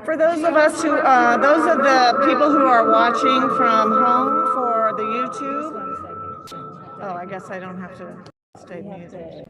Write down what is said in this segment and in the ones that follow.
For those of us who, those of the people who are watching from home for the YouTube. Oh, I guess I don't have to stay muted.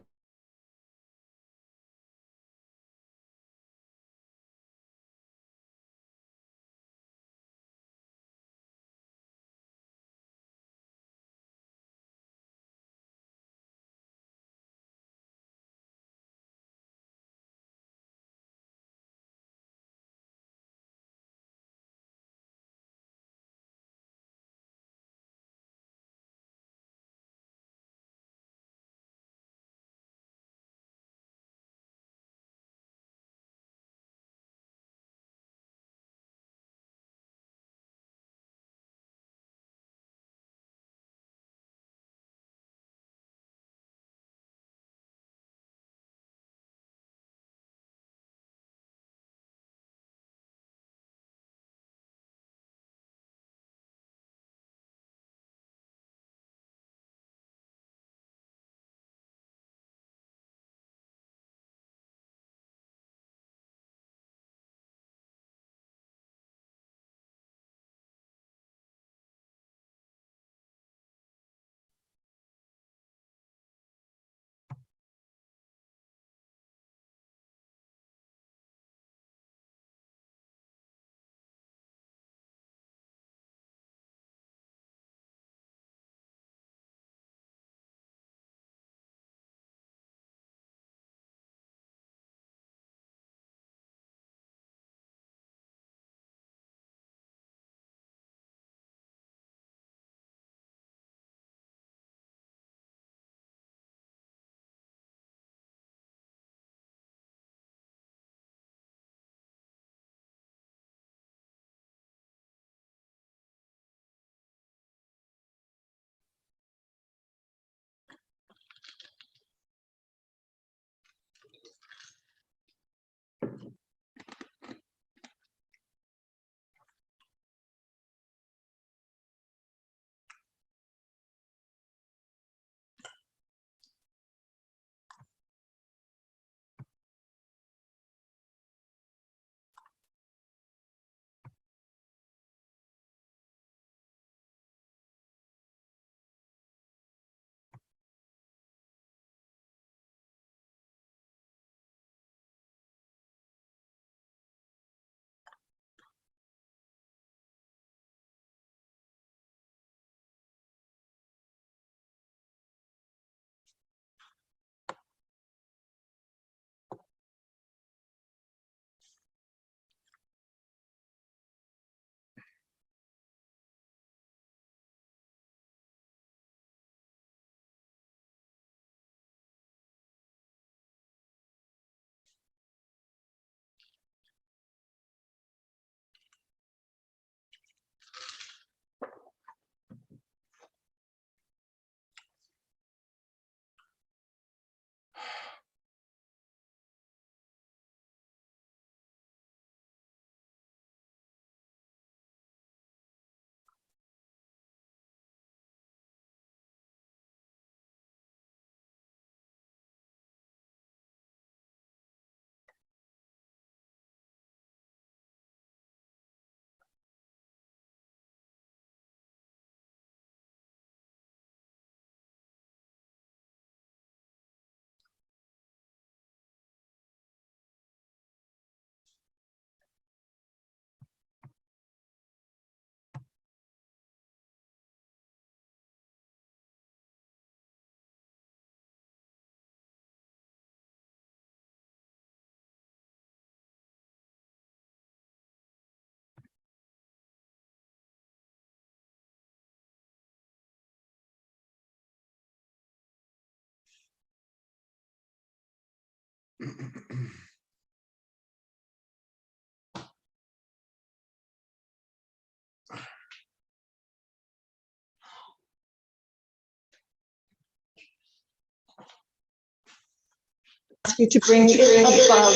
Ask you to bring it above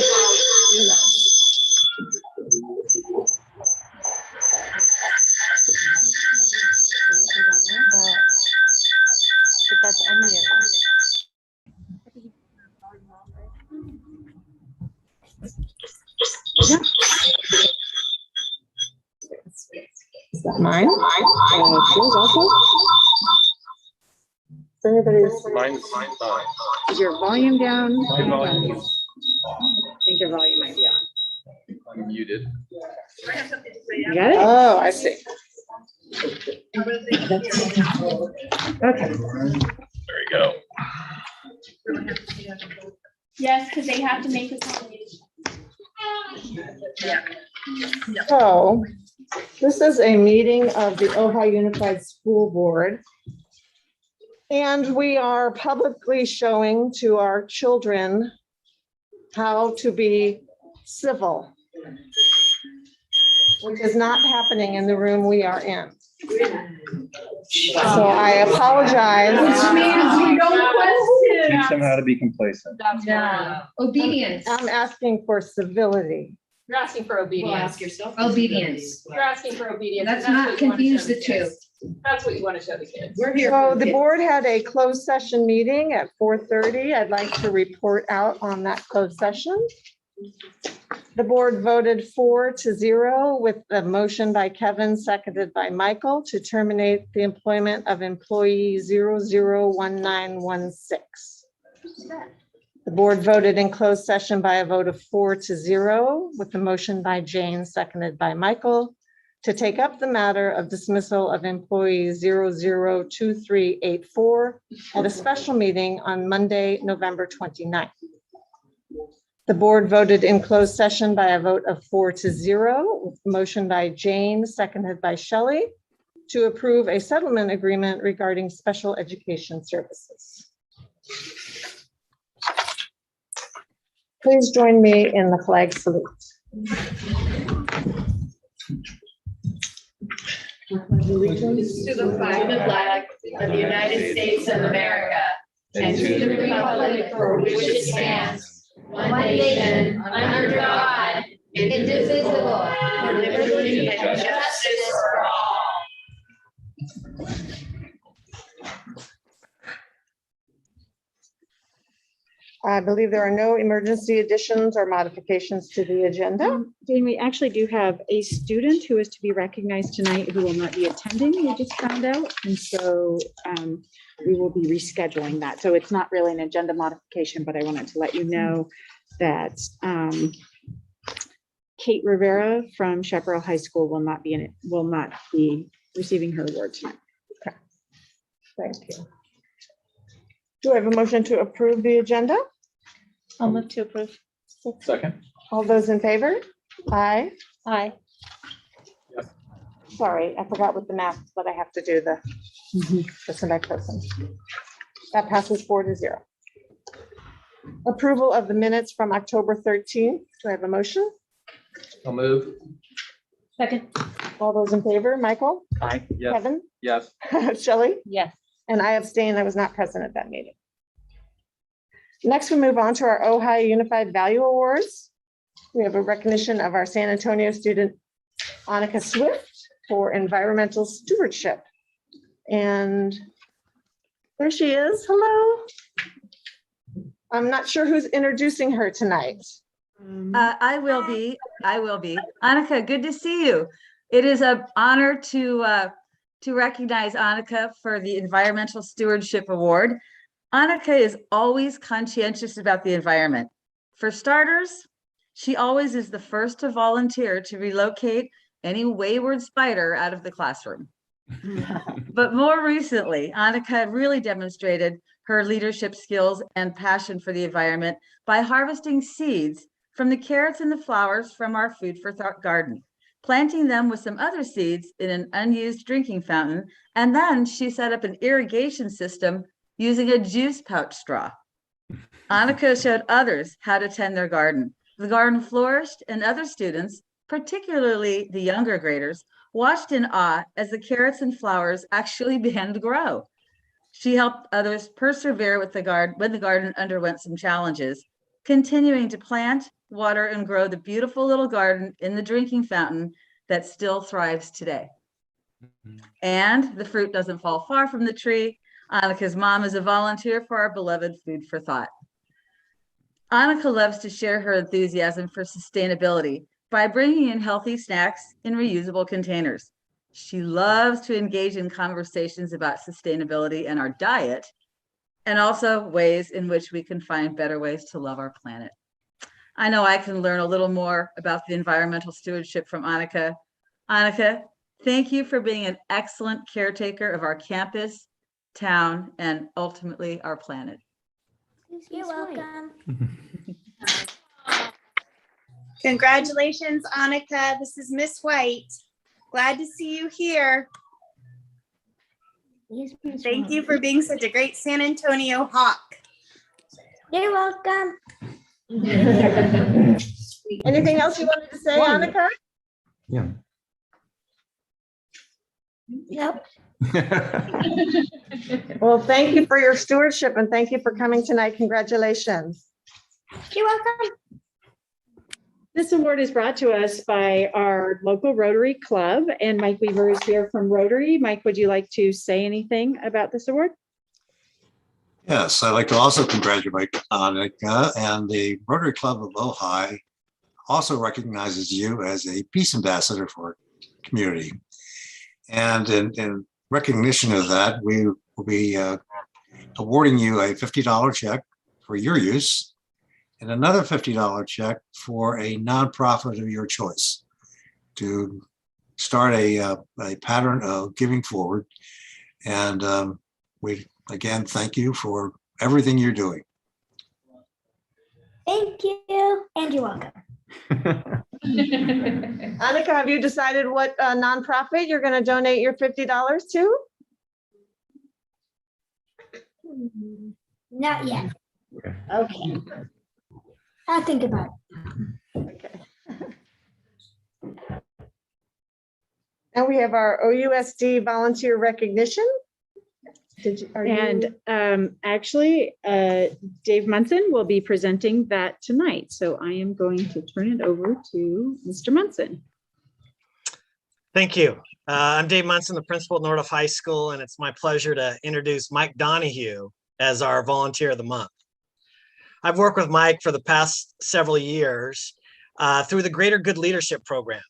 your leg. But that's unmute. Yeah. Mine? Yours also? Everybody's. Mine's Is your volume down? my volume is I think your volume might be on. unmuted. You got it? Oh, I see. Okay. There you go. Yes, because they have to make a combination. So this is a meeting of the Ojai Unified School Board. And we are publicly showing to our children how to be civil, which is not happening in the room we are in. So I apologize. Which means we don't question. Teach them how to be complacent. Yeah. Obedience. I'm asking for civility. You're asking for obedience. Ask yourself. Obedience. You're asking for obedience. Let's and not what you wanna confuse show the the two. kids. That's what you want to show the kids. We're here. So for the kids. board had a closed session meeting at 4:30. I'd like to report out on that closed session. The board voted 4-0 with the motion by Kevin, seconded by Michael, to terminate the employment of employee 001916. The board voted in closed session by a vote of 4-0 with the motion by Jane, seconded by Michael, to take up the matter of dismissal of employee 002384 at a special meeting on Monday, November 29th. The board voted in closed session by a vote of 4-0, with motion by Jane, seconded by Shelley, to approve a settlement agreement regarding special education services. Please join me in the flag salute. To the flag of the United States of America and to the republic for which it stands, one nation, under God, indivisible, with liberty and justice for all. I believe there are no emergency additions or modifications to the agenda. Jane, we actually do have a student who is to be recognized tonight who will not be attending. We just found out. And so we will be rescheduling that. So it's not really an agenda modification, but I wanted to let you know that Kate Rivera from Chaparral High School will not be receiving her award tonight. Thank you. Do I have a motion to approve the agenda? I'll move to approve. Second. All those in favor? Aye. Aye. Yes. Sorry, I forgot with the math, but I have to do the person by person. That passes 4-0. Approval of the minutes from October 13th. Do I have a motion? I'll move. Second. All those in favor? Michael? Aye. Yes. Kevin? Yes. Shelley? Yes. And I abstain. I was not present at that meeting. Next, we move on to our Ojai Unified Value Awards. We have a recognition of our San Antonio student, Annika Swift, for environmental stewardship. And there she is. Hello. I'm not sure who's introducing her tonight. I will be. Annika, good to see you. It is an honor to recognize Annika for the Environmental Stewardship Award. Annika is always conscientious about the environment. For starters, she always is the first to volunteer to relocate any wayward spider out of the classroom. But more recently, Annika really demonstrated her leadership skills and passion for the environment by harvesting seeds from the carrots and the flowers from our Food for Thought garden, planting them with some other seeds in an unused drinking fountain, and then she set up an irrigation system using a juice pouch straw. Annika showed others how to tend their garden. The garden flourished, and other students, particularly the younger graders, watched in awe as the carrots and flowers actually began to grow. She helped others persevere with the garden when the garden underwent some challenges, continuing to plant, water, and grow the beautiful little garden in the drinking fountain that still thrives today. And the fruit doesn't fall far from the tree. Annika's mom is a volunteer for our beloved Food for Thought. Annika loves to share her enthusiasm for sustainability by bringing in healthy snacks in reusable containers. She loves to engage in conversations about sustainability and our diet, and also ways in which we can find better ways to love our planet. I know I can learn a little more about the environmental stewardship from Annika. Annika, thank you for being an excellent caretaker of our campus, town, and ultimately our planet. You're welcome. Congratulations, Annika. This is Miss White. Glad to see you here. Thank you for being such a great San Antonio Hawk. You're welcome. Anything else you wanted to say, Annika? Yeah. Nope. Well, thank you for your stewardship and thank you for coming tonight. Congratulations. You're welcome. This award is brought to us by our local Rotary Club, and Mike Weaver is here from Rotary. Mike, would you like to say anything about this award? Yes, I'd like to also congratulate Annika, and the Rotary Club of Ojai also recognizes you as a peace ambassador for our community. And in recognition of that, we will be awarding you a $50 check for your use and another $50 check for a nonprofit of your choice to start a pattern of giving forward. And we again thank you for everything you're doing. Thank you. And you're welcome. Annika, have you decided what nonprofit you're going to donate your $50 to? Not yet. Okay. I'll think about it. Okay. And we have our OUSD volunteer recognition. And actually, Dave Munson will be presenting that tonight. So I am going to turn it over to Mr. Munson. Thank you. I'm Dave Munson, the principal at Nordoff High School, and it's my pleasure to introduce Mike Donahue as our Volunteer of the Month. I've worked with Mike for the past several years through the Greater Good Leadership Program.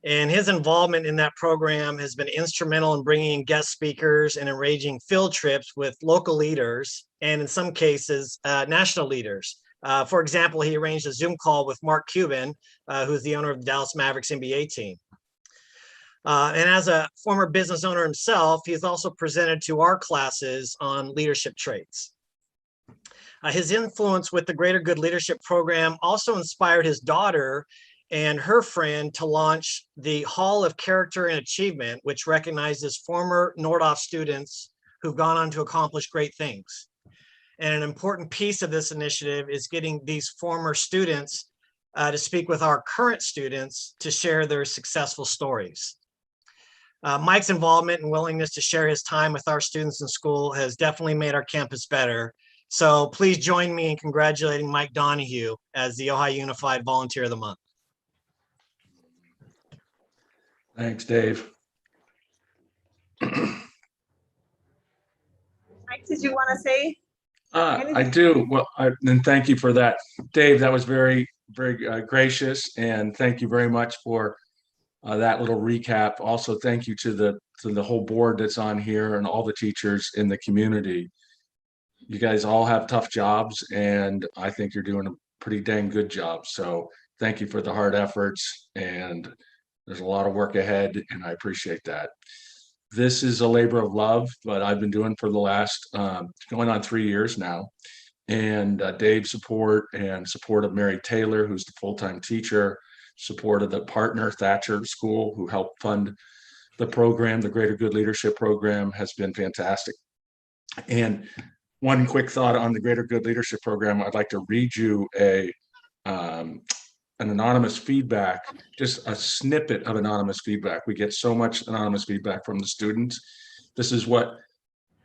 And his involvement in that program has been instrumental in bringing in guest speakers and arranging field trips with local leaders, and in some cases, national leaders. For example, he arranged a Zoom call with Mark Cuban, who's the owner of the Dallas Mavericks NBA team. And as a former business owner himself, he's also presented to our classes on leadership traits. His influence with the Greater Good Leadership Program also inspired his daughter and her friend to launch the Hall of Character and Achievement, which recognizes former Nordoff students who've gone on to accomplish great things. And an important piece of this initiative is getting these former students to speak with our current students to share their successful stories. Mike's involvement and willingness to share his time with our students in school has definitely made our campus better. So please join me in congratulating Mike Donahue as the Ojai Unified Volunteer of the Month. Thanks, Dave. Mike, did you want to say? I do. Well, and thank you for that, Dave. That was very, very gracious, and thank you very much for that little recap. Also, thank you to the whole board that's on here and all the teachers in the community. You guys all have tough jobs, and I think you're doing a pretty dang good job. So thank you for the hard efforts, and there's a lot of work ahead, and I appreciate that. This is a labor of love, but I've been doing for the last going on 3 years now. And Dave's support and support of Mary Taylor, who's the full-time teacher, support of the partner Thatcher School, who helped fund the program, the Greater Good Leadership Program, has been fantastic. And one quick thought on the Greater Good Leadership Program, I'd like to read you an anonymous feedback, just a snippet of anonymous feedback. We get so much anonymous feedback from the students. This is what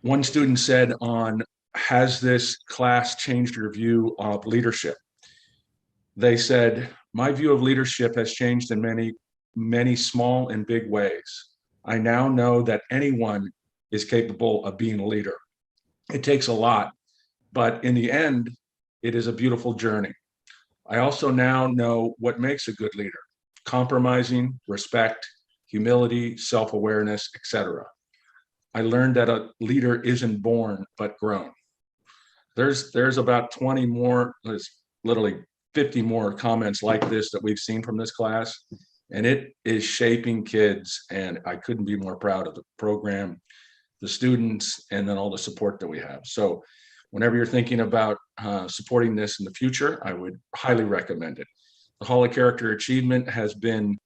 one student said on, has this class changed your view of leadership? They said, my view of leadership has changed in many, many small and big ways. I now know that anyone is capable of being a leader. It takes a lot, but in the end, it is a beautiful journey. I also now know what makes a good leader: compromising, respect, humility, self-awareness, etc. I learned that a leader isn't born, but grown. There's about 20 more, there's literally 50 more comments like this that we've seen from this class, and it is shaping kids, and I couldn't be more proud of the program, the students, and then all the support that we have. So whenever you're thinking about supporting this in the future, I would highly recommend it. The Hall of Character Achievement has been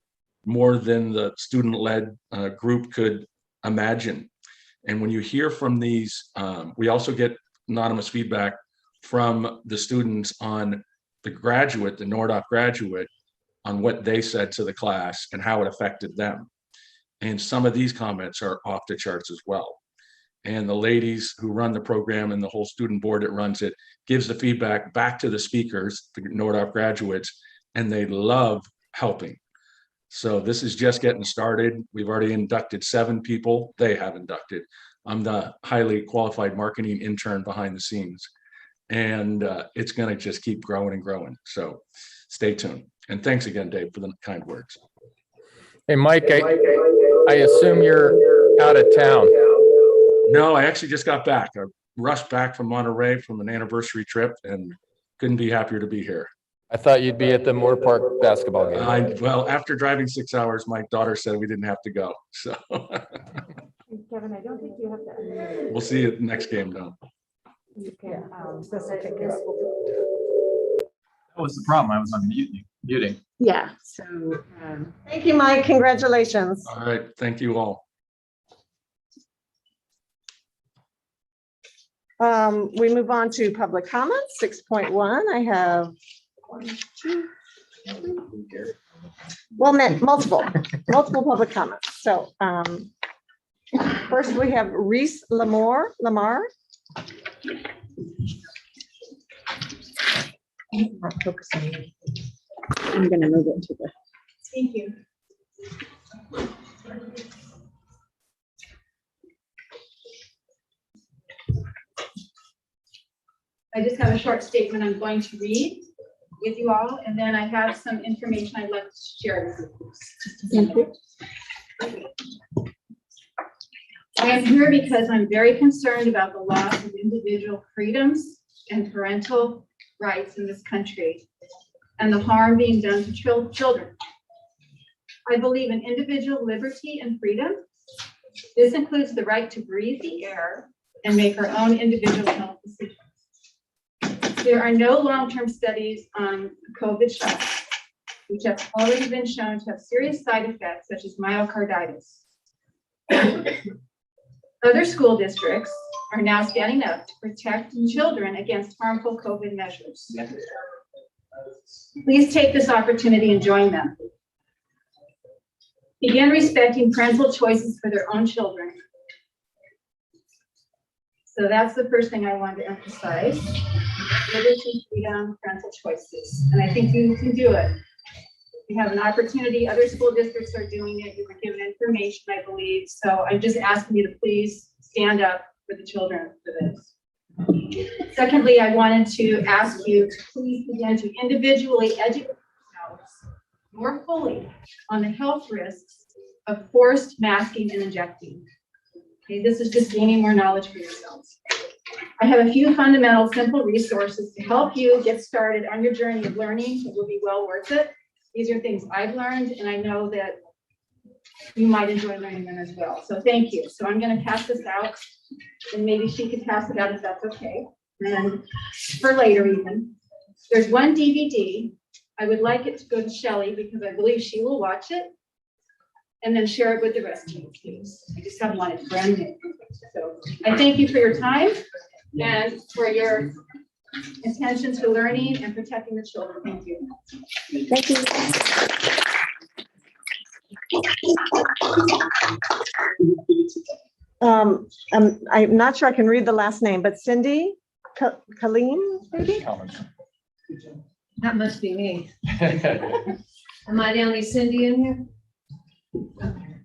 more than the student-led group could imagine. And when you hear from these, we also get anonymous feedback from the students on the graduate, the Nordhoff graduate, on what they said to the class and how it affected them. And some of these comments are off the charts as well. And the ladies who run the program and the whole student board that runs it gives the feedback back to the speakers, the Nordhoff graduates, and they love helping. So this is just getting started. We've already inducted 7 people. They have inducted. I'm the highly qualified marketing intern behind the scenes. And it's going to just keep growing and growing. So stay tuned. And thanks again, Dave, for the kind words. Hey, Mike, I assume you're out of town. No, I actually just got back. I rushed back from Monterey from an anniversary trip and couldn't be happier to be here. I thought you'd be at the Moore Park basketball game. Well, after driving 6 hours, my daughter said we didn't have to go. So Kevin, I don't think you have to. we'll see you at the next game now. You can, That was the problem. I was on muting. yeah, so, Thank you, Mike. Congratulations. All right. Thank you all. We move on to public comments, 6.1. I have multiple public comments. So first we have Reese Lamar. I'm gonna move it to the. Thank you. I just have a short statement I'm going to read with you all, and then I have some information I'd like to share with you. I am here because I'm very concerned about the loss of individual freedoms and parental rights in this country and the harm being done to children. I believe in individual liberty and freedom. This includes the right to breathe the air and make our own individual health decisions. There are no long-term studies on COVID shots, which have already been shown to have serious side effects such as myocarditis. Other school districts are now standing up to protect children against harmful COVID measures. Please take this opportunity and join them. Begin respecting parental choices for their own children. So that's the first thing I wanted to emphasize. Liberty, freedom, parental choices. And I think you can do it. You have an opportunity. Other school districts are doing it. You were given information, I believe. So I'm just asking you to please stand up for the children for this. Secondly, I wanted to ask you to please begin to individually educate yourselves more fully on the health risks of forced masking and injecting. Okay, this is just gaining more knowledge for yourselves. I have a few fundamental, simple resources to help you get started on your journey of learning. It will be well worth it. These are things I've learned, and I know that you might enjoy learning them as well. So thank you. So I'm going to pass this out, and maybe she could pass it out if that's okay. And for later even. There's one DVD. I would like it to go to Shelley because I believe she will watch it and then share it with the rest of you, please. I just have one, it's brand new. So I thank you for your time and for your attention to learning and protecting the children. Thank you. Thank you. I'm not sure I can read the last name, but Cindy Colleen, maybe? That must be me. Am I the only Cindy in here? Okay.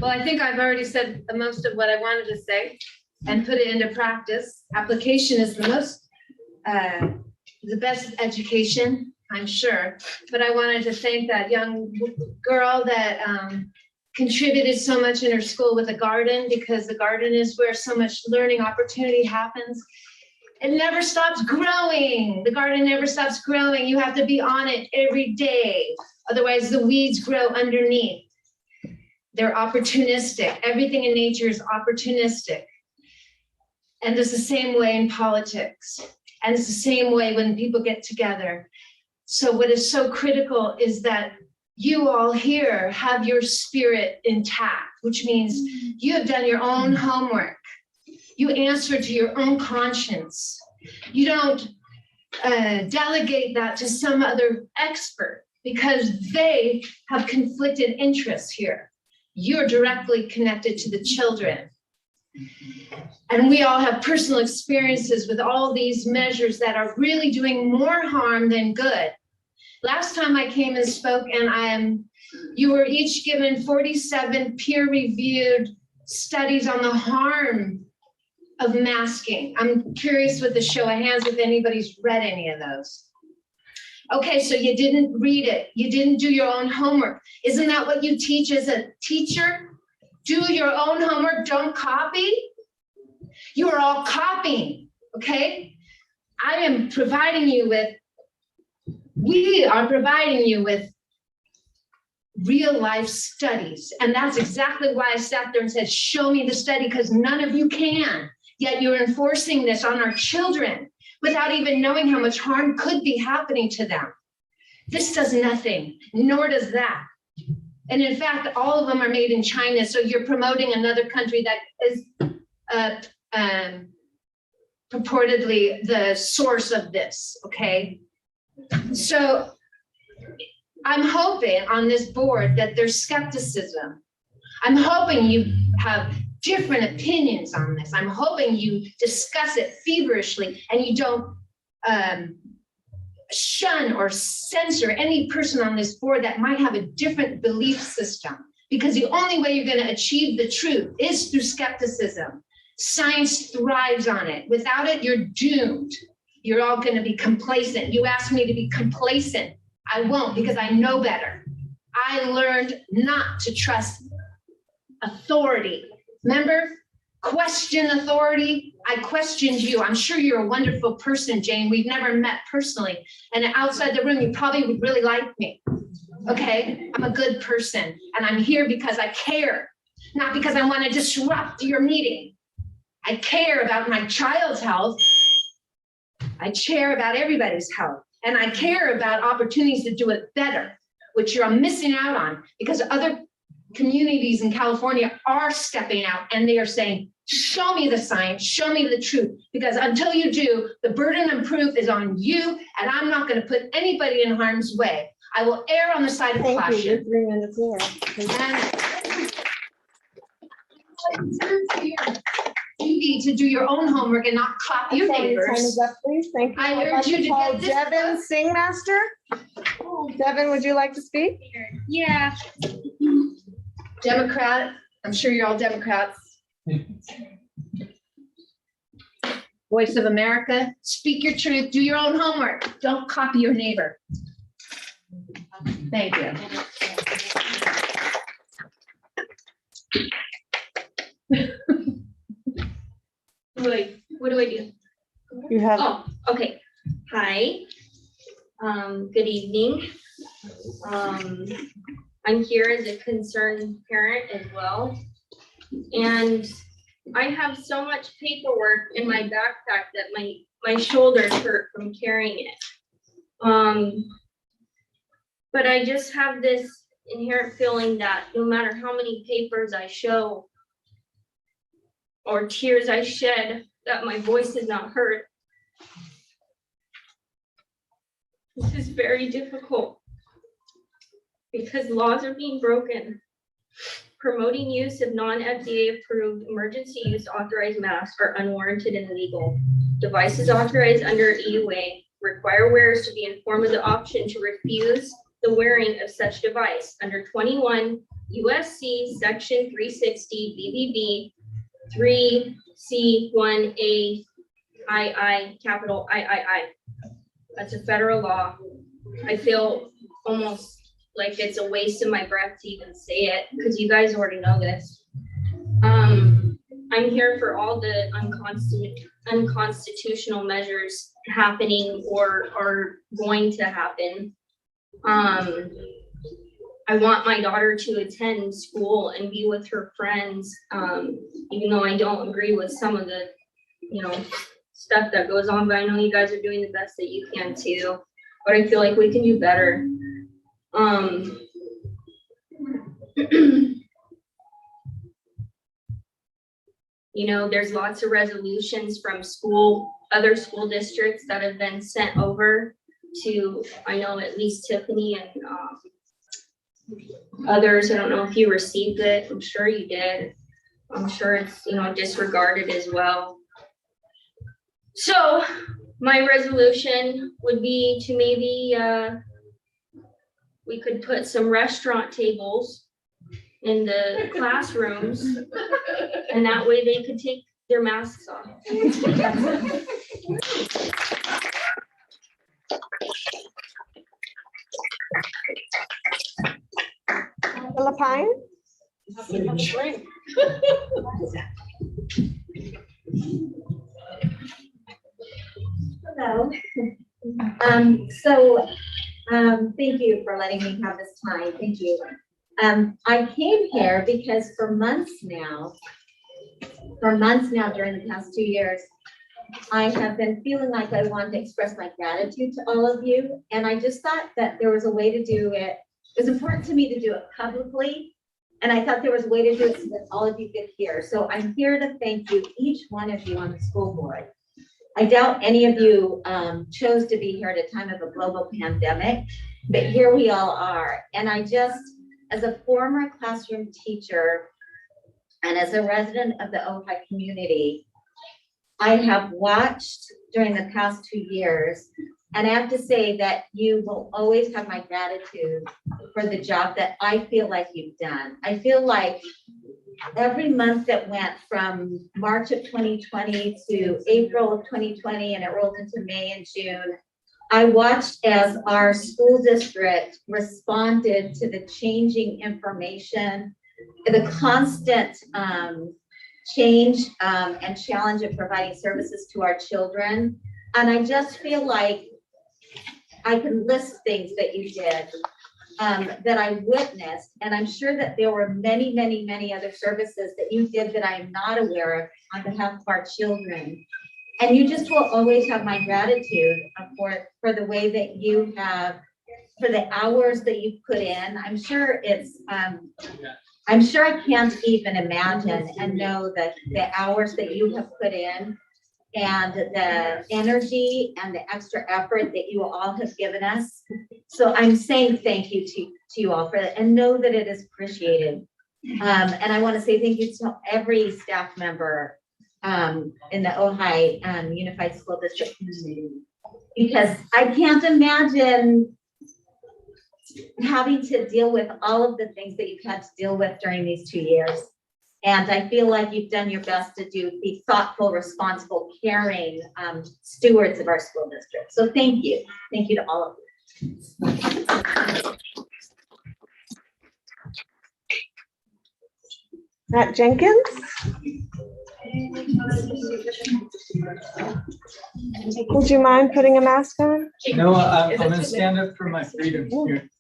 Well, I think I've already said most of what I wanted to say and put it into practice. Application is the most, the best education, I'm sure. But I wanted to thank that young girl that contributed so much in her school with a garden, because the garden is where so much learning opportunity happens. It never stops growing. The garden never stops growing. You have to be on it every day. Otherwise, the weeds grow underneath. They're opportunistic. Everything in nature is opportunistic. And it's the same way in politics. And it's the same way when people get together. So what is so critical is that you all here have your spirit intact, which means you have done your own homework. You answer to your own conscience. You don't delegate that to some other expert because they have conflicted interests here. You're directly connected to the children. And we all have personal experiences with all these measures that are really doing more harm than good. Last time I came and spoke, and you were each given 47 peer-reviewed studies on the harm of masking. I'm curious with the show of hands if anybody's read any of those. Okay, so you didn't read it. You didn't do your own homework. Isn't that what you teach as a teacher? Do your own homework, don't copy. You are all copying, okay? We are providing you with real life studies. And that's exactly why I sat there and said, show me the study, because none of you can. Yet you're enforcing this on our children without even knowing how much harm could be happening to them. This does nothing, nor does that. And in fact, all of them are made in China. So you're promoting another country that is purportedly the source of this, okay? So I'm hoping on this board that there's skepticism. I'm hoping you have different opinions on this. I'm hoping you discuss it feverishly and you don't shun or censor any person on this board that might have a different belief system, because the only way you're going to achieve the truth is through skepticism. Science thrives on it. Without it, you're doomed. You're all going to be complacent. You asked me to be complacent. I won't, because I know better. I learned not to trust authority. Remember? Question authority. I questioned you. I'm sure you're a wonderful person, Jane. We've never met personally. And outside the room, you probably would really like me. Okay? I'm a good person. And I'm here because I care, not because I want to disrupt your meeting. I care about my child's health. I care about everybody's health. And I care about opportunities to do it better, which you're missing out on because other communities in California are stepping out and they are saying, show me the science, show me the truth, because until you do, the burden of proof is on you, and I'm not going to put anybody in harm's way. I will err on the side of Thank you. You're caution. 3 minutes more. You need to do your own homework and not copy your Time neighbors. is up, please. Thank you. I I'd urge like you to call get this Devin book. Singmaster. Devin, would you like to speak? Yeah. Democrat, I'm sure you're all Democrats. Voice of America, speak your truth, do your own homework, don't copy your neighbor. Thank you. What do I do? You have. Oh, okay. Hi. Good evening. I'm here as a concerned parent as well. And I have so much paperwork in my backpack that my shoulders hurt from carrying it. But I just have this inherent feeling that no matter how many papers I show or tears I shed, that my voice is not heard. This is very difficult because laws are being broken. Promoting use of non-FDA approved emergency use authorized masks are unwarranted and illegal. Devices authorized under EUA require wearers to be informed of the option to refuse the wearing of such device under 21 USC section 360 BBB 3C1A II capital III. That's a federal law. I feel almost like it's a waste of my breath to even say it, because you guys already know this. I'm here for all the unconstitutional measures happening or are going to happen. I want my daughter to attend school and be with her friends, even though I don't agree with some of the, stuff that goes on, but I know you guys are doing the best that you can too. But I feel like we can do better. There's lots of resolutions from other school districts that have been sent over to, I know at least Tiffany and others. I don't know if you received it. I'm sure you did. I'm sure it's, disregarded as well. So my resolution would be to maybe, we could put some restaurant tables in the classrooms, and that way they could take their masks off. Lapine? Hello. Thank you for letting me have this time. Thank you. I came here because for months now during the past 2 years, I have been feeling like I wanted to express my gratitude to all of you. And I just thought that there was a way to do it. It was important to me to do it publicly. And I thought there was a way to do it so that all of you could hear. So I'm here to thank you, each one of you on the school board. I doubt any of you chose to be here at a time of a global pandemic, but here we all are. And I just, as a former classroom teacher and as a resident of the Ojai community, I have watched during the past 2 years, and I have to say that you will always have my gratitude for the job that I feel like you've done. I feel like every month that went from March of 2020 to April of 2020, and it rolled into May and June, I watched as our school district responded to the changing information, the constant change and challenge of providing services to our children. And I just feel like I can list things that you did that I witnessed, and I'm sure that there were many, many, many other services that you did that I am not aware of on behalf of our children. And you just will always have my gratitude for the way that you have, for the hours that you put in. I'm sure it's, I'm sure I can't even imagine and know that the hours that you have put in and the energy and the extra effort that you all have given us. So I'm saying thank you to you all for that, and know that it is appreciated. And I want to say thank you to every staff member in the Ojai Unified School District community, because I can't imagine having to deal with all of the things that you've had to deal with during these 2 years. And I feel like you've done your best to be thoughtful, responsible, caring stewards of our school district. So thank you. Thank you to all of you. Matt Jenkins? Would you mind putting a mask on? No, I'm gonna stand up for my freedom here.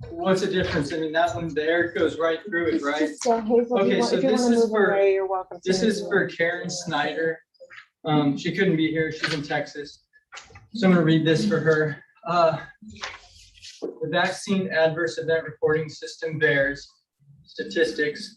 What's the difference? I mean, that one, the air goes right through it, right? Okay, so this is for Karen Snyder. She couldn't be here, she's in Texas. So I'm gonna read this for her. The vaccine adverse event reporting system VAERS statistics.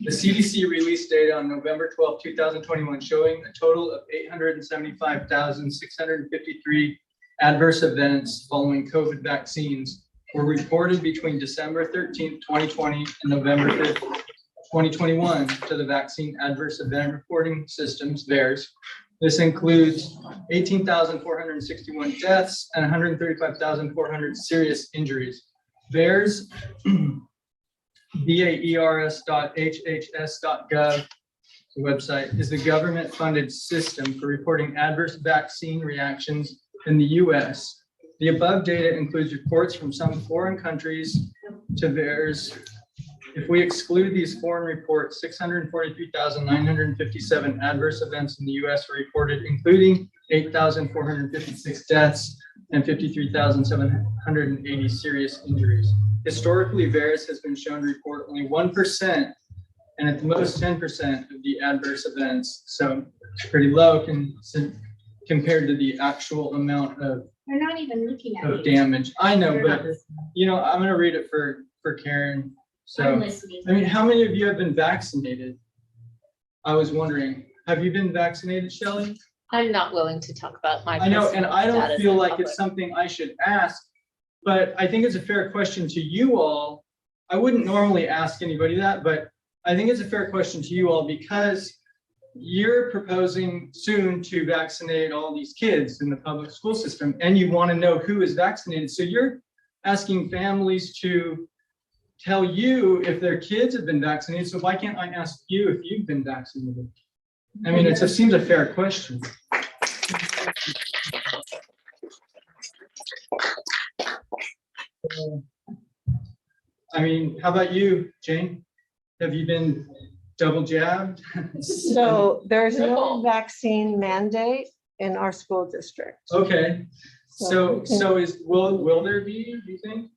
The CDC released data on November 12, 2021, showing a total of 875,653 adverse events following COVID vaccines were reported between December 13th, 2020 and November 5th, 2021 to the vaccine adverse event reporting systems, VAERS. This includes 18,461 deaths and 135,400 serious injuries. VAERS, VAERS.HHS.gov, the website, is the government-funded system for reporting adverse vaccine reactions in the U.S. The above data includes reports from some foreign countries to theirs. If we exclude these foreign reports, 643,957 adverse events in the US were reported, including 8,456 deaths and 53,780 serious injuries. Historically, VAERS has been shown to report only 1% and at the most 10% of the adverse events. So it's pretty low compared to the actual amount of They're not even looking at it. damage. I know, but I'm going to read it for Karen. So, I'm listening. I mean, how many of you have been vaccinated? I was wondering, have you been vaccinated, Shelley? I'm not willing to talk about my. I know, and personal I don't status feel in like public. it's something I should ask, but I think it's a fair question to you all. I wouldn't normally ask anybody that, but I think it's a fair question to you all because you're proposing soon to vaccinate all these kids in the public school system, and you want to know who is vaccinated. So you're asking families to tell you if their kids have been vaccinated. So why can't I ask you if you've been vaccinated? I mean, it seems a fair question. I mean, how about you, Jane? Have you been double jabbed? So there's no vaccine mandate in our school district. Okay. So will there be, do you think?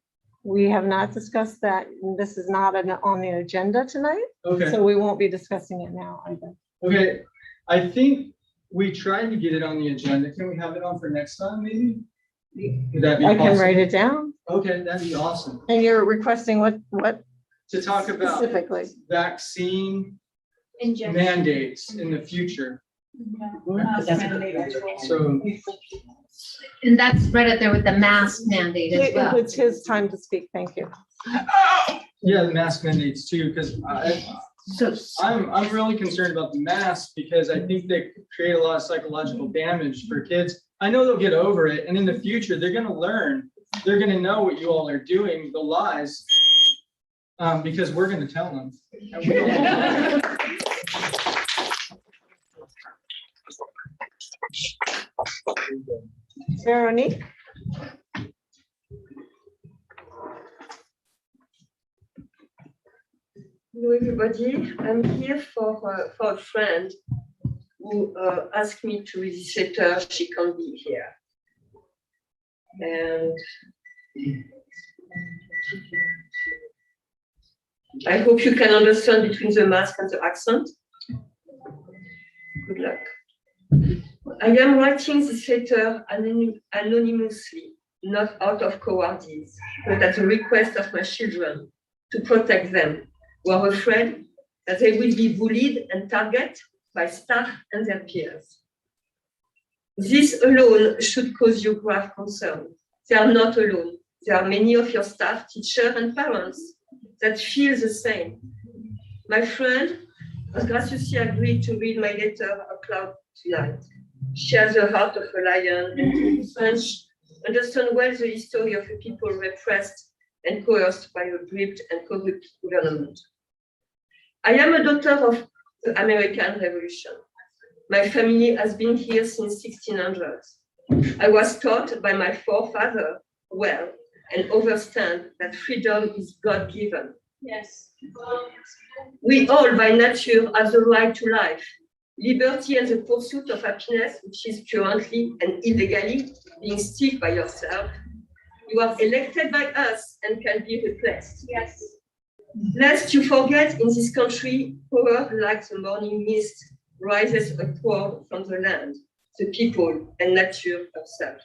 We have not discussed that. This is not on the agenda tonight. Okay. So we won't be discussing it now either. Okay, I think we tried to get it on the agenda. Can we have it on for next time, maybe? Would that be I can possible? write it down. Okay, that'd be awesome. And you're requesting what To talk about specifically? vaccine Injection. mandates in the future. So, And that's right up there with the mask mandate as It well. was his time to speak. Thank you. yeah, the mask mandates too, because I'm really concerned about the masks because I think they create a lot of psychological damage for kids. I know they'll get over it, and in the future, they're gonna learn. They're gonna know what you all are doing, the lies, because we're gonna tell them. And we don't- Veronique? Hello, everybody. I'm here for a friend who asked me to read this letter. She can't be here. And I hope you can understand between the mask and the accent. Good luck. I am writing this letter anonymously, not out of cowardice, but at the request of my children to protect them, who are afraid that they will be bullied and targeted by staff and their peers. This alone should cause you grave concern. They are not alone. There are many of your staff, teachers, and parents that feel the same. My friend has graciously agreed to read my letter out loud tonight. She has the heart of a lion and French understand well the history of a people repressed and coerced by a gripped and corrupt government. I am a daughter of the American Revolution. My family has been here since 1600s. I was taught by my forefather well and understand that freedom is God-given. Yes. We all by nature have the right to life, liberty and the pursuit of happiness, which is currently and illegally being stealed by yourself. You are elected by us and can be replaced. Yes. Lest you forget, in this country, power like the morning mist rises upward from the land, the people and nature herself.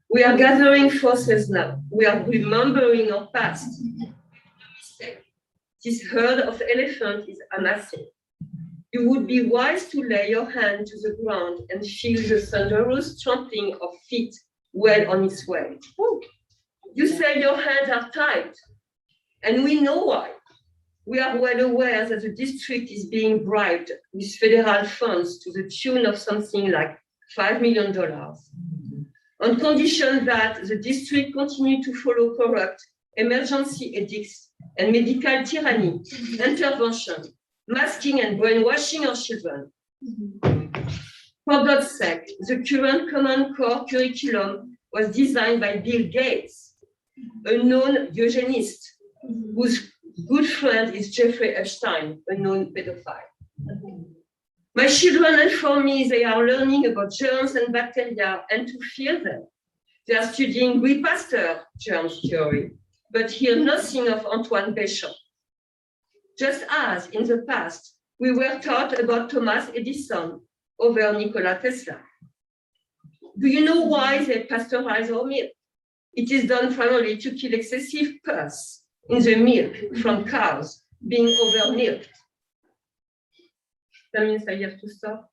We are gathering forces now. We are remembering our past. This herd of elephants is amassing. You would be wise to lay your hand to the ground and feel the thunderous trampling of feet well on its way. You say your hands are tied, and we know why. We are well aware that the district is being bribed with federal funds to the tune of something like $5 million, on condition that the district continue to follow corrupt emergency edicts and medical tyranny, intervention, masking and brainwashing our children. For God's sake, the current Common Core curriculum was designed by Bill Gates, a known eugenist, whose good friend is Jeffrey Epstein, a known pedophile. My children inform me they are learning about germs and bacteria and to fear them. They are studying Louis Pasteur germs theory, but hear nothing of Antoine Béchamp. Just as in the past, we were taught about Thomas Edison over Nikola Tesla. Do you know why they pasteurize our milk? It is done primarily to kill excessive pus in the milk from cows being over-milked. That means I have to stop.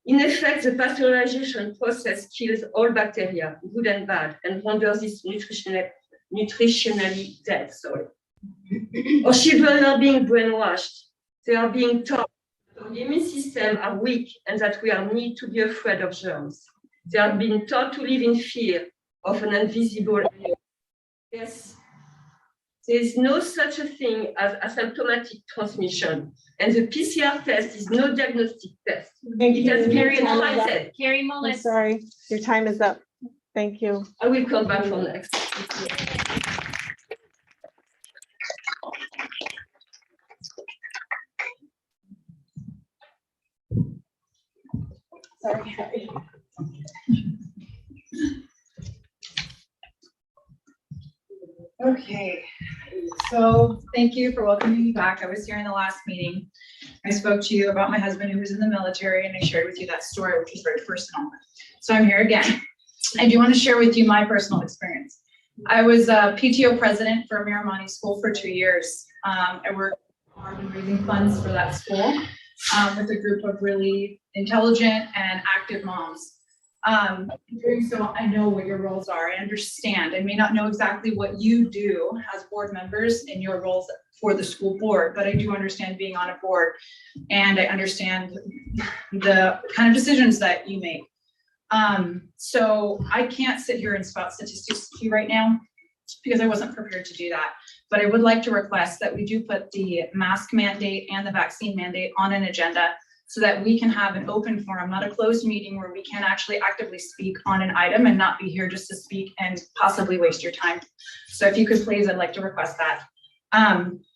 In effect, the pasteurization process kills all bacteria, good and bad, and renders this nutritionally dead. Sorry. Our children are being brainwashed. They are being taught that our immune system are weak and that we need to be afraid of germs. They are being taught to live in fear of an invisible enemy. Yes, there is no such a thing as asymptomatic transmission, and the PCR test is no diagnostic test. It has been decided. Carrie I'm Mullis. sorry, your time is up. Thank you. I will come back for next. Sorry. Okay, so thank you for welcoming me back. I was here in the last meeting. I spoke to you about my husband who was in the military, and I shared with you that story, which was very personal. So I'm here again. I do want to share with you my personal experience. I was a PTO president for Miramani School for 2 years. I worked hard in raising funds for that school with a group of really intelligent and active moms. Doing so, I know what your roles are. I understand. I may not know exactly what you do as board members in your roles for the school board, but I do understand being on a board, and I understand the kind of decisions that you make. So I can't sit here and spout statistics to you right now because I wasn't prepared to do that. But I would like to request that we do put the mask mandate and the vaccine mandate on an agenda so that we can have an open forum, not a closed meeting, where we can actually actively speak on an item and not be here just to speak and possibly waste your time. So if you could please, I'd like to request that.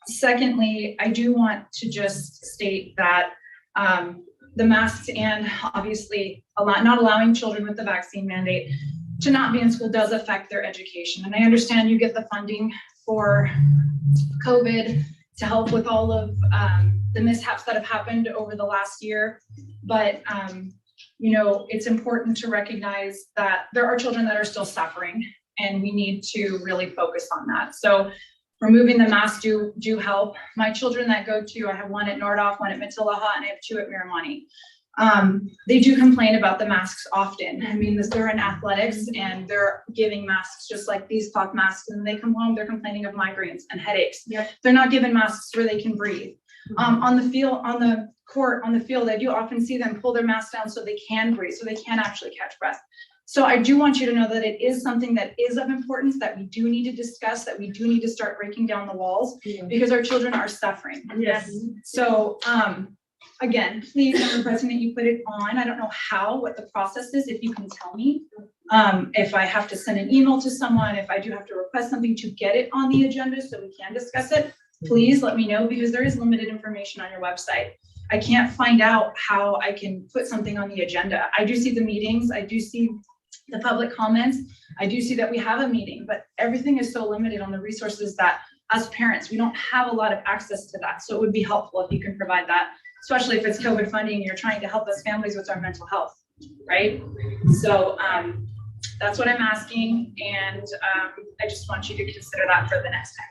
Secondly, I do want to just state that the masks and obviously not allowing children with the vaccine mandate to not be in school does affect their education. And I understand you get the funding for COVID to help with all of the mishaps that have happened over the last year. But, you know, it's important to recognize that there are children that are still suffering, and we need to really focus on that. So removing the masks do help. My children that go to, I have one at Nordhoff, one at Matilaha, and I have two at Miramani. They do complain about the masks often. I mean, they're in athletics and they're giving masks just like these cloth masks, and they come home, they're complaining of migraines and headaches. Yep. They're not given masks where they can breathe. On the field, on the court, on the field, I do often see them pull their masks down so they can breathe, so they can actually catch breath. So I do want you to know that it is something that is of importance, that we do need to discuss, that we do need to start breaking down the walls, because our children are suffering. Yes. So, again, please, I'm requesting that you put it on. I don't know what the process is, if you can tell me. If I have to send an email to someone, if I do have to request something to get it on the agenda so we can discuss it, please let me know, because there is limited information on your website. I can't find out how I can put something on the agenda. I do see the meetings, I do see the public comments, I do see that we have a meeting, but everything is so limited on the resources that us parents, we don't have a lot of access to that. So it would be helpful if you can provide that, especially if it's COVID funding, you're trying to help us families with our mental health, right? So that's what I'm asking, and I just want you to consider that for the next time.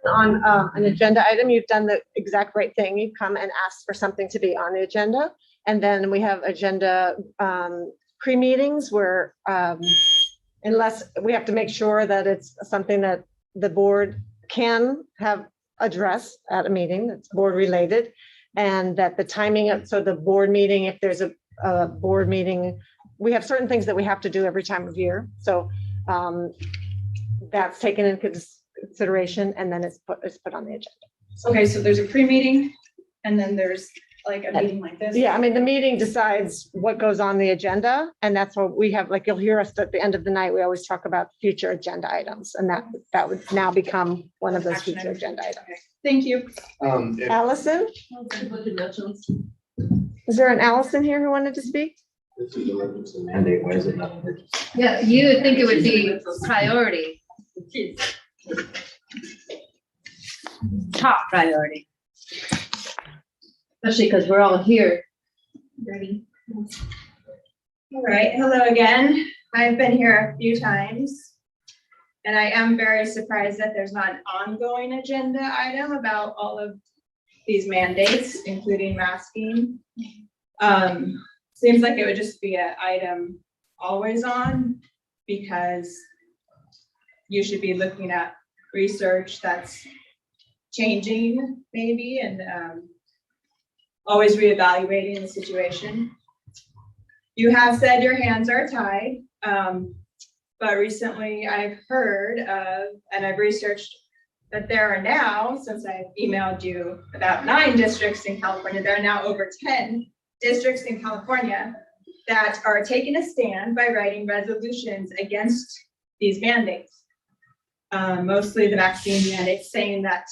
On an agenda item, you've done the exact right thing. You've come and asked for something to be on the agenda. And then we have agenda pre-meetings where unless we have to make sure that it's something that the board can have addressed at a meeting that's board related, and that the timing of, so the board meeting, if there's a board meeting, we have certain things that we have to do every time of year. So that's taken into consideration, and then it's put on the agenda. Okay, so there's a pre-meeting and then there's like a meeting like this. Yeah, I mean, the meeting decides what goes on the agenda, and that's what we have, like, you'll hear us at the end of the night, we always talk about future agenda items, and that would now become one of those Action future items. agenda items. Okay, thank you. Allison? Is there an Allison here who wanted to speak? This is emergency mandate. Why is it not emergency? Yeah, you would think it would be priority. Top priority. Especially because we're all here. Ready? All right, hello again. I've been here a few times. And I am very surprised that there's not an ongoing agenda item about all of these mandates, including masking. Seems like it would just be an item always on, because you should be looking at research that's changing maybe, and always reevaluating the situation. You have said your hands are tied, but recently I've heard of, and I've researched that there are now, since I've emailed you about 9 districts in California, there are now over 10 districts in California that are taking a stand by writing resolutions against these mandates. Mostly the vaccine mandates, saying that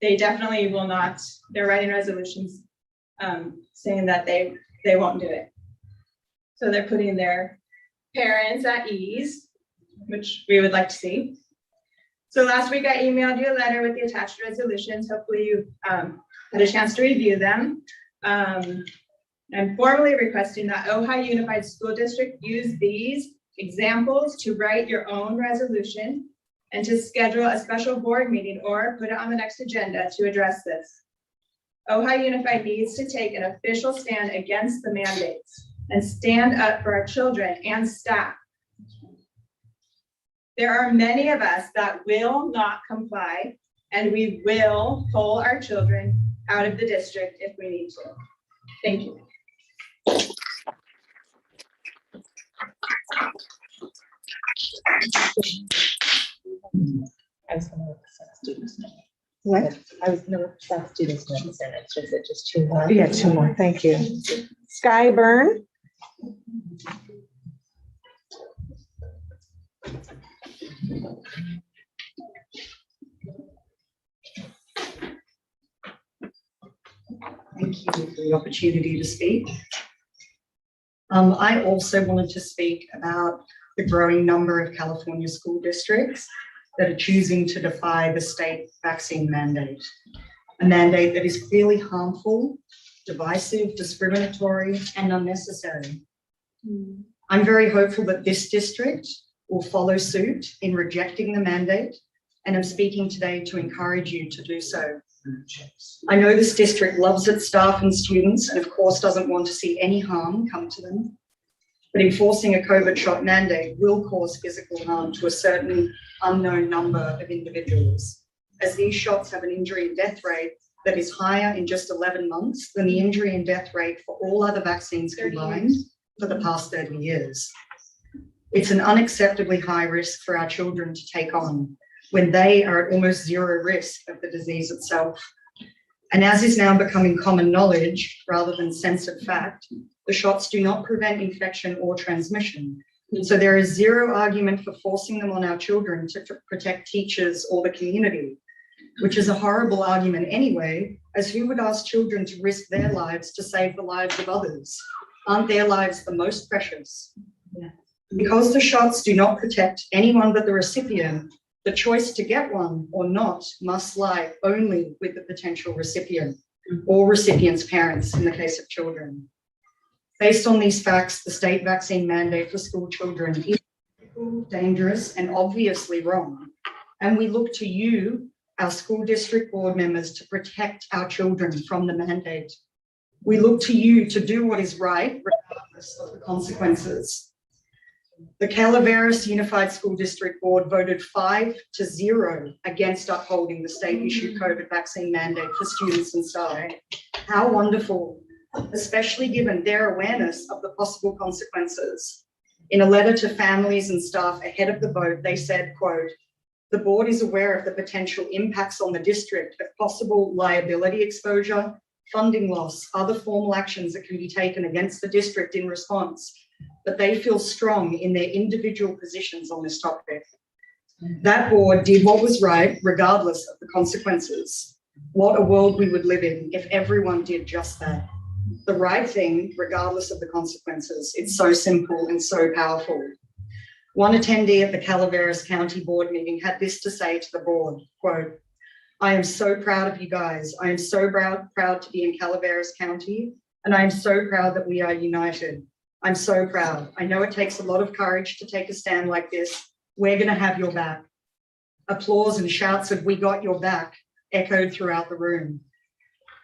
they definitely will not, they're writing resolutions saying that they won't do it. So they're putting their parents at ease, which we would like to see. So last week I emailed you a letter with the attached resolutions. Hopefully you had a chance to review them. I'm formally requesting that Ojai Unified School District use these examples to write your own resolution and to schedule a special board meeting or put it on the next agenda to address this. Ojai Unified needs to take an official stand against the mandates and stand up for our children and staff. There are many of us that will not comply, and we will pull our children out of the district if we need to. Thank you. I was gonna represent students. What? I was gonna represent students in the Senate. Is it just 2 more? Yeah, 2 more, thank you. Sky Byrne? Thank you for the opportunity to speak. I also wanted to speak about the growing number of California school districts that are choosing to defy the state vaccine mandate, a mandate that is clearly harmful, divisive, discriminatory, and unnecessary. I'm very hopeful that this district will follow suit in rejecting the mandate, and I'm speaking today to encourage you to do so. I know this district loves its staff and students, and of course doesn't want to see any harm come to them. But enforcing a COVID shot mandate will cause physical harm to a certain unknown number of individuals, as these shots have an injury and death rate that is higher in just 11 months than the injury and death rate for all other vaccines combined for the past 30 years. It's an unacceptably high risk for our children to take on, when they are at almost zero risk of the disease itself. And as is now becoming common knowledge rather than censored fact, the shots do not prevent infection or transmission. So there is zero argument for forcing them on our children to protect teachers or the community, which is a horrible argument anyway, as who would ask children to risk their lives to save the lives of others? Aren't their lives the most precious? Because the shots do not protect anyone but the recipient, the choice to get one or not must lie only with the potential recipient or recipient's parents in the case of children. Based on these facts, the state vaccine mandate for school children is dangerous and obviously wrong. And we look to you, our school district board members, to protect our children from the mandate. We look to you to do what is right, regardless of the consequences. The Calaveras Unified School District Board voted 5-0 against upholding the state-issued COVID vaccine mandate for students and staff. How wonderful, especially given their awareness of the possible consequences. In a letter to families and staff ahead of the vote, they said, quote, The board is aware of the potential impacts on the district of possible liability exposure, funding loss, other formal actions that can be taken against the district in response, but they feel strong in their individual positions on this topic. That board did what was right, regardless of the consequences. What a world we would live in if everyone did just that. The right thing, regardless of the consequences. It's so simple and so powerful. One attendee at the Calaveras County Board meeting had this to say to the board, quote, "I am so proud of you guys. I am so proud to be in Calaveras County, and I am so proud that we are united. I'm so proud. I know it takes a lot of courage to take a stand like this. We're going to have your back." Applause and shouts of "we got your back" echoed throughout the room.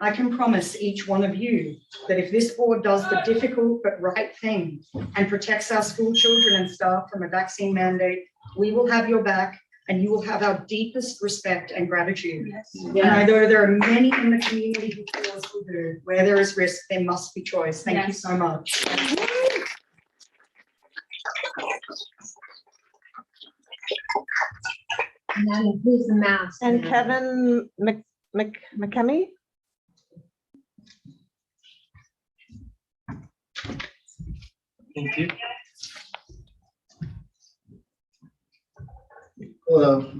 I can promise each one of you that if this board does the difficult but right thing and protects our school children and staff from a vaccine mandate, we will have your back and you will have our deepest respect and gratitude. Yes. And I know there are many in the community who feel as we do. Where there is risk, there must be choice. Thank you so much. And that includes the mask. And Kevin McKemmy? Thank you. Hello.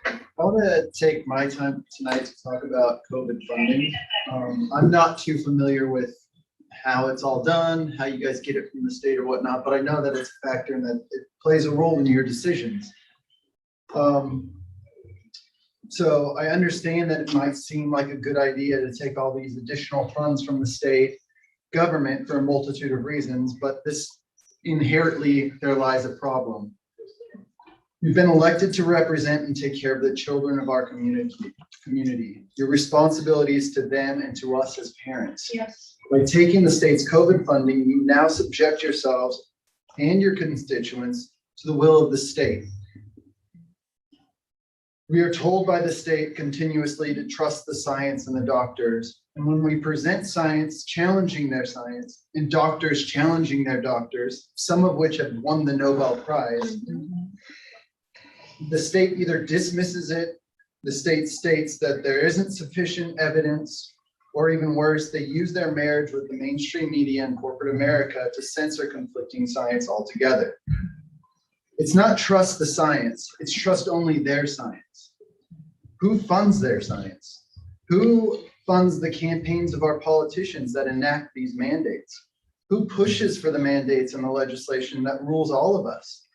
I want to take my time tonight to talk about COVID funding. I'm not too familiar with how it's all done, how you guys get it from the state or whatnot, but I know that it's a factor and that it plays a role in your decisions. So I understand that it might seem like a good idea to take all these additional funds from the state government for a multitude of reasons, but this inherently there lies a problem. You've been elected to represent and take care of the children of our community. Your responsibility is to them and to us as parents. Yes. By taking the state's COVID funding, you now subject yourselves and your constituents to the will of the state. We are told by the state continuously to trust the science and the doctors. And when we present science challenging their science and doctors challenging their doctors, some of which have won the Nobel Prize, the state either dismisses it, the state states that there isn't sufficient evidence, or even worse, they use their marriage with the mainstream media and corporate America to censor conflicting science altogether. It's not trust the science, it's trust only their science. Who funds their science? Who funds the campaigns of our politicians that enact these mandates? Who pushes for the mandates and the legislation that rules all of us?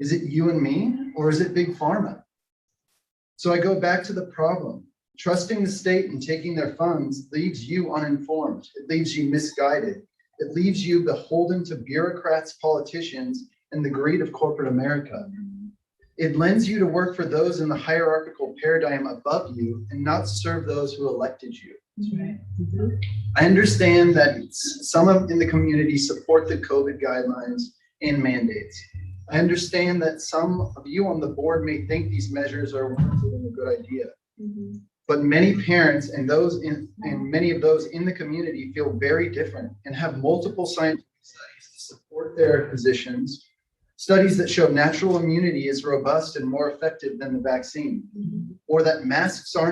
Is it you and me, or is it Big Pharma? So I go back to the problem. Trusting the state and taking their funds leaves you uninformed. It leaves you misguided. It leaves you beholden to bureaucrats, politicians, and the greed of corporate America. It lends you to work for those in the hierarchical paradigm above you and not serve those who elected you. I understand that some in the community support the COVID guidelines and mandates. I understand that some of you on the board may think these measures are warranted and a good idea. But many parents and many of those in the community feel very different and have multiple scientific studies to support their positions. Studies that show natural immunity is robust and more effective than the vaccine, or that masks are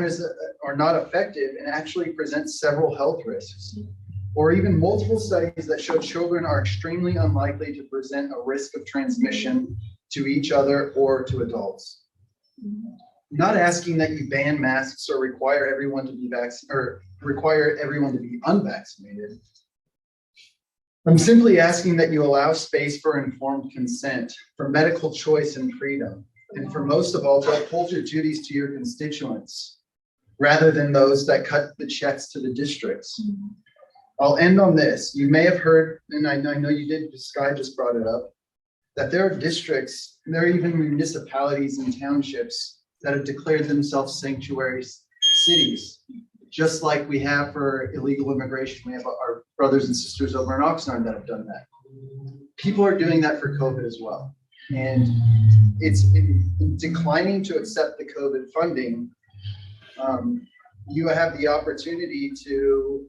not effective and actually present several health risks, or even multiple studies that show children are extremely unlikely to present a risk of transmission to each other or to adults. I'm not asking that you ban masks or require everyone to be unvaccinated. I'm simply asking that you allow space for informed consent, for medical choice and freedom, and for most of all, to uphold your duties to your constituents, rather than those that cut the checks to the districts. I'll end on this. You may have heard, and I know you did, Sky just brought it up, that there are districts, and there are even municipalities and townships that have declared themselves sanctuary cities. Just like we have for illegal immigration. We have our brothers and sisters over in Oxnard that have done that. People are doing that for COVID as well. And it's in declining to accept the COVID funding, you have the opportunity to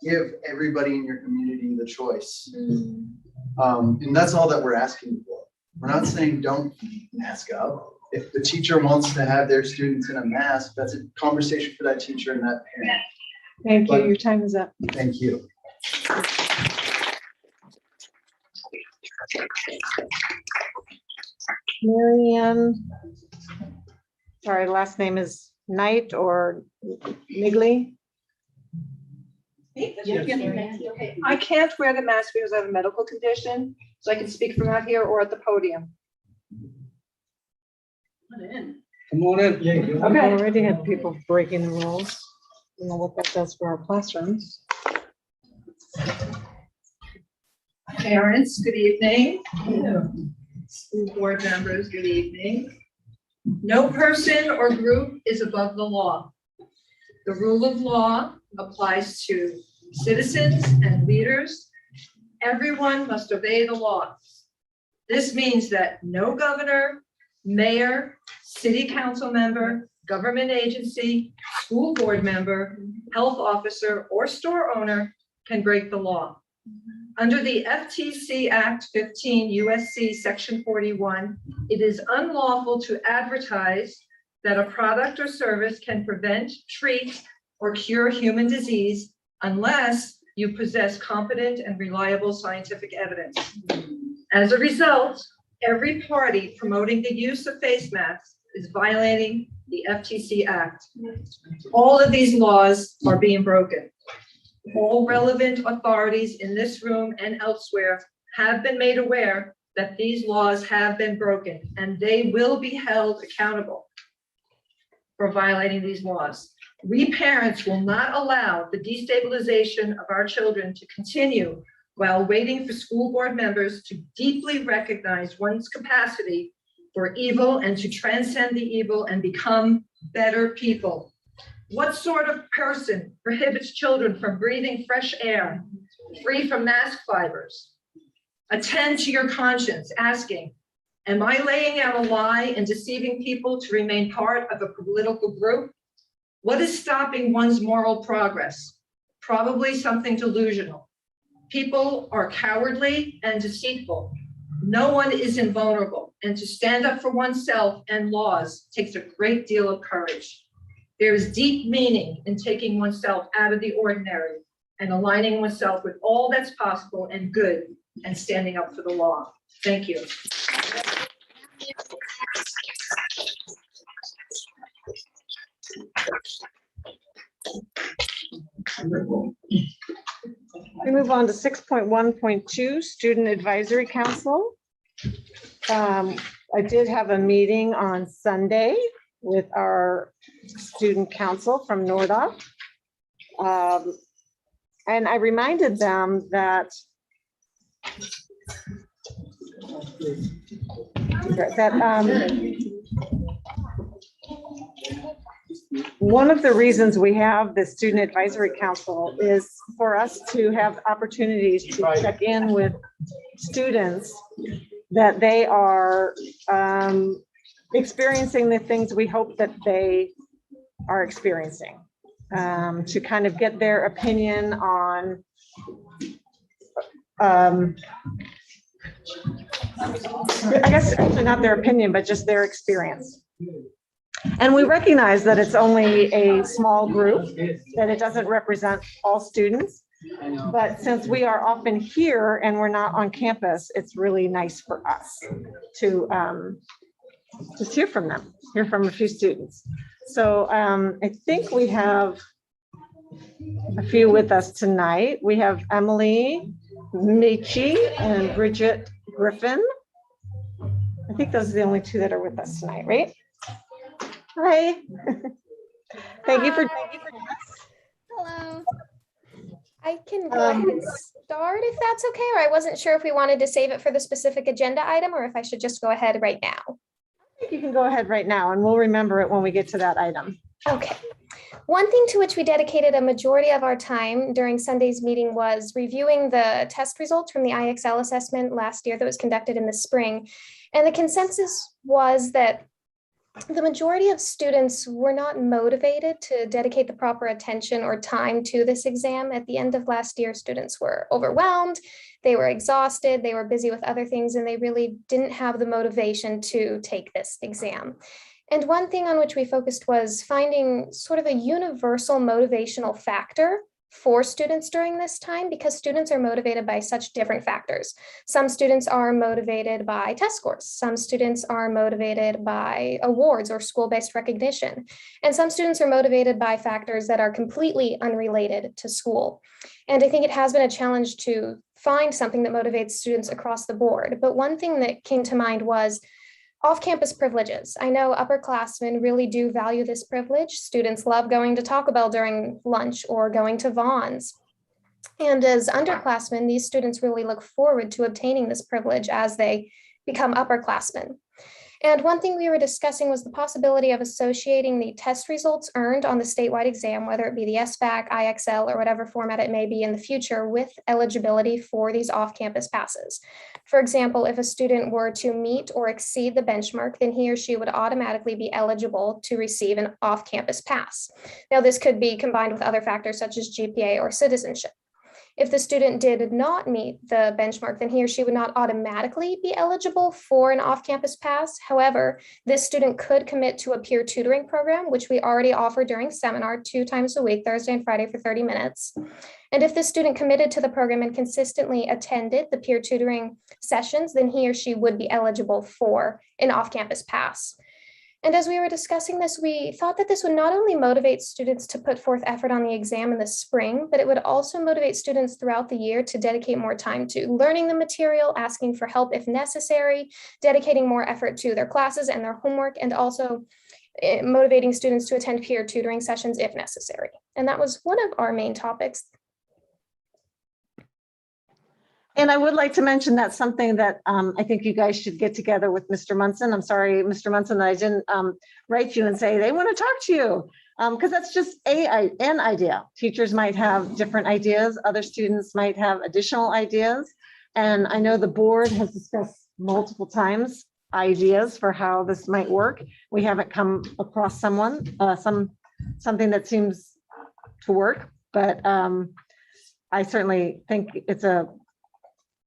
give everybody in your community the choice. And that's all that we're asking for. We're not saying don't mask up. if the teacher wants to have their students in a mask, that's a conversation for that teacher and that parent. Thank you. But- Your time is up. Thank you. Marianne. Sorry, last name is Knight or Nigley. I can't wear the mask because I have a medical condition, so I can speak from out here or at the podium. Come on in. I've already had people breaking the rules. You know what that does for our classrooms. Parents, good evening. School board members, good evening. No person or group is above the law. The rule of law applies to citizens and leaders. Everyone must obey the law. This means that no governor, mayor, city council member, government agency, school board member, health officer, or store owner can break the law. Under the FTC Act 15 USC Section 41, it is unlawful to advertise that a product or service can prevent, treat, or cure human disease unless you possess competent and reliable scientific evidence. As a result, every party promoting the use of face masks is violating the FTC Act. All of these laws are being broken. All relevant authorities in this room and elsewhere have been made aware that these laws have been broken, and they will be held accountable for violating these laws. We parents will not allow the destabilization of our children to continue while waiting for school board members to deeply recognize one's capacity for evil and to transcend the evil and become better people. What sort of person prohibits children from breathing fresh air, free from mask fibers? Attend to your conscience, asking, am I laying out a lie and deceiving people to remain part of a political group? What is stopping one's moral progress? Probably something delusional. People are cowardly and deceitful. No one is invulnerable, and to stand up for oneself and laws takes a great deal of courage. There is deep meaning in taking oneself out of the ordinary and aligning oneself with all that's possible and good and standing up for the law. Thank you. We move on to 6.1.2, Student Advisory Council. I did have a meeting on Sunday with our student council from Nordoff. And I reminded them that one of the reasons we have the Student Advisory Council is for us to have opportunities to check in with students that they are experiencing the things we hope that they are experiencing, to kind of get their opinion on I guess actually not their opinion, but just their experience. And we recognize that it's only a small group, that it doesn't represent all students. But since we are often here and we're not on campus, it's really nice for us to just hear from them, hear from a few students. So I think we have a few with us tonight. We have Emily Michi and Bridget Griffin. I think those are the only two that are with us tonight, right? Hi. Thank you for joining us. Hello. I can go ahead and start if that's okay, or I wasn't sure if we wanted to save it for the specific agenda item or if I should just go ahead right now. I think you can go ahead right now and we'll remember it when we get to that item. Okay. One thing to which we dedicated a majority of our time during Sunday's meeting was reviewing the test results from the IXL assessment last year that was conducted in the spring. And the consensus was that the majority of students were not motivated to dedicate the proper attention or time to this exam. At the end of last year, students were overwhelmed. They were exhausted, they were busy with other things, and they really didn't have the motivation to take this exam. And one thing on which we focused was finding sort of a universal motivational factor for students during this time, because students are motivated by such different factors. Some students are motivated by test scores. Some students are motivated by awards or school-based recognition. And some students are motivated by factors that are completely unrelated to school. And I think it has been a challenge to find something that motivates students across the board. But one thing that came to mind was off-campus privileges. I know upperclassmen really do value this privilege. Students love going to Taco Bell during lunch or going to Vaughn's. And as underclassmen, these students really look forward to obtaining this privilege as they become upperclassmen. And one thing we were discussing was the possibility of associating the test results earned on the statewide exam, whether it be the SBAC, IXL, or whatever format it may be in the future, with eligibility for these off-campus passes. For example, if a student were to meet or exceed the benchmark, then he or she would automatically be eligible to receive an off-campus pass. Now, this could be combined with other factors such as GPA or citizenship. If the student did not meet the benchmark, then he or she would not automatically be eligible for an off-campus pass. However, this student could commit to a peer tutoring program, which we already offer during seminar 2 times a week, Thursday and Friday for 30 minutes. And if the student committed to the program and consistently attended the peer tutoring sessions, then he or she would be eligible for an off-campus pass. And as we were discussing this, we thought that this would not only motivate students to put forth effort on the exam in the spring, but it would also motivate students throughout the year to dedicate more time to learning the material, asking for help if necessary, dedicating more effort to their classes and their homework, and also motivating students to attend peer tutoring sessions if necessary. And that was one of our main topics. And I would like to mention that's something that I think you guys should get together with Mr. Munson. I'm sorry, Mr. Munson, that I didn't write you and say they want to talk to you, because that's just an idea. Teachers might have different ideas. Other students might have additional ideas. And I know the board has discussed multiple times ideas for how this might work. We haven't come across something that seems to work, but I certainly think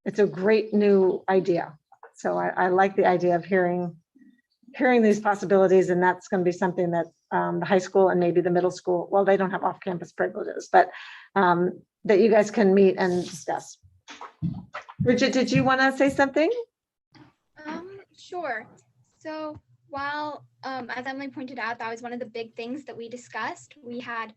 it's a great new idea. So I like the idea of hearing these possibilities, and that's going to be something that the high school and maybe the middle school, well, they don't have off-campus privileges, but that you guys can meet and discuss. Bridget, did you want to say something? Sure. So while, as Emily pointed out, that was one of the big things that we discussed. We had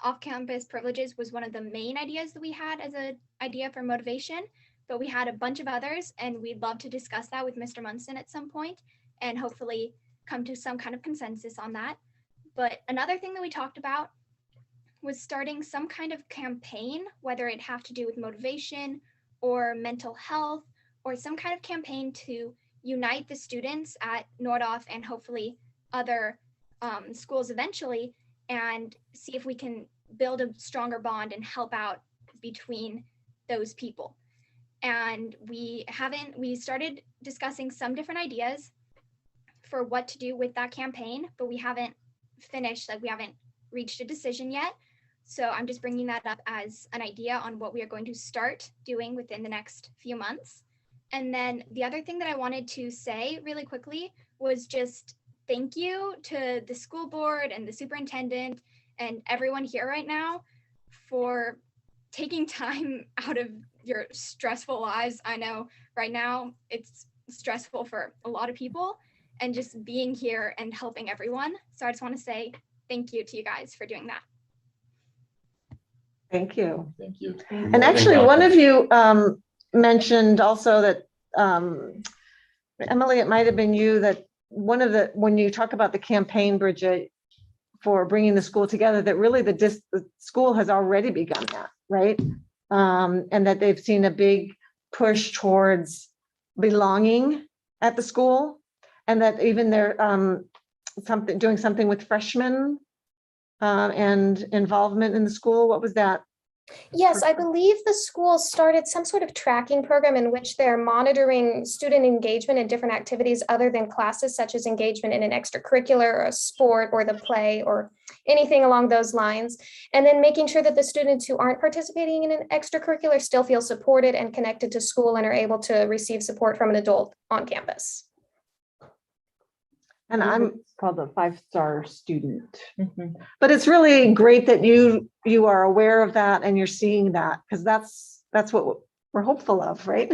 off-campus privileges was one of the main ideas that we had as an idea for motivation. But we had a bunch of others, and we'd love to discuss that with Mr. Munson at some point and hopefully come to some kind of consensus on that. But another thing that we talked about was starting some kind of campaign, whether it have to do with motivation or mental health, or some kind of campaign to unite the students at Nordhoff and hopefully other schools eventually, and see if we can build a stronger bond and help out between those people. And we started discussing some different ideas for what to do with that campaign, but we haven't finished, we haven't reached a decision yet. So I'm just bringing that up as an idea on what we are going to start doing within the next few months. And then the other thing that I wanted to say really quickly was just thank you to the school board and the superintendent and everyone here right now for taking time out of your stressful lives. I know right now it's stressful for a lot of people, and just being here and helping everyone. So I just want to say thank you to you guys for doing that. Thank you. Thank you. And actually, one of you mentioned also that, Emily, it might have been you, that when you talk about the campaign, Bridget, for bringing the school together, that really the school has already begun that, right? And that they've seen a big push towards belonging at the school, and that even they're doing something with freshmen and involvement in the school. What was that? Yes, I believe the school started some sort of tracking program in which they're monitoring student engagement in different activities other than classes, such as engagement in an extracurricular or a sport or the play or anything along those lines. And then making sure that the students who aren't participating in an extracurricular still feel supported and connected to school and are able to receive support from an adult on campus. And I'm called a 5-star student. But it's really great that you are aware of that and you're seeing that, because that's what we're hopeful of, right?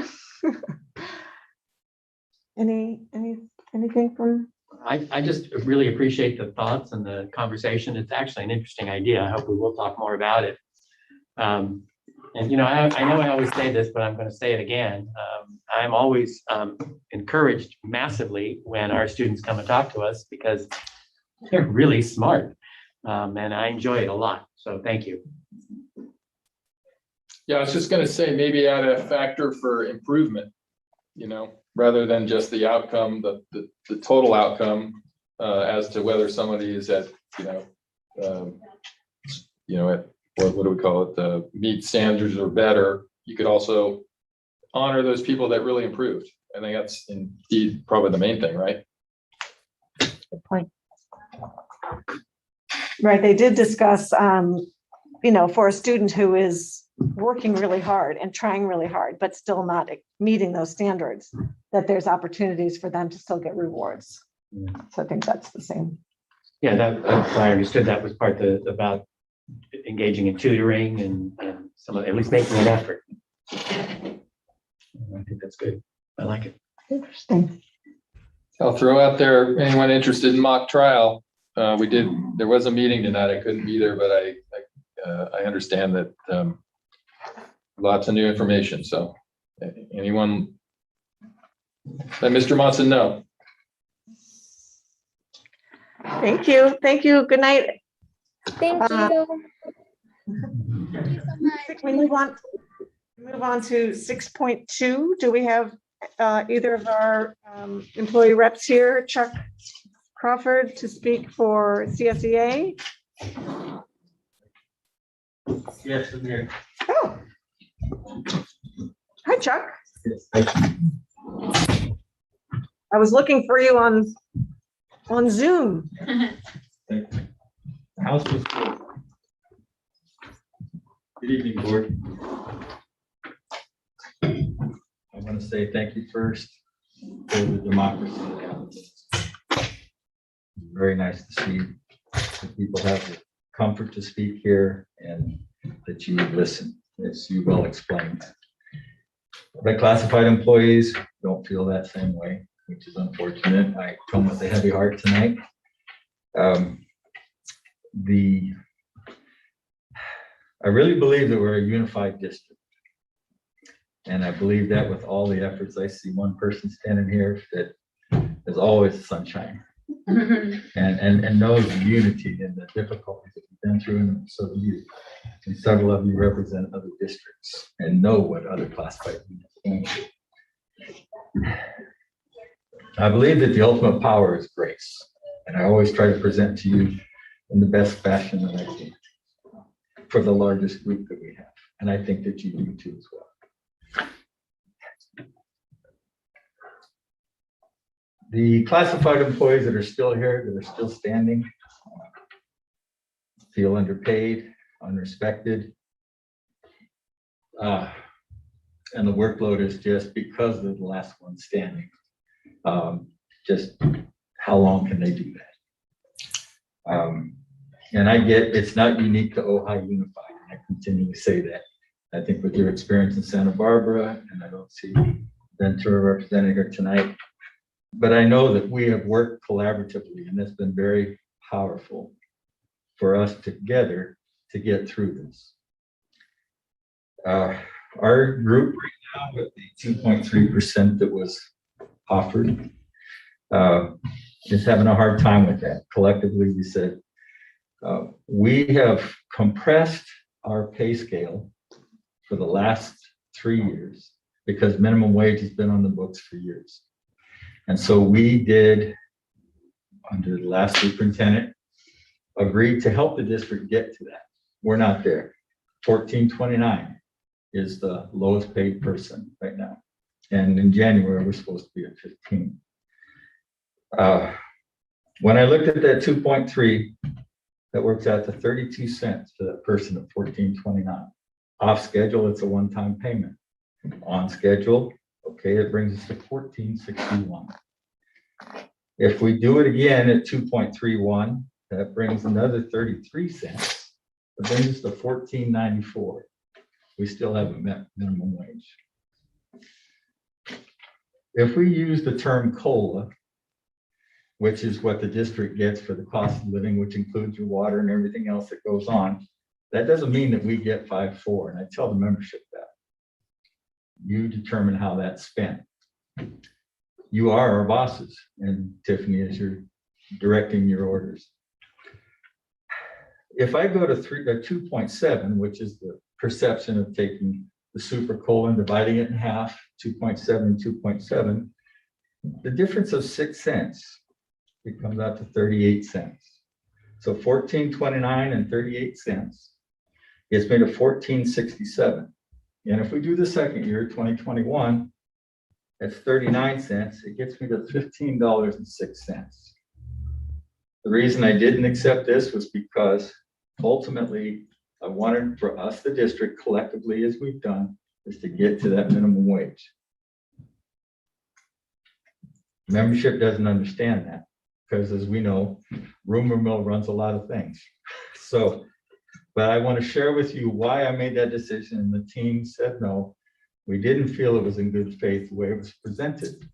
Anything from? I just really appreciate the thoughts and the conversation. It's actually an interesting idea. I hope we will talk more about it. And you know, I know I always say this, but I'm going to say it again. I'm always encouraged massively when our students come and talk to us because they're really smart, and I enjoy it a lot. So thank you. Yeah, I was just gonna say, maybe add a factor for improvement, you know, rather than just the outcome, the total outcome, as to whether somebody is at, at what do we call it, meet standards or better. You could also honor those people that really improved. I think that's indeed probably the main thing, right? Good point. Right, they did discuss, for a student who is working really hard and trying really hard, but still not meeting those standards, that there's opportunities for them to still get rewards. So I think that's the same. Yeah, that's why I understood that was part about engaging in tutoring and at least making an effort. I think that's good. I like it. Interesting. I'll throw out there, anyone interested in mock trial, there was a meeting tonight. I couldn't be there, but I understand that lots of new information. So anyone, let Mr. Monson know. Thank you. Thank you. Good night. Thank you. We move on to 6.2. Do we have either of our employee reps here, Chuck Crawford, to speak for CSEA? Yes, I'm here. Oh. Hi, Chuck. I was looking for you on Zoom. House was good. Good evening, board. I want to say thank you first for the democracy of the applicants. Very nice to see that people have the comfort to speak here and that you listen, as you well explained. But classified employees don't feel that same way, which is unfortunate. I come with a heavy heart tonight. I really believe that we're a unified district. And I believe that with all the efforts. I see one person standing here that is always sunshine and knows the unity and the difficulties that we've been through, and so do you. And several of you represent other districts and know what other classified units are going through. I believe that the ultimate power is grace. And I always try to present to you in the best fashion that I can for the largest group that we have. And I think that you do too as well. The classified employees that are still here, that are still standing, feel underpaid, unrespected. And the workload is just because of the last one standing. Just how long can they do that? And I get it's not unique to Ojai Unified. I continue to say that. I think with your experience in Santa Barbara, and I don't see Ventura representing her tonight, but I know that we have worked collaboratively, and it's been very powerful for us together to get through this. Our group right now with the 2.3% that was offered is having a hard time with that. Collectively, we said, we have compressed our pay scale for the last 3 years because minimum wage has been on the books for years. And so we did, under the last superintendent, agreed to help the district get to that. We're not there. 1429 is the lowest paid person right now. And in January, we're supposed to be at 15. When I looked at that 2.3, that works out to 32 cents for that person at 1429. Off schedule, it's a one-time payment. On schedule, okay, it brings us to 1461. If we do it again at 2.31, that brings another 33 cents. It brings us to 1494. We still haven't met minimum wage. If we use the term COLA, which is what the district gets for the cost of living, which includes your water and everything else that goes on, that doesn't mean that we get 5.4. And I tell the membership that. You determine how that's spent. You are our bosses, and Tiffany, as you're directing your orders. If I go to 2.7, which is the perception of taking the super COLA and dividing it in half, 2.7, 2.7, the difference of 6 cents, it comes out to 38 cents. So 14.29 and 38 cents gets me to 14.67. And if we do the second year, 2021, that's 39 cents. It gets me to $15.06. The reason I didn't accept this was because ultimately I wanted for us, the district, collectively, as we've done, is to get to that minimum wage. Membership doesn't understand that because, as we know, rumor mill runs a lot of things. So, but I want to share with you why I made that decision, and the team said no. We didn't feel it was in good faith the way it was presented.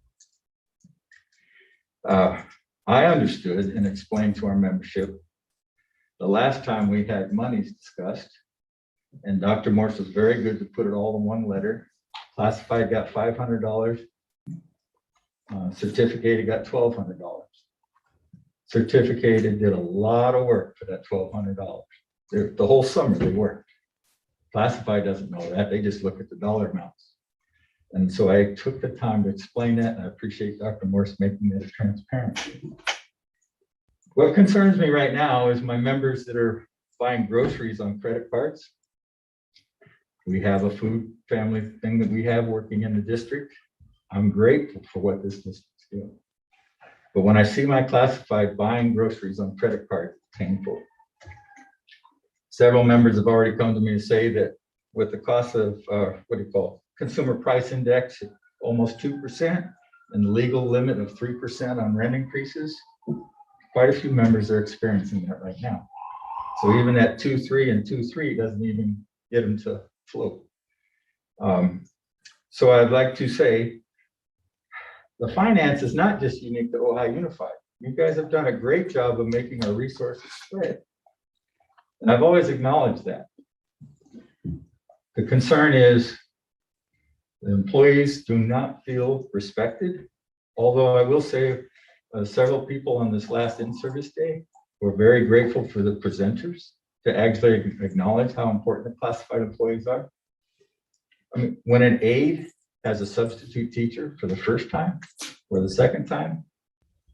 I understood and explained to our membership the last time we had monies discussed, and Dr. Morse was very good to put it all in one letter. Classified got $500. Certificated got $1,200. Certificated did a lot of work for that $1,200. The whole summer they worked. Classified doesn't know that. They just look at the dollar amounts. And so I took the time to explain that, and I appreciate Dr. Morse making that transparent. What concerns me right now is my members that are buying groceries on credit cards. We have a food family thing that we have working in the district. I'm grateful for what this district's doing. But when I see my classified buying groceries on credit card, it's painful. Several members have already come to me to say that with the cost of, consumer price index, almost 2%, and the legal limit of 3% on rent increases, quite a few members are experiencing that right now. So even at 2.3 and 2.3 doesn't even get them to float. So I'd like to say, the finance is not just unique to Ohio Unified. You guys have done a great job of making our resources spread. And I've always acknowledged that. The concern is the employees do not feel respected. Although I will say several people on this last in-service day were very grateful for the presenters to actually acknowledge how important the classified employees are. I mean, when an aide has a substitute teacher for the first time or the second time,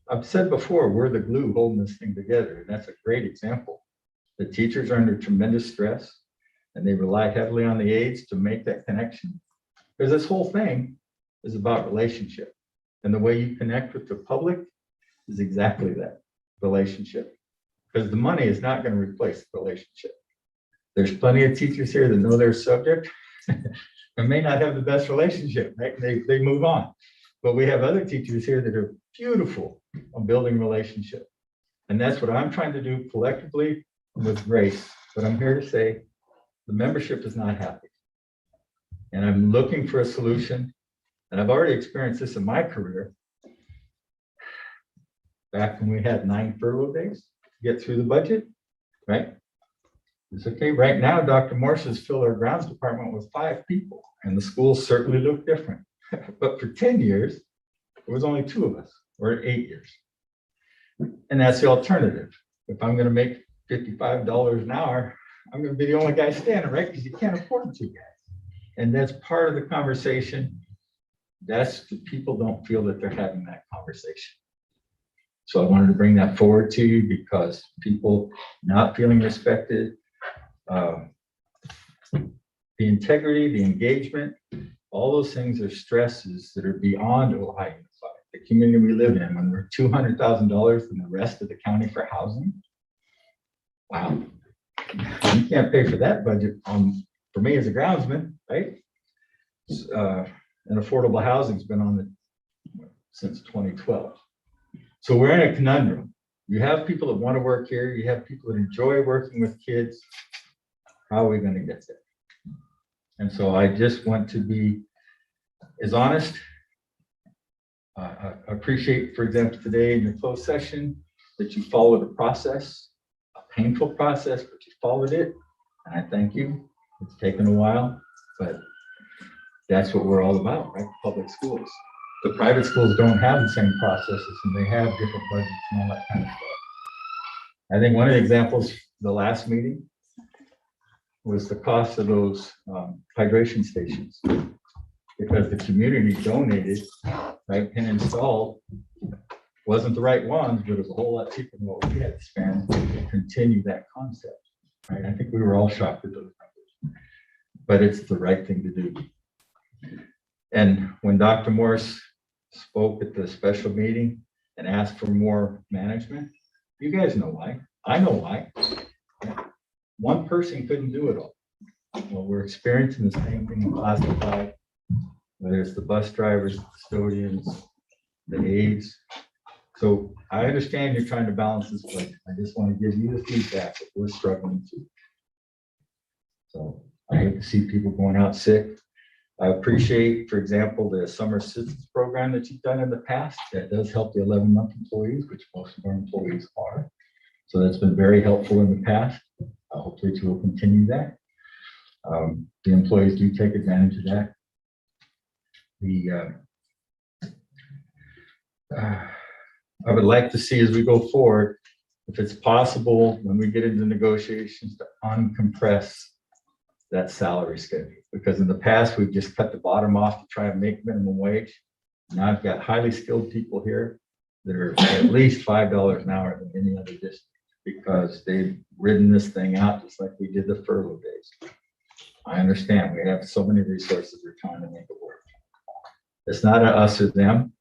I've said before, we're the glue holding this thing together. And that's a great example. The teachers are under tremendous stress and they rely heavily on the aides to make that connection. Because this whole thing is about relationship. And the way you connect with the public is exactly that, relationship. Because the money is not going to replace the relationship. There's plenty of teachers here that know their subject and may not have the best relationship, right? They move on. But we have other teachers here that are beautiful on building relationship. And that's what I'm trying to do collectively with grace. But I'm here to say the membership is not happy. And I'm looking for a solution. And I've already experienced this in my career. Back when we had 9 furlough days to get through the budget, right? It's okay. Right now, Dr. Morse has filled our grounds department with 5 people, and the schools certainly look different. But for 10 years, there was only 2 of us, or 8 years. And that's the alternative. If I'm going to make $55 an hour, I'm going to be the only guy standing, right? Because you can't afford 2 guys. And that's part of the conversation. That's the people don't feel that they're having that conversation. So I wanted to bring that forward to you because people not feeling respected. the integrity, the engagement, all those things are stresses that are beyond Ojai Unified. The community we live in, when we're $200,000 from the rest of the county for housing. Wow. You can't pay for that budget for me as a groundsman, right? And affordable housing's been on it since 2012. So we're in a conundrum. You have people that want to work here. You have people that enjoy working with kids. How are we going to get there? And so I just want to be as honest. I appreciate, for example, today in your closed session, that you followed a process, a painful process, but you followed it. And I thank you. It's taken a while, but that's what we're all about, right? Public schools. The private schools don't have the same processes and they have different budgets and all that kind of stuff. I think one of the examples, the last meeting, was the cost of those hydration stations. Because the community donated, right, and installed, wasn't the right ones, but it was a whole lot cheaper than what we had to spend to continue that concept, right? I think we were all shocked at those numbers, but it's the right thing to do. And when Dr. Morris spoke at the special meeting and asked for more management, you guys know why. I know why. One person couldn't do it all. Well, we're experiencing the same thing in classified. Whether it's the bus drivers, the custodians, the aides. So I understand you're trying to balance this, but I just want to give you the feedback that we're struggling to. So I hate to see people going out sick. I appreciate, for example, the summer assistance program that you've done in the past. That does help the 11-month employees, which most of our employees are. So that's been very helpful in the past. Hopefully you will continue that. The employees do take advantage of that. I would like to see as we go forward, if it's possible, when we get into negotiations, to uncompress that salary schedule. Because in the past, we've just cut the bottom off to try and make minimum wage. Now I've got highly skilled people here that are at least $5 an hour than any other district because they've ridden this thing out just like we did the furlough days. I understand we have so many resources we're trying to make it work. It's not a us or them.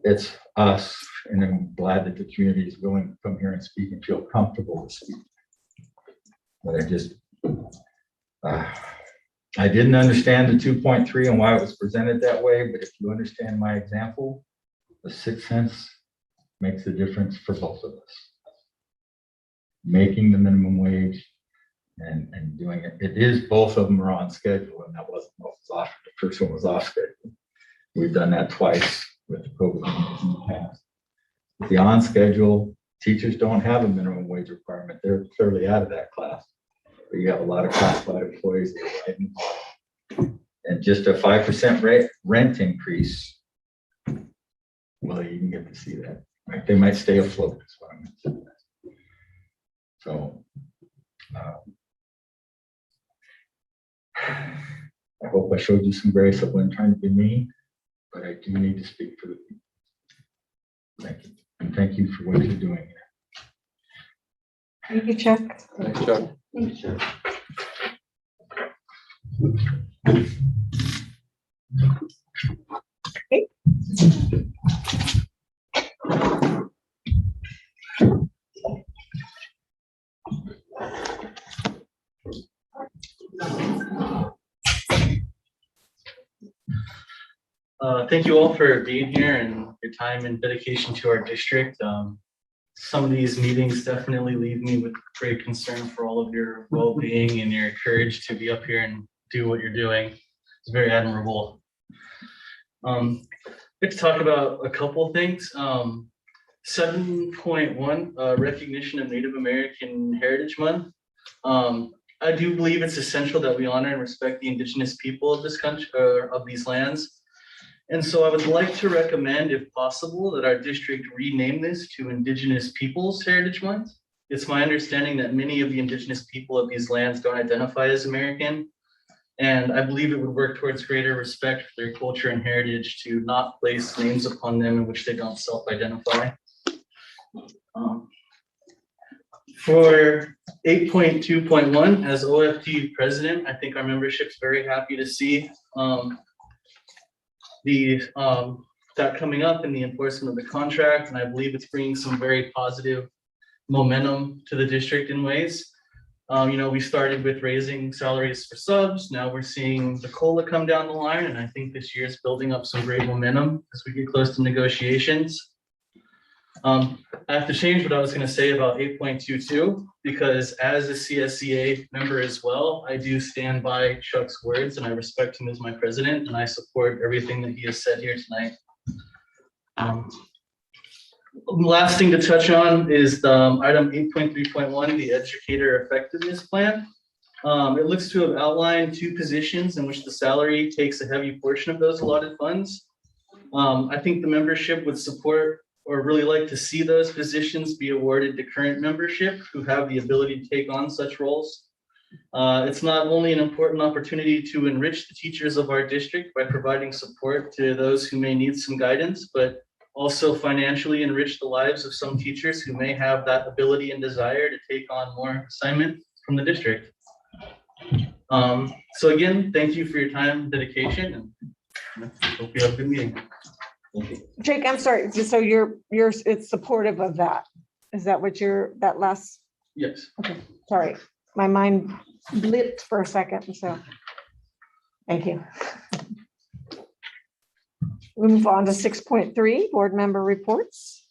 It's us, and I'm glad that the community is willing to come here and speak and feel comfortable to speak. But I didn't understand the 2.3 and why it was presented that way, but if you understand my example, the 6 cents makes a difference for both of us. Making the minimum wage and doing it. It is, both of them are on schedule, and that wasn't what was off. The first one was off schedule. We've done that twice with the COVID in the past. With the on schedule, teachers don't have a minimum wage requirement. They're clearly out of that class. But you have a lot of classified employees that are riding. And just a 5% rent increase, well, you can get to see that. Right? They might stay afloat, is what I'm saying. So I hope I showed you some grace. I wasn't trying to be mean, but I do need to speak for the people. Thank you. And thank you for what you're doing here. Thank you, Chuck. Thanks, Chuck. Thank you. Okay. Thank you all for being here and your time and dedication to our district. Some of these meetings definitely leave me with great concern for all of your well-being and your courage to be up here and do what you're doing. It's very admirable. Let's talk about a couple of things. 7.1, recognition of Native American Heritage Month. I do believe it's essential that we honor and respect the indigenous people of this country, of these lands. And so I would like to recommend, if possible, that our district rename this to Indigenous Peoples Heritage Month. It's my understanding that many of the indigenous people of these lands don't identify as American. And I believe it would work towards greater respect for their culture and heritage to not place names upon them in which they don't self-identify. For 8.2.1, as OFT president, I think our membership's very happy to see that coming up in the enforcement of the contract, and I believe it's bringing some very positive momentum to the district in ways. We started with raising salaries for subs. Now we're seeing the COLA come down the line, and I think this year is building up some great momentum as we get close to negotiations. I have to change what I was going to say about 8.22 because as a CSCA member as well, I do stand by Chuck's words and I respect him as my president and I support everything that he has said here tonight. Last thing to touch on is the item 8.3.1, the educator effectiveness plan. It looks to have outlined 2 positions in which the salary takes a heavy portion of those allotted funds. I think the membership would support or really like to see those positions be awarded to current membership who have the ability to take on such roles. It's not only an important opportunity to enrich the teachers of our district by providing support to those who may need some guidance, but also financially enrich the lives of some teachers who may have that ability and desire to take on more assignment from the district. So again, thank you for your time and dedication and hope you have a good meeting. Jake, I'm sorry, so it's supportive of that. Is that what that last? Yes. Okay, sorry, my mind blipped for a second, so thank you. We move on to 6.3, board member reports.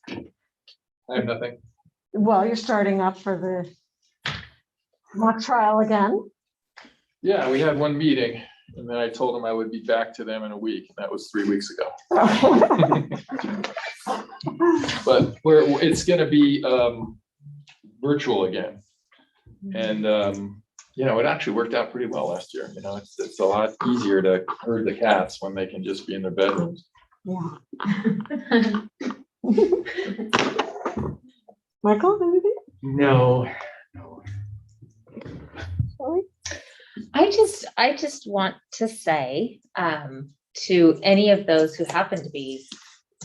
I have nothing. Well, you're starting up for the mock trial again. Yeah, we had one meeting and then I told them I would be back to them in a week. And that was 3 weeks ago. But it's going to be virtual again. And it actually worked out pretty well last year. It's a lot easier to herd the cats when they can just be in their bedrooms. Yeah. Michael, anything? No. Sorry. I just want to say to any of those who happen to be,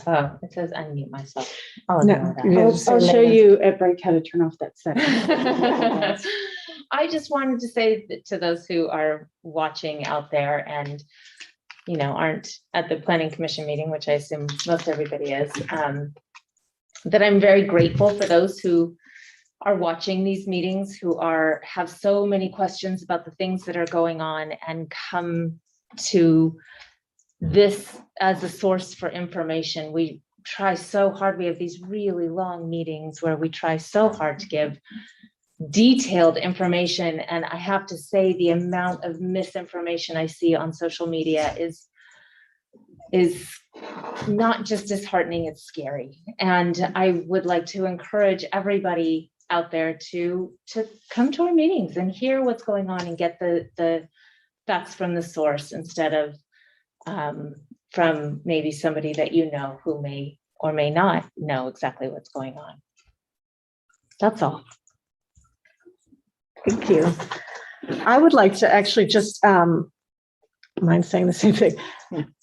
it says unmute myself. I'll ignore that. I'll show you at break how to turn off that setting. I just wanted to say that to those who are watching out there and aren't at the planning commission meeting, which I assume most everybody is, that I'm very grateful for those who are watching these meetings, who have so many questions about the things that are going on and come to this as a source for information. We try so hard. We have these really long meetings where we try so hard to give detailed information. And I have to say the amount of misinformation I see on social media is not just disheartening, it's scary. And I would like to encourage everybody out there to come to our meetings and hear what's going on and get the facts from the source instead of from maybe somebody that who may or may not know exactly what's going on. That's all. Thank you. I would like to actually just mind saying the same thing.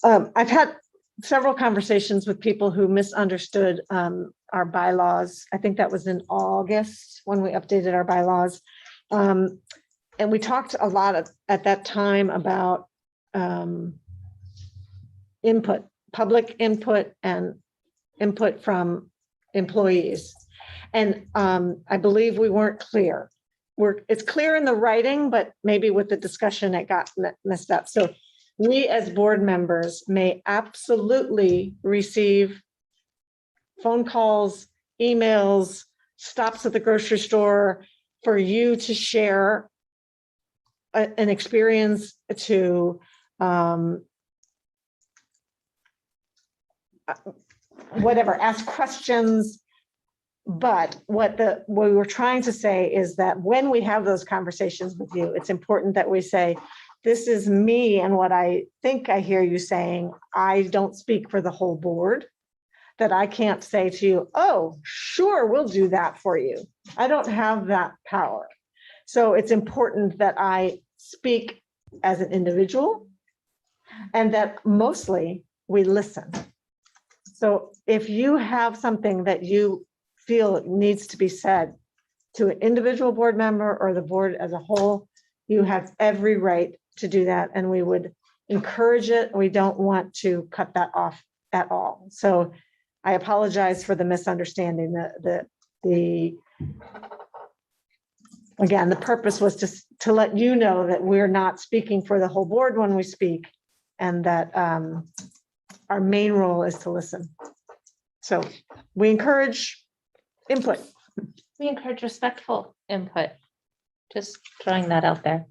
I've had several conversations with people who misunderstood our bylaws. I think that was in August when we updated our bylaws. And we talked a lot at that time about input, public input and input from employees. And I believe we weren't clear. It's clear in the writing, but maybe with the discussion it got messed up. So we as board members may absolutely receive phone calls, emails, stops at the grocery store for you to share an experience, to whatever, ask questions. But what we were trying to say is that when we have those conversations with you, it's important that we say, this is me and what I think I hear you saying. I don't speak for the whole board, that I can't say to you, oh, sure, we'll do that for you. I don't have that power. So it's important that I speak as an individual and that mostly we listen. So if you have something that you feel it needs to be said to an individual board member or the board as a whole, you have every right to do that, and we would encourage it. We don't want to cut that off at all. So I apologize for the misunderstanding. Again, the purpose was to let you know that we're not speaking for the whole board when we speak, and that our main role is to listen. So we encourage input. We encourage respectful input. Just throwing that out there.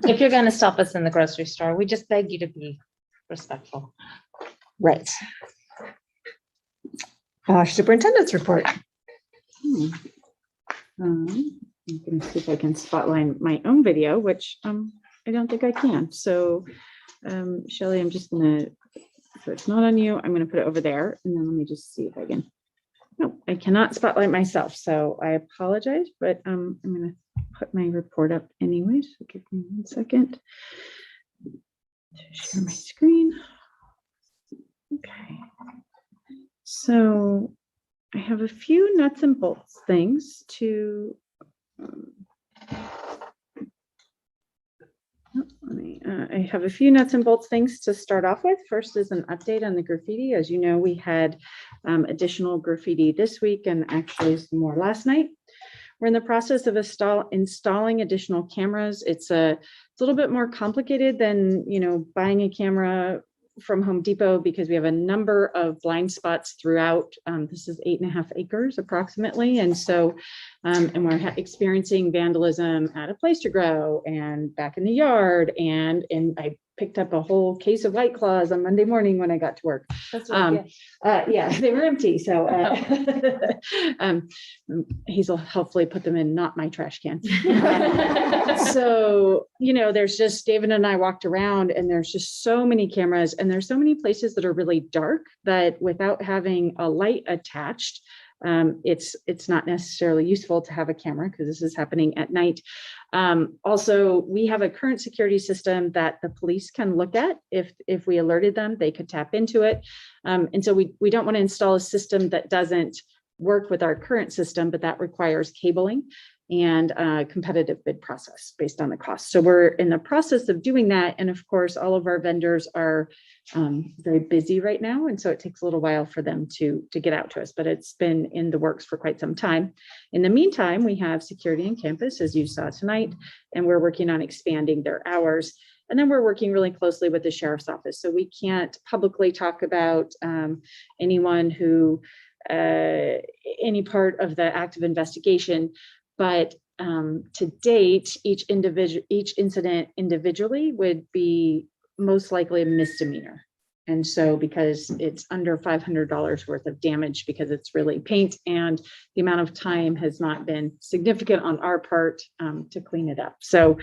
If you're going to stop us in the grocery store, we just beg you to be respectful. Right. Superintendent's report. I'm going to see if I can spotlight my own video, which I don't think I can. So Shelley, I'm just going to, so it's not on you, I'm going to put it over there, and then let me just see if I can. No, I cannot spotlight myself, so I apologize, but I'm going to put my report up anyway. So give me 1 second to share my screen. Okay. So I have a few nuts and bolts things to I have a few nuts and bolts things to start off with. First is an update on the graffiti. As you know, we had additional graffiti this week and actually some more last night. We're in the process of installing additional cameras. It's a little bit more complicated than, buying a camera from Home Depot, because we have a number of blind spots throughout. This is 8.5 acres approximately. And so, and we're experiencing vandalism at a place to grow and back in the yard. And I picked up a whole case of White Claws on Monday morning when I got to work. That's really good. Yeah, they were empty. So Hazel hopefully put them in not my trash can. So, there's just, David and I walked around, and there's just so many cameras, and there's so many places that are really dark that without having a light attached, it's not necessarily useful to have a camera, because this is happening at night. Also, we have a current security system that the police can look at. If we alerted them, they could tap into it. And so we don't want to install a system that doesn't work with our current system, but that requires cabling and a competitive bid process based on the cost. So we're in the process of doing that. And of course, all of our vendors are very busy right now. And so it takes a little while for them to get out to us, but it's been in the works for quite some time. In the meantime, we have security on campus, as you saw tonight, and we're working on expanding their hours. And then we're working really closely with the sheriff's office. So we can't publicly talk about anyone who, any part of the active investigation, but to date, each incident individually would be most likely a misdemeanor. And so because it's under $500 worth of damage, because it's really paint, and the amount of time has not been significant on our part to clean it up. So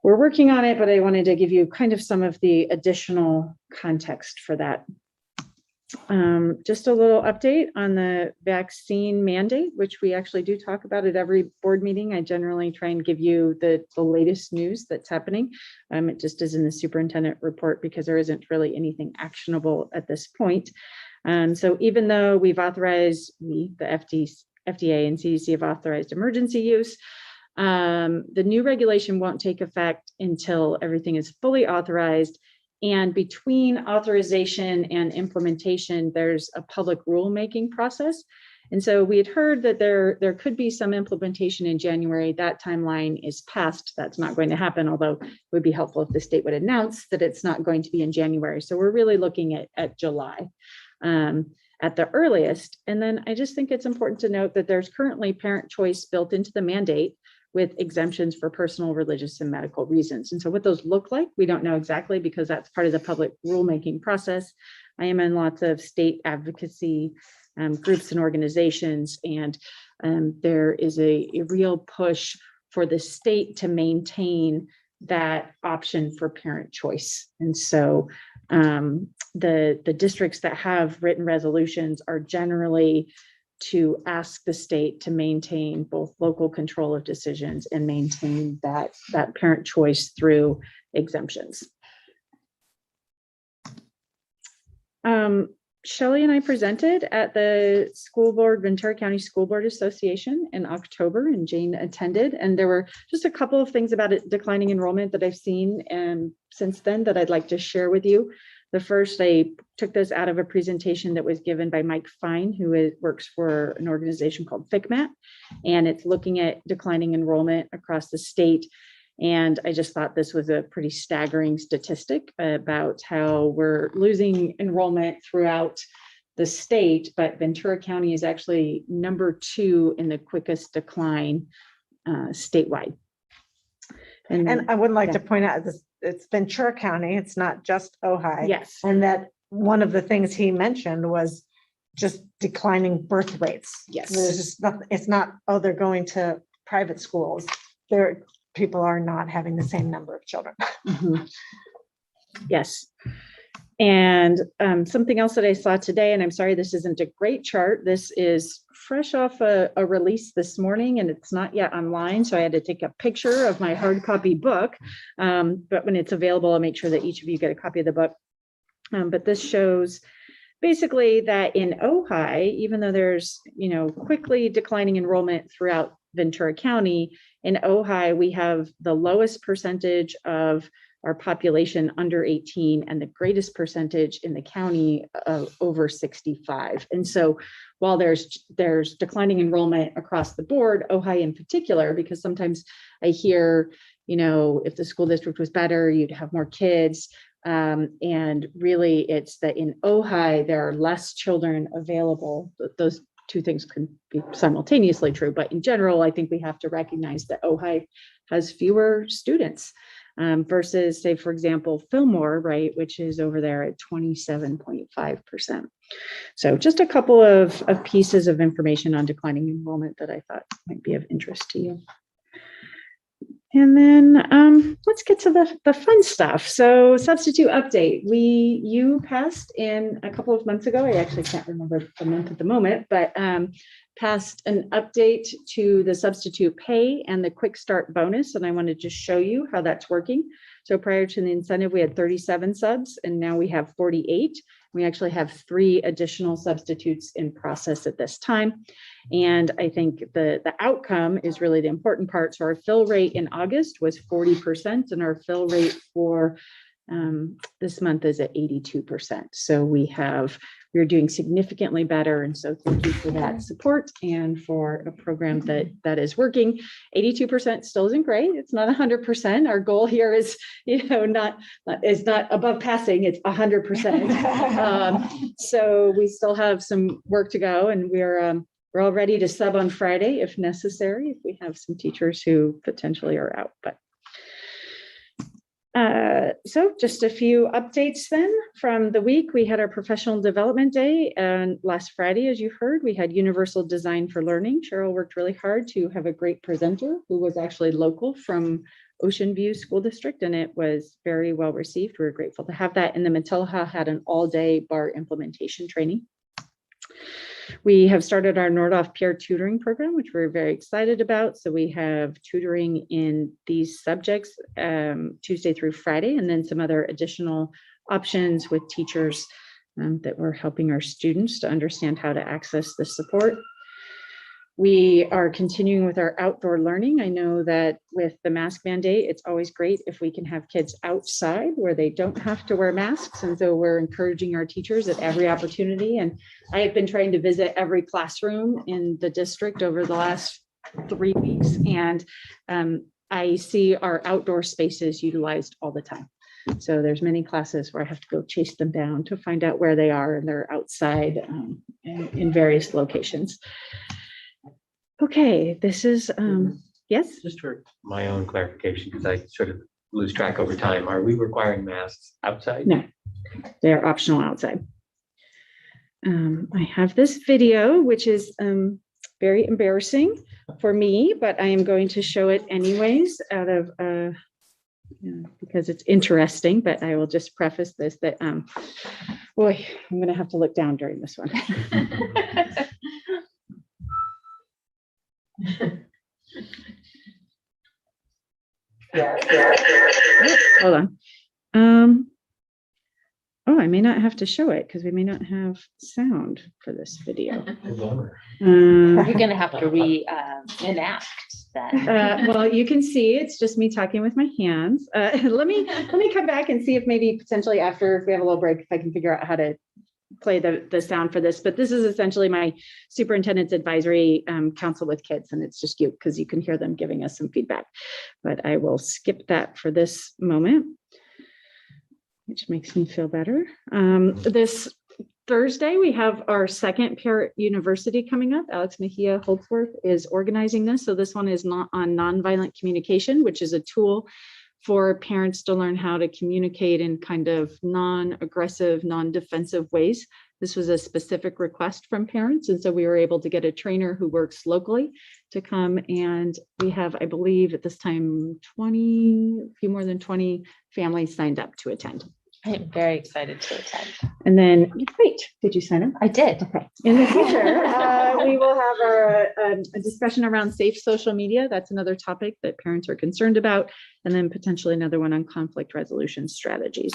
we're working on it, but I wanted to give you kind of some of the additional context for that. Just a little update on the vaccine mandate, which we actually do talk about at every board meeting. I generally try and give you the latest news that's happening. It just is in the superintendent report, because there isn't really anything actionable at this point. So even though we've authorized, the FDA and CDC have authorized emergency use, the new regulation won't take effect until everything is fully authorized. And between authorization and implementation, there's a public rulemaking process. And so we had heard that there could be some implementation in January. That timeline is passed. That's not going to happen, although it would be helpful if the state would announce that it's not going to be in January. So we're really looking at July at the earliest. And then I just think it's important to note that there's currently parent choice built into the mandate, with exemptions for personal, religious, and medical reasons. And so what those look like, we don't know exactly, because that's part of the public rulemaking process. I am in lots of state advocacy groups and organizations, and there is a real push for the state to maintain that option for parent choice. And so the districts that have written resolutions are generally to ask the state to maintain both local control of decisions and maintain that parent choice through exemptions. Shelley and I presented at the school board, Ventura County School Board Association in October, and Jane attended. And there were just a couple of things about it, declining enrollment, that I've seen since then that I'd like to share with you. The first, I took this out of a presentation that was given by Mike Fine, who works for an organization called FICMAT, and it's looking at declining enrollment across the state. And I just thought this was a pretty staggering statistic about how we're losing enrollment throughout the state, but Ventura County is actually number 2 in the quickest decline statewide. And I would like to point out this, it's Ventura County, it's not just Ojai. Yes. And that one of the things he mentioned was just declining birth rates. Yes. There's just nothing, it's not, oh, they're going to private schools. People are not having the same number of children. Mm-hmm. Yes. And something else that I saw today, and I'm sorry, this isn't a great chart. This is fresh off a release this morning, and it's not yet online. So I had to take a picture of my hard copy book. But when it's available, I'll make sure that each of you get a copy of the book. But this shows basically that in Ojai, even though there's, quickly declining enrollment throughout Ventura County, in Ojai, we have the lowest percentage of our population under 18 and the greatest percentage in the county of over 65. And so while there's declining enrollment across the board, Ojai in particular, because sometimes I hear, if the school district was better, you'd have more kids. And really it's that in Ojai, there are less children available. Those two things can be simultaneously true, but in general, I think we have to recognize that Ojai has fewer students versus, say, for example, Fillmore, right, which is over there at 27.5%. So just a couple of pieces of information on declining enrollment that I thought might be of interest to you. And then let's get to the fun stuff. So substitute update. You passed in a couple of months ago. I actually can't remember the month at the moment, but passed an update to the substitute pay and the quick start bonus. And I want to just show you how that's working. So prior to the incentive, we had 37 subs, and now we have 48. We actually have 3 additional substitutes in process at this time. And I think the outcome is really the important part. So our fill rate in August was 40%, and our fill rate for this month is at 82%. So we're doing significantly better. And so thank you for that support and for a program that is working. 82% still isn't great. It's not 100%. Our goal here is, not above passing, it's 100%. So we still have some work to go, and we're all ready to sub on Friday if necessary, if we have some teachers who potentially are out, but so just a few updates then from the week. We had our professional development day, and last Friday, as you heard, we had universal design for learning. Cheryl worked really hard to have a great presenter who was actually local from Ocean View School District, and it was very well received. We were grateful to have that. And the Matilah had an all-day BAR implementation training. We have started our Nordhoff peer tutoring program, which we're very excited about. So we have tutoring in these subjects Tuesday through Friday, and then some other additional options with teachers that we're helping our students to understand how to access the support. We are continuing with our outdoor learning. I know that with the mask mandate, it's always great if we can have kids outside where they don't have to wear masks. And so we're encouraging our teachers at every opportunity. And I have been trying to visit every classroom in the district over the last 3 weeks. And I see our outdoor spaces utilized all the time. So there's many classes where I have to go chase them down to find out where they are, and they're outside in various locations. Okay, this is, yes? Just for my own clarification, because I sort of lose track over time. Are we requiring masks outside? No, they're optional outside. I have this video, which is very embarrassing for me, but I am going to show it anyways out of, because it's interesting, but I will just preface this that, boy, I'm going to have to look down during this one. Hold on. Oh, I may not have to show it because we may not have sound for this video. You're gonna have to enact that. Well, you can see it's just me talking with my hands. Let me come back and see if maybe potentially after, if we have a little break, if I can figure out how to play the sound for this. But this is essentially my superintendent's advisory council with kids, and it's just you because you can hear them giving us some feedback. But I will skip that for this moment, which makes me feel better. This Thursday, we have our second Parent University coming up. Alex Mejia Holdsworth is organizing this. So this one is not on nonviolent communication, which is a tool for parents to learn how to communicate in kind of non-aggressive, non-defensive ways. This was a specific request from parents. And so we were able to get a trainer who works locally to come. And we have, I believe at this time, a few more than 20 families signed up to attend. I am very excited to attend. And then, great, did you sign up? I did. Okay. In the future, we will have a discussion around safe social media. That's another topic that parents are concerned about. And then potentially another one on conflict resolution strategies.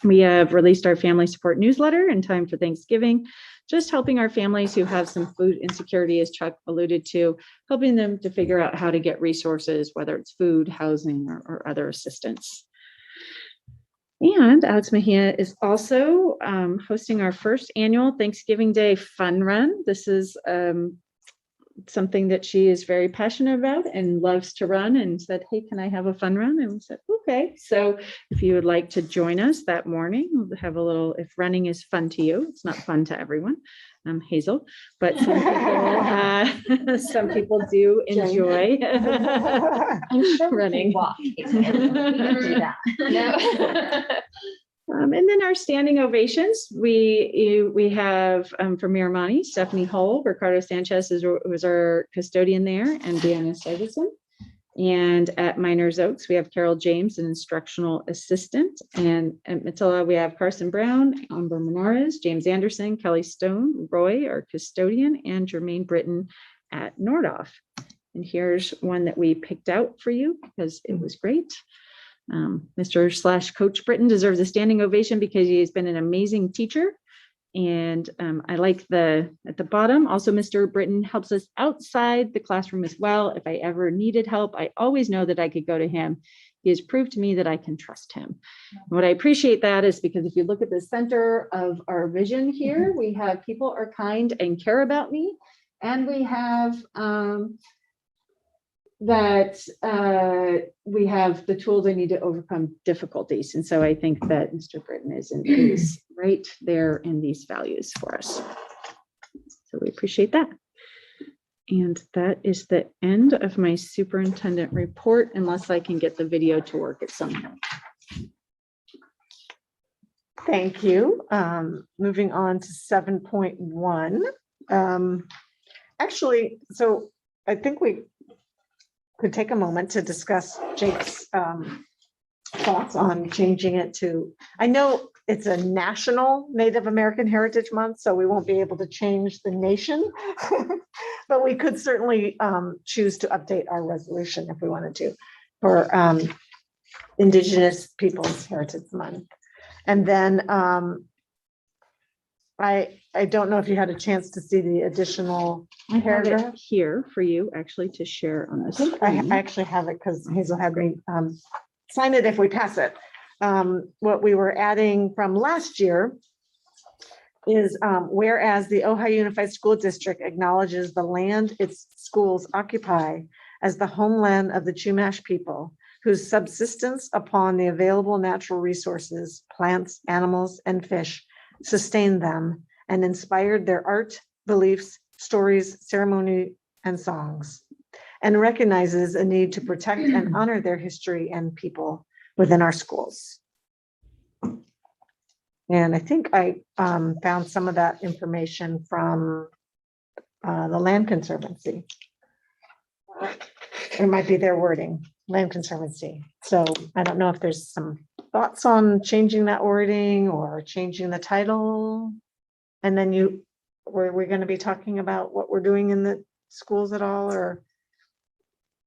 We have released our family support newsletter in time for Thanksgiving, just helping our families who have some food insecurity, as Chuck alluded to, helping them to figure out how to get resources, whether it's food, housing, or other assistance. And Alex Mejia is also hosting our first annual Thanksgiving Day Fun Run. This is something that she is very passionate about and loves to run, and said, hey, can I have a fun run? And we said, okay. So if you would like to join us that morning, we'll have a little, if running is fun to you, it's not fun to everyone, Hazel, but some people do enjoy I'm sure running. we walk. We can do that. No. And then our standing ovations, we have from Miramani, Stephanie Hull, Ricardo Sanchez was our custodian there, and Deanna Stevenson. And at Miners Oaks, we have Carol James, an instructional assistant. And at Matilla, we have Carson Brown, Amber Menares, James Anderson, Kelly Stone, Roy, our custodian, and Jermaine Britton at Nordhoff. And here's one that we picked out for you because it was great. Mr./Coach Britton deserves a standing ovation because he has been an amazing teacher. And I like at the bottom, also Mr. Britton helps us outside the classroom as well. If I ever needed help, I always know that I could go to him. He has proved to me that I can trust him. And what I appreciate that is because if you look at the center of our vision here, we have people are kind and care about me. And we have we have the tools I need to overcome difficulties. And so I think that Mr. Britton is right there in these values for us. So we appreciate that. And that is the end of my superintendent report, unless I can get the video to work at some point. Thank you. Moving on to 7.1. Actually, so I think we could take a moment to discuss Jake's thoughts on changing it to, I know it's a national Native American Heritage Month, so we won't be able to change the nation, but we could certainly choose to update our resolution if we wanted to for Indigenous Peoples Heritage Month. And then I don't know if you had a chance to see the additional paragraph here for you actually to share on this. I actually have it because Hazel had me sign it if we pass it. What we were adding from last year is whereas the Ohio Unified School District acknowledges the land its schools occupy as the homeland of the Chumash people, whose subsistence upon the available natural resources, plants, animals, and fish sustained them and inspired their art, beliefs, stories, ceremony, and songs, and recognizes a need to protect and honor their history and people within our schools. And I think I found some of that information from the Land Conservancy. It might be their wording, Land Conservancy. So I don't know if there's some thoughts on changing that wording or changing the title. And then were we going to be talking about what we're doing in the schools at all, or?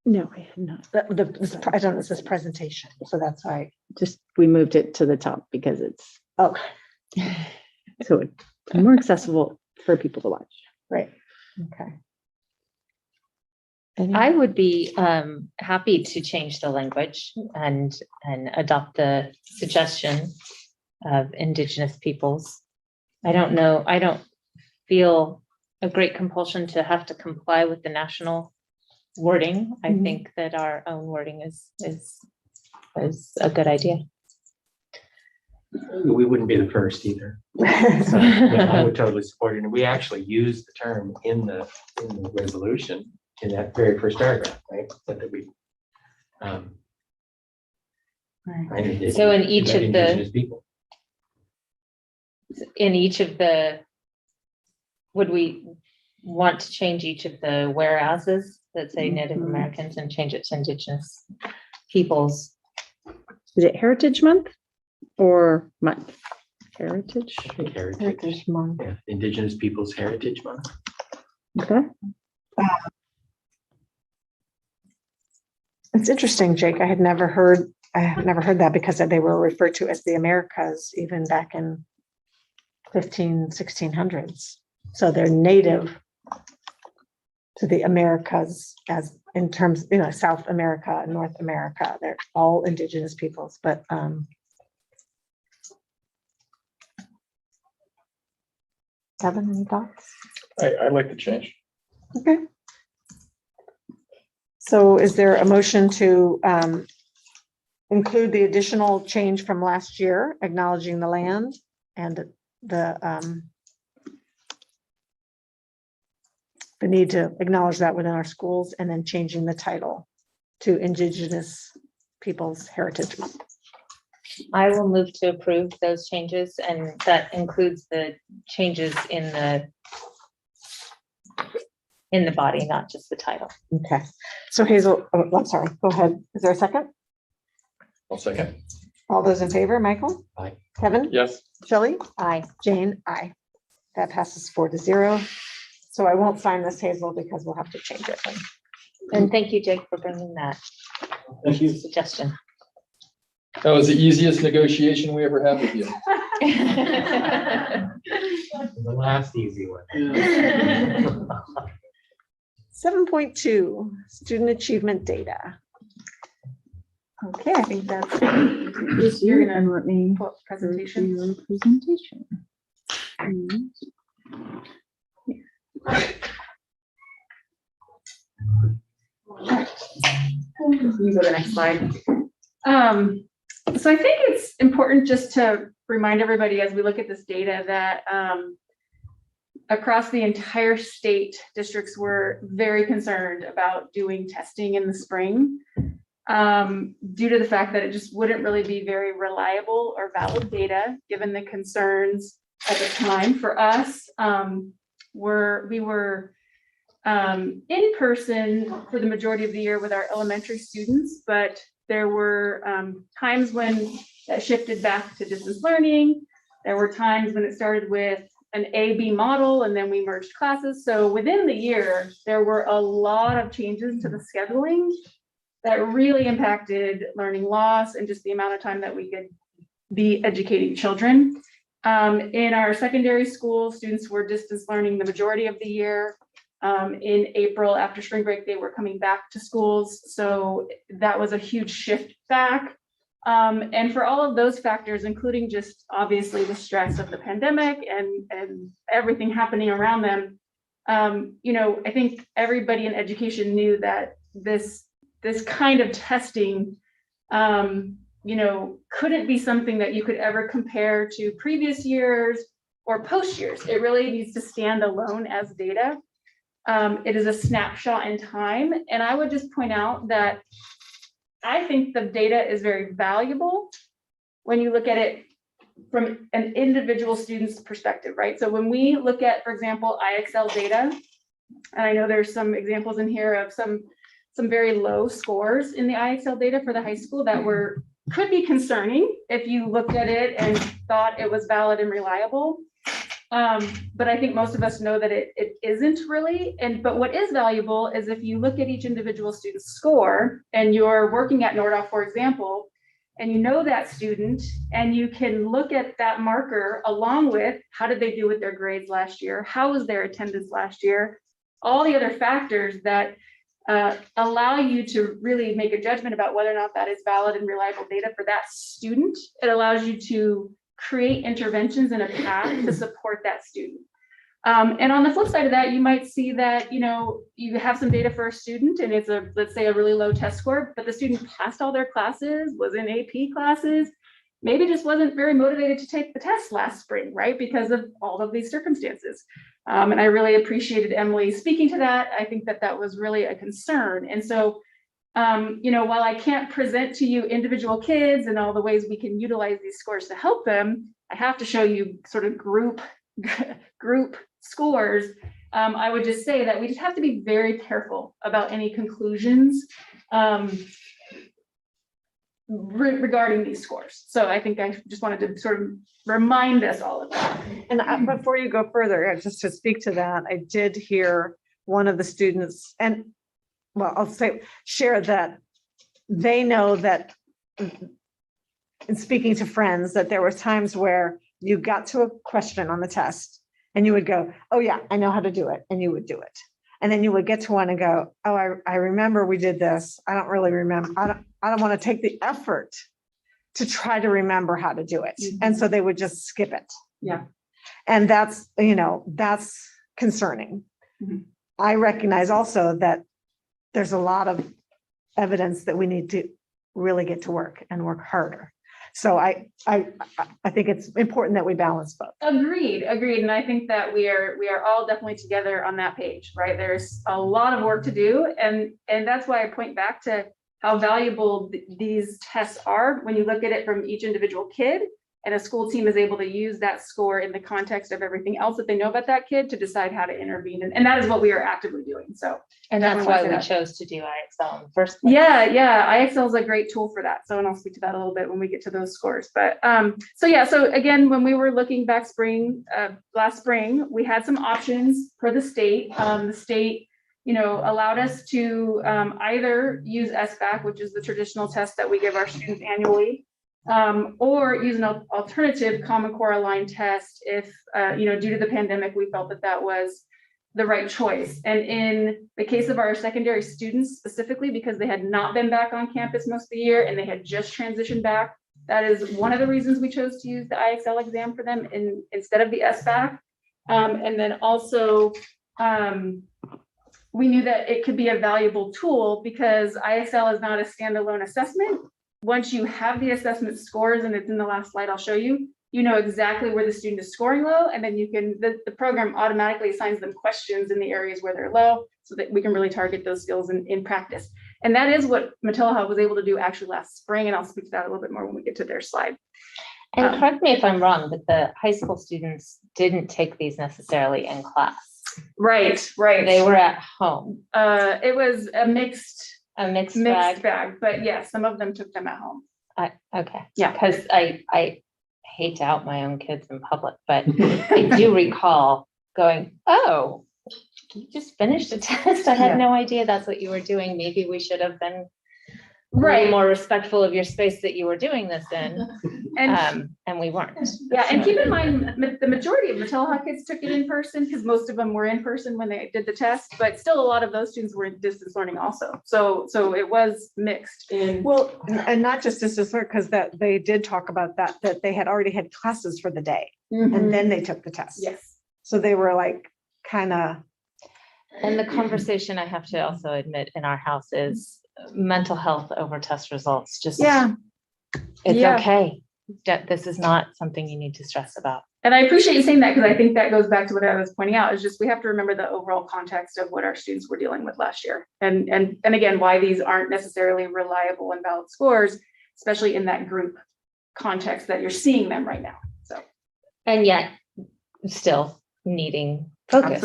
No, I had not. I don't know, it's this presentation, so that's why. Just, we moved it to the top because it's Oh, So it's more accessible for people to watch. right. Okay. I would be happy to change the language and adopt the suggestion of Indigenous peoples. I don't know, I don't feel a great compulsion to have to comply with the national wording. I think that our own wording is a good idea. We wouldn't be the first either. So yeah, I would totally support it. And we actually use the term in the resolution in that very first paragraph, right? That we, right, So in each of Indigenous the, people. would we want to change each of the whereases that say Native Americans and change it to Indigenous peoples? Is it Heritage Month or month? Heritage? Heritage Month. Yeah, Indigenous Peoples Heritage Month. Okay. It's interesting, Jake. I had never heard that because they were referred to as the Americas even back in 1600s. So they're native to the Americas as in terms, South America and North America. They're all indigenous peoples, but Kevin, any thoughts? I like the change. Okay. So is there a motion to include the additional change from last year, acknowledging the land and the need to acknowledge that within our schools, and then changing the title to Indigenous Peoples Heritage Month? I will move to approve those changes, and that includes the changes in the body, not just the title. Okay. So Hazel, I'm sorry, go ahead. Is there a second? I'll second. All those in favor, Michael? Aye. Kevin? Yes. Shelley? Aye. Jane? Aye. That passes 4-0. So I won't sign this, Hazel, because we'll have to change it. And thank you, Jake, for bringing that Thank you. suggestion. That was the easiest negotiation we ever had with you. The last easy one. 7.2, student achievement data. Okay, I think that's You're gonna let me pull up presentation. your presentation. You go to the next slide. So I think it's important just to remind everybody as we look at this data that across the entire state, districts were very concerned about doing testing in the spring due to the fact that it just wouldn't really be very reliable or valid data, given the concerns at the time. For us, we were in person for the majority of the year with our elementary students, but there were times when that shifted back to distance learning. There were times when it started with an A-B model, and then we merged classes. So within the year, there were a lot of changes to the scheduling that really impacted learning loss and just the amount of time that we could be educating children. In our secondary school, students were distance learning the majority of the year. In April, after spring break, they were coming back to schools. So that was a huge shift back. And for all of those factors, including just obviously the stress of the pandemic and everything happening around them, I think everybody in education knew that this kind of testing, couldn't be something that you could ever compare to previous years or post years. It really needs to stand alone as data. It is a snapshot in time. And I would just point out that I think the data is very valuable when you look at it from an individual student's perspective, right? So when we look at, for example, IXL data, and I know there's some examples in here of some very low scores in the IXL data for the high school that could be concerning if you looked at it and thought it was valid and reliable. But I think most of us know that it isn't really. But what is valuable is if you look at each individual student's score and you're working at Nordhoff, for example, and you know that student, and you can look at that marker along with how did they do with their grades last year? How was their attendance last year? All the other factors that allow you to really make a judgment about whether or not that is valid and reliable data for that student. It allows you to create interventions and a path to support that student. And on the flip side of that, you might see that, you know, you have some data for a student and it's a, let's say, a really low test score, but the student passed all their classes, was in AP classes, maybe just wasn't very motivated to take the test last spring, right? Because of all of these circumstances. And I really appreciated Emily speaking to that. I think that that was really a concern. And so, you know, while I can't present to you individual kids and all the ways we can utilize these scores to help them, I have to show you sort of group scores. I would just say that we just have to be very careful about any conclusions regarding these scores. So I think I just wanted to sort of remind us all of that. And before you go further, just to speak to that, I did hear one of the students, and well, I'll share that they know that in speaking to friends, that there were times where you got to a question on the test and you would go, oh yeah, I know how to do it. And you would do it. And then you would get to one and go, oh, I remember we did this. I don't really remember. I don't want to take the effort to try to remember how to do it. Mm-hmm. And so they would just skip it. Yeah. And that's, you know, that's concerning. Mm-hmm. I recognize also that there's a lot of evidence that we need to really get to work and work harder. So I think it's important that we balance both. Agreed. And I think that we are all definitely together on that page, right? There's a lot of work to do. And that's why I point back to how valuable these tests are when you look at it from each individual kid, and a school team is able to use that score in the context of everything else that they know about that kid to decide how to intervene. And that is what we are actively doing. So, and that's why we chose to do IXL in the first place. Yeah. IXL is a great tool for that. So, and I'll speak to that a little bit when we get to those scores. But so again, when we were looking back last spring, we had some options for the state. The state, you know, allowed us to either use SBAC, which is the traditional test that we give our students annually, or use an alternative Common Core aligned test if, you know, due to the pandemic, we felt that that was the right choice. And in the case of our secondary students specifically, because they had not been back on campus most of the year and they had just transitioned back, that is one of the reasons we chose to use the IXL exam for them instead of the SBAC. And then also, we knew that it could be a valuable tool because IXL is not a standalone assessment. Once you have the assessment scores, and it's in the last slide I'll show you, you know exactly where the student is scoring low, and then you can, the program automatically assigns them questions in the areas where they're low so that we can really target those skills in practice. And that is what Matilla was able to do actually last spring, and I'll speak to that a little bit more when we get to their slide. And correct me if I'm wrong, but the high school students didn't take these necessarily in class. Right. They were at home. It was a mixed bag, but yeah, some of them took them at home. Okay. Yeah. Because I hate to out my own kids in public, but I do recall going, oh, you just finished a test. I had no idea that's what you were doing. Maybe we should have been more respectful of your space that you were doing this in. And we weren't. Yeah, and keep in mind, the majority of Matilla kids took it in person because most of them were in person when they did the test, but still a lot of those students were in distance learning also. So it was mixed in. Well, and not just distance learning, because that they did talk about that they had already had classes for the day and then they took the test. Yes. So they were like kind of. And the conversation, I have to also admit, in our house is mental health over test results. Just it's okay. This is not something you need to stress about. And I appreciate you saying that, because I think that goes back to what I was pointing out, is just we have to remember the overall context of what our students were dealing with last year. And again, why these aren't necessarily reliable and valid scores, especially in that group context that you're seeing them right now. So, and yet still needing focus.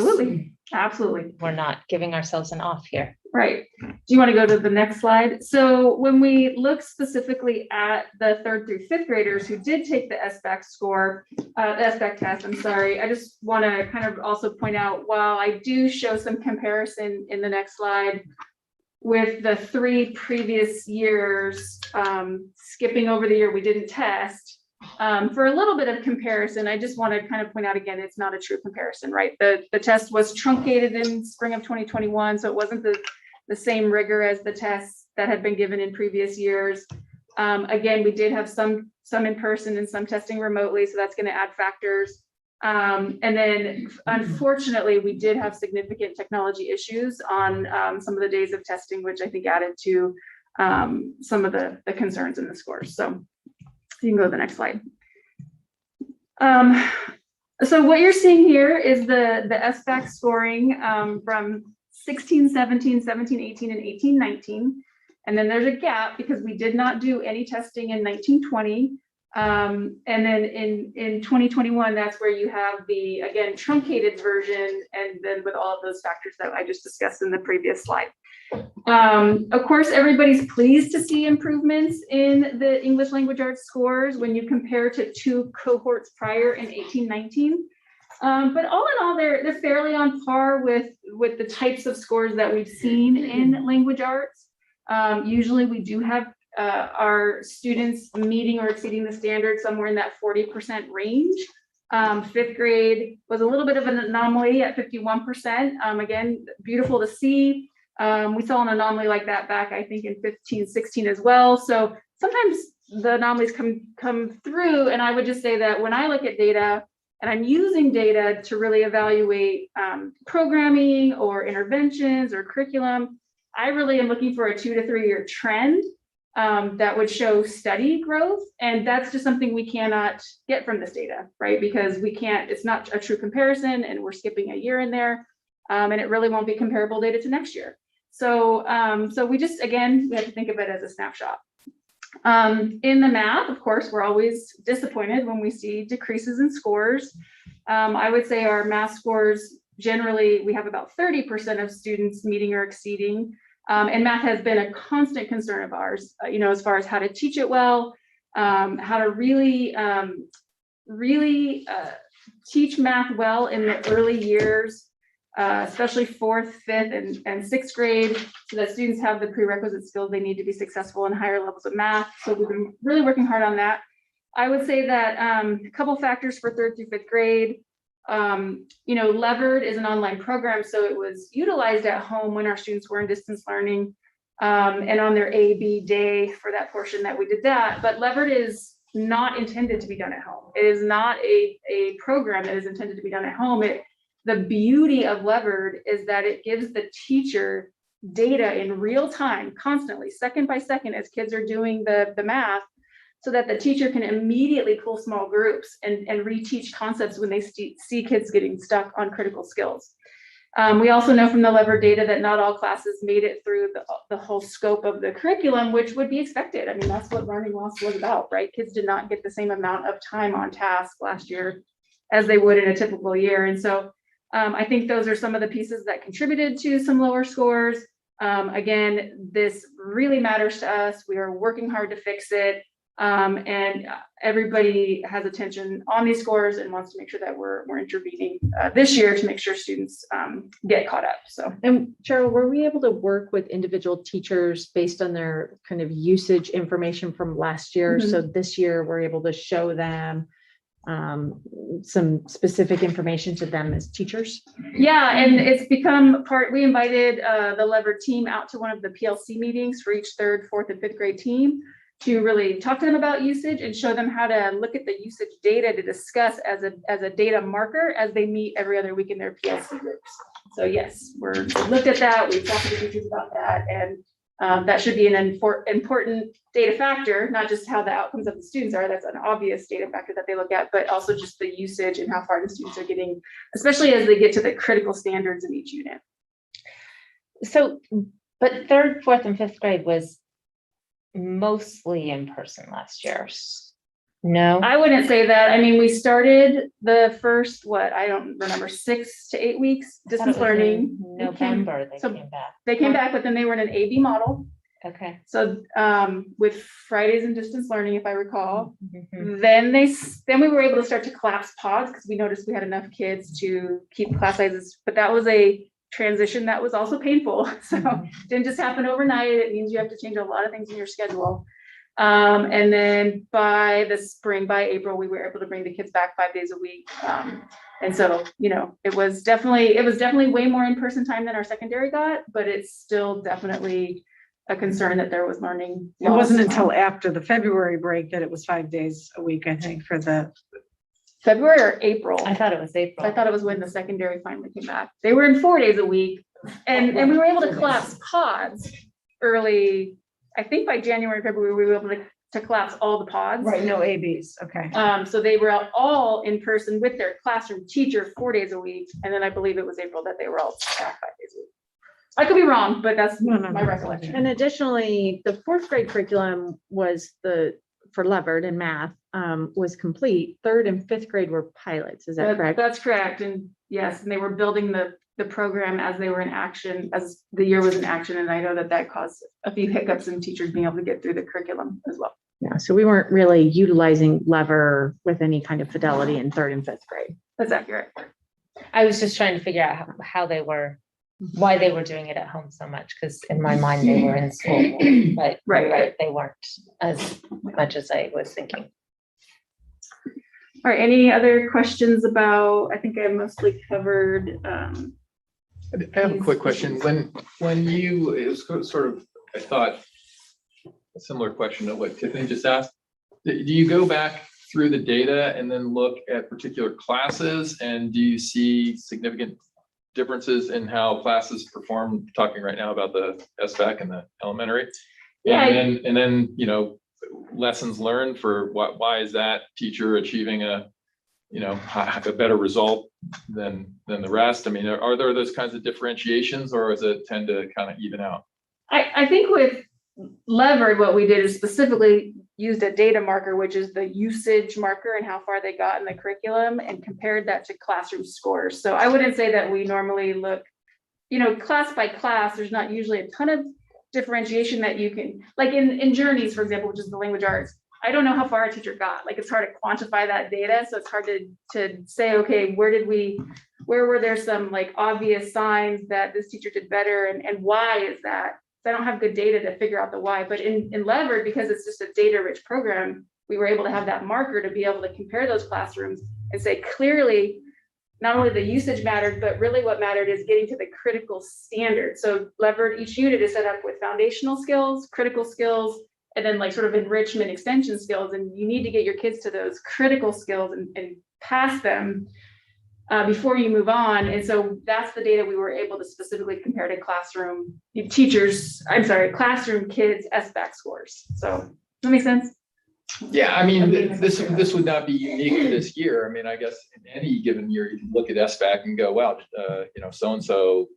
Absolutely. We're not giving ourselves an off here. Right. Do you want to go to the next slide? So when we look specifically at the 3rd through 5th graders who did take the SBAC score, SBAC test, I just want to kind of also point out, while I do show some comparison in the next slide, with the 3 previous years, skipping over the year we didn't test, for a little bit of comparison, I just want to kind of point out again, it's not a true comparison, right? The test was truncated in spring of 2021, so it wasn't the same rigor as the tests that had been given in previous years. Again, we did have some in person and some testing remotely, so that's going to add factors. And then unfortunately, we did have significant technology issues on some of the days of testing, which I think added to some of the concerns in the scores. So you can go to the next slide. So what you're seeing here is the SBAC scoring from 16, 17, 17, 18, and 18, 19. And then there's a gap because we did not do any testing in 19, 20. And then in 2021, that's where you have the, again, truncated version, and then with all of those factors that I just discussed in the previous slide. Of course, everybody's pleased to see improvements in the English language arts scores when you compare to 2 cohorts prior in 18, 19. But all in all, they're fairly on par with the types of scores that we've seen in language arts. Usually we do have our students meeting or exceeding the standard somewhere in that 40% range. 5th grade was a little bit of an anomaly at 51%. Again, beautiful to see. We saw an anomaly like that back, I think, in 15, 16 as well. So sometimes the anomalies come through, and I would just say that when I look at data, and I'm using data to really evaluate programming or interventions or curriculum, I really am looking for a 2 to 3 year trend that would show steady growth. And that's just something we cannot get from this data, right? Because we can't, it's not a true comparison, and we're skipping a year in there, and it really won't be comparable data to next year. So, so we just, again, we have to think of it as a snapshot. In the math, of course, we're always disappointed when we see decreases in scores. I would say our math scores, generally, we have about 30% of students meeting or exceeding. And math has been a constant concern of ours, you know, as far as how to teach it well, how to really teach math well in the early years, especially 4th, 5th, and 6th grade, so that students have the prerequisite skills they need to be successful in higher levels of math. So we've been really working hard on that. I would say that a couple factors for 3rd through 5th grade. You know, Levered is an online program, so it was utilized at home when our students were in distance learning, and on their A/B day for that portion that we did that. But Levered is not intended to be done at home. It is not a program that is intended to be done at home. The beauty of Levered is that it gives the teacher data in real time, constantly, second by second, as kids are doing the math, so that the teacher can immediately pull small groups and reteach concepts when they see kids getting stuck on critical skills. We also know from the Levered data that not all classes made it through the whole scope of the curriculum, which would be expected. I mean, that's what learning loss was about, right? Kids did not get the same amount of time on task last year as they would in a typical year. And so I think those are some of the pieces that contributed to some lower scores. Again, this really matters to us. We are working hard to fix it. And everybody has attention on these scores and wants to make sure that we're intervening this year to make sure students get caught up. So, and Cheryl, were we able to work with individual teachers based on their kind of usage information from last year? Mm-hmm. So this year we're able to show them some specific information to them as teachers? Yeah, and it's become part, we invited the Levered team out to one of the PLC meetings for each 3rd, 4th, and 5th grade team to really talk to them about usage and show them how to look at the usage data to discuss as a data marker as they meet every other week in their PLC groups. So yes, we've looked at that, we've talked to the teachers about that, and that should be an important data factor, not just how the outcomes of the students are, that's an obvious data factor that they look at, but also just the usage and how far the students are getting, especially as they get to the critical standards in each unit. So, but 3rd, 4th, and 5th grade was mostly in person last year. No, I wouldn't say that. I mean, we started the first, I don't remember, 6 to 8 weeks distance learning. November they came back. They came back, but then they were in an AB model. Okay. So with Fridays in distance learning, if I recall, Mm-hmm. then we were able to start to collapse pods because we noticed we had enough kids to keep class sizes. But that was a transition that was also painful. So didn't just happen overnight. It means you have to change a lot of things in your schedule. And then by the spring, by April, we were able to bring the kids back 5 days a week. And so, you know, it was definitely way more in-person time than our secondary got, but it's still definitely a concern that there was learning. It wasn't loss. until after the February break that it was 5 days a week, I think, for the. February or April. I thought it was April. I thought it was when the secondary finally came back. They were in 4 days a week, and we were able to collapse pods early. I think by January, February, we were able to collapse all the pods. Right, no ABs, okay. So they were all in person with their classroom teacher 4 days a week, and then I believe it was April that they were all back 5 days a week. I could be wrong, but that's my recollection. And additionally, the 4th grade curriculum was for Levered and math was complete. 3rd and 5th grade were pilots. Is that correct? That's correct. And yes, and they were building the program as they were in action, as the year was in action. And I know that caused a few hiccups in teachers being able to get through the curriculum as well. Yeah, so we weren't really utilizing Lever with any kind of fidelity in 3rd and 5th grade. That's accurate. I was just trying to figure out why they were doing it at home so much, because in my mind they were in school, but right, they weren't as much as I was thinking. All right, any other questions about, I think I mostly covered. I have a quick question. When you, it was sort of, I thought, a similar question to what Tiffany just asked. Do you go back through the data and then look at particular classes, and do you see significant differences in how classes perform? Talking right now about the SBAC and the elementary. Yeah. And then, you know, lessons learned for why is that teacher achieving a better result than the rest? I mean, are there those kinds of differentiations, or does it tend to kind of even out? I think with Levered, what we did is specifically used a data marker, which is the usage marker and how far they got in the curriculum, and compared that to classroom scores. So I wouldn't say that we normally look, you know, class by class, there's not usually a ton of differentiation that you can, like in Journeys, for example, which is the language arts. I don't know how far a teacher got. Like, it's hard to quantify that data. So it's hard to say, okay, where were there some like obvious signs that this teacher did better, and why is that? I don't have good data to figure out the why, but in Levered, because it's just a data rich program, we were able to have that marker to be able to compare those classrooms and say clearly, not only the usage mattered, but really what mattered is getting to the critical standard. So Levered, each unit is set up with foundational skills, critical skills, and then like sort of enrichment extension skills. And you need to get your kids to those critical skills and pass them before you move on. And so that's the data we were able to specifically compare to classroom kids' SBAC scores. So does that make sense? Yeah, I mean, this would not be unique to this year. I mean, I guess in any given year, you can look at SBAC and go, wow, so-and-so,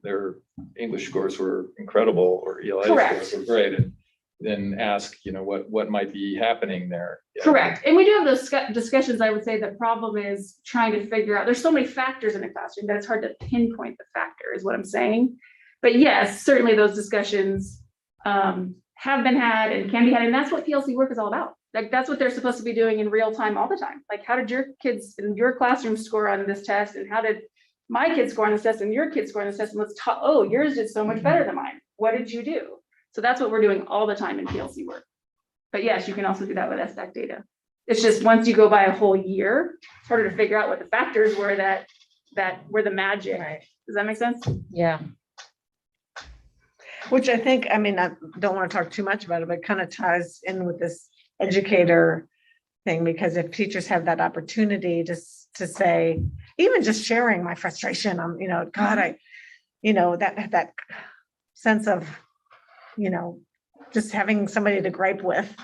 their English scores were incredible, or ELA scores were great. And then ask, what might be happening there. Correct. And we do have those discussions. I would say the problem is trying to figure out, there's so many factors in a classroom that it's hard to pinpoint the factor, is what I'm saying. But yes, certainly those discussions have been had and can be had. And that's what PLC work is all about. Like, that's what they're supposed to be doing in real time all the time. Like, how did your kids in your classroom score on this test? And how did my kids score on this test and your kids score on this test? And let's talk, oh, yours did so much better than mine. What did you do? So that's what we're doing all the time in PLC work. But yes, you can also do that with SBAC data. It's just once you go by a whole year, it's harder to figure out what the factors were that were the magic. Right. Does that make sense? Yeah. Which I think, I mean, I don't want to talk too much about it, but kind of ties in with this educator thing, because if teachers have that opportunity to say, even just sharing my frustration, God, that sense of, just having somebody to gripe with,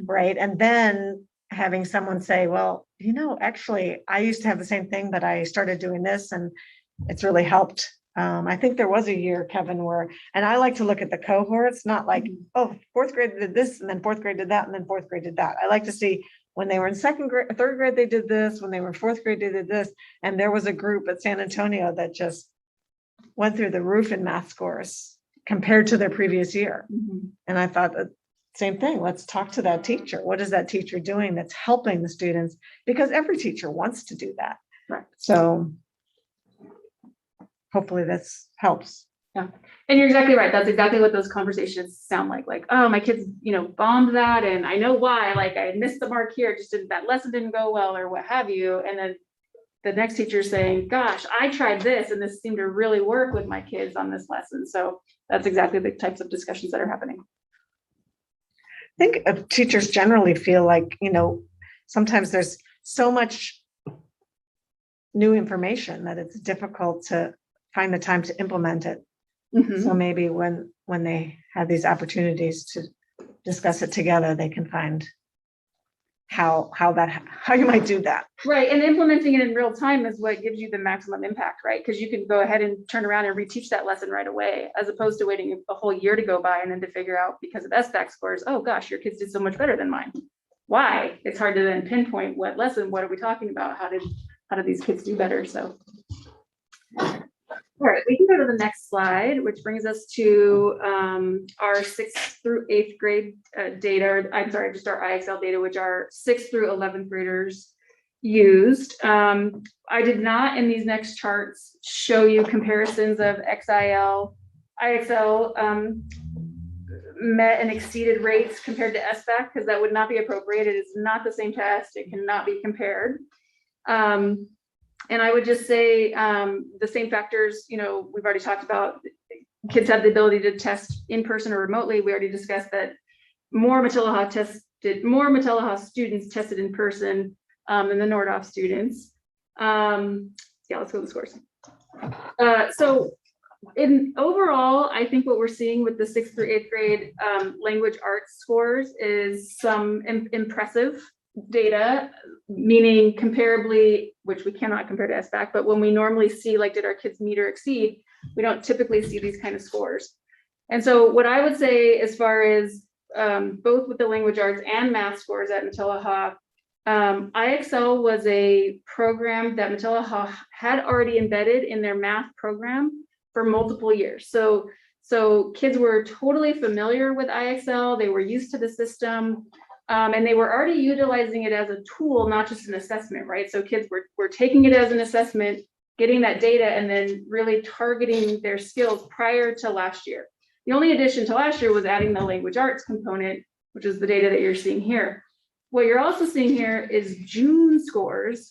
right? And then having someone say, well, actually, I used to have the same thing, but I started doing this and it's really helped. I think there was a year, Kevin, and I like to look at the cohorts, not like, oh, 4th grade did this, and then 4th grade did that, and then 4th grade did that. I like to see when they were in 2nd grade, 3rd grade, they did this, when they were in 4th grade, they did this. And there was a group at San Antonio that just went through the roof in math scores compared to their previous year. And I thought, same thing, let's talk to that teacher. What is that teacher doing that's helping the students? Because every teacher wants to do that. Right. So hopefully this helps. Yeah, and you're exactly right. That's exactly what those conversations sound like. Like, oh, my kids, bombed that, and I know why. Like, I missed the mark here. Just didn't, that lesson didn't go well, or what have you. And then the next teacher saying, "Gosh, I tried this, and this seemed to really work with my kids on this lesson." So that's exactly the types of discussions that are happening. I think teachers generally feel like, sometimes there's so much new information that it's difficult to find the time to implement it. So maybe when they have these opportunities to discuss it together, they can find how you might do that. Right, and implementing it in real time is what gives you the maximum impact, right? Because you can go ahead and turn around and reteach that lesson right away, as opposed to waiting a whole year to go by and then to figure out, because of SBAC scores, oh gosh, your kids did so much better than mine. Why? It's hard to then pinpoint what lesson, what are we talking about? How did these kids do better? So. All right, we can go to the next slide, which brings us to our 6th through 8th grade data, or I'm sorry, just our IXL data, which our 6th through 11th graders used. I did not in these next charts show you comparisons of IXL met and exceeded rates compared to SBAC, because that would not be appropriate. It is not the same test. It cannot be compared. And I would just say the same factors, we've already talked about. Kids have the ability to test in person or remotely. We already discussed that more Matilaha students tested in person than the Nordhoff students. Yeah, let's go to the scores. So in overall, I think what we're seeing with the 6th through 8th grade language arts scores is some impressive data, meaning comparably, which we cannot compare to SBAC, but when we normally see, like, did our kids meet or exceed, we don't typically see these kind of scores. And so what I would say, as far as both with the language arts and math scores at Matilaha, IXL was a program that Matilaha had already embedded in their math program for multiple years. So kids were totally familiar with IXL. They were used to the system. And they were already utilizing it as a tool, not just an assessment, right? So kids were taking it as an assessment, getting that data, and then really targeting their skills prior to last year. The only addition to last year was adding the language arts component, which is the data that you're seeing here. What you're also seeing here is June scores,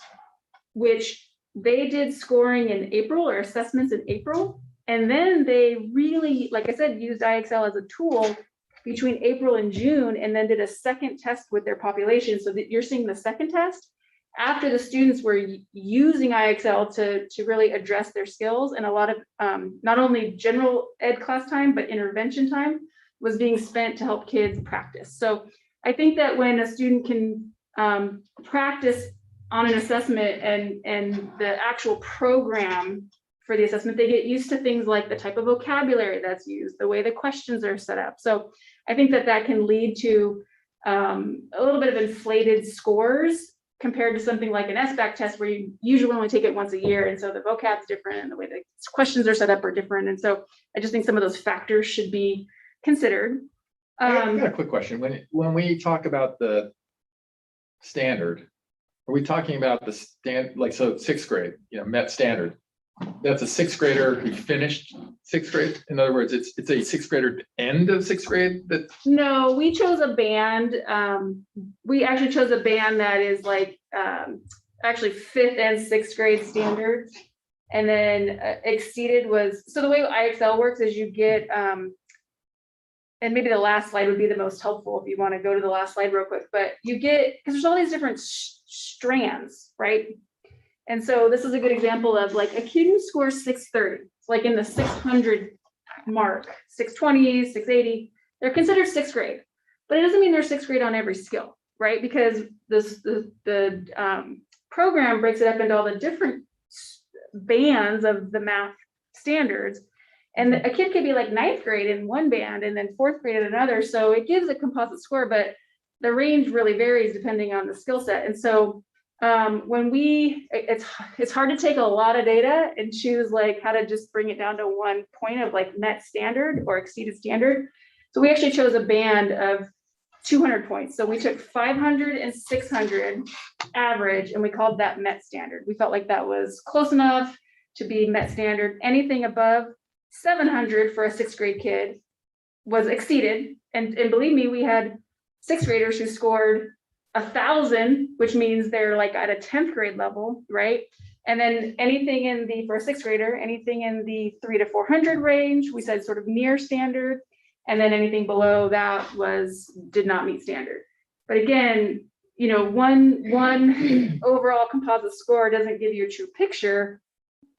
which they did scoring in April, or assessments in April. And then they really, like I said, used IXL as a tool between April and June, and then did a second test with their population. So that you're seeing the second test after the students were using IXL to really address their skills, and a lot of not only general ed class time, but intervention time was being spent to help kids practice. So I think that when a student can practice on an assessment and the actual program for the assessment, they get used to things like the type of vocabulary that's used, the way the questions are set up. So I think that can lead to a little bit of inflated scores compared to something like an SBAC test, where you usually only take it once a year. And so the vocab's different, and the way the questions are set up are different. And so I just think some of those factors should be considered. I got a quick question. When we talk about the standard, are we talking about the like, so 6th grade, met standard? That's a 6th grader who finished 6th grade. In other words, it's a 6th grader end of 6th grade. No, we chose a band. We actually chose a band that is like actually 5th and 6th grade standards. And then exceeded was, so the way IXL works is you get, and maybe the last slide would be the most helpful if you want to go to the last slide real quick, but you get, because there's all these different strands, right? And so this is a good example of, like, a kid who scores 630, it's like in the 600 mark, 620, 680, they're considered 6th grade, but it doesn't mean they're 6th grade on every skill, right? Because the program breaks it up into all the different bands of the math standards. And a kid could be like 9th grade in one band and then 4th grade in another. So it gives a composite score, but the range really varies depending on the skill set. And so it's hard to take a lot of data and choose like how to just bring it down to one point of like met standard or exceeded standard. So we actually chose a band of 200 points. So we took 500 and 600 average, and we called that met standard. We felt like that was close enough to be met standard. Anything above 700 for a sixth grade kid was exceeded. And believe me, we had sixth graders who scored 1,000, which means they're like at a 10th grade level, right? And then anything in the, for a sixth grader, anything in the 300 to 400 range, we said sort of near standard. And then anything below that did not meet standard. But again, you know, one overall composite score doesn't give you a true picture.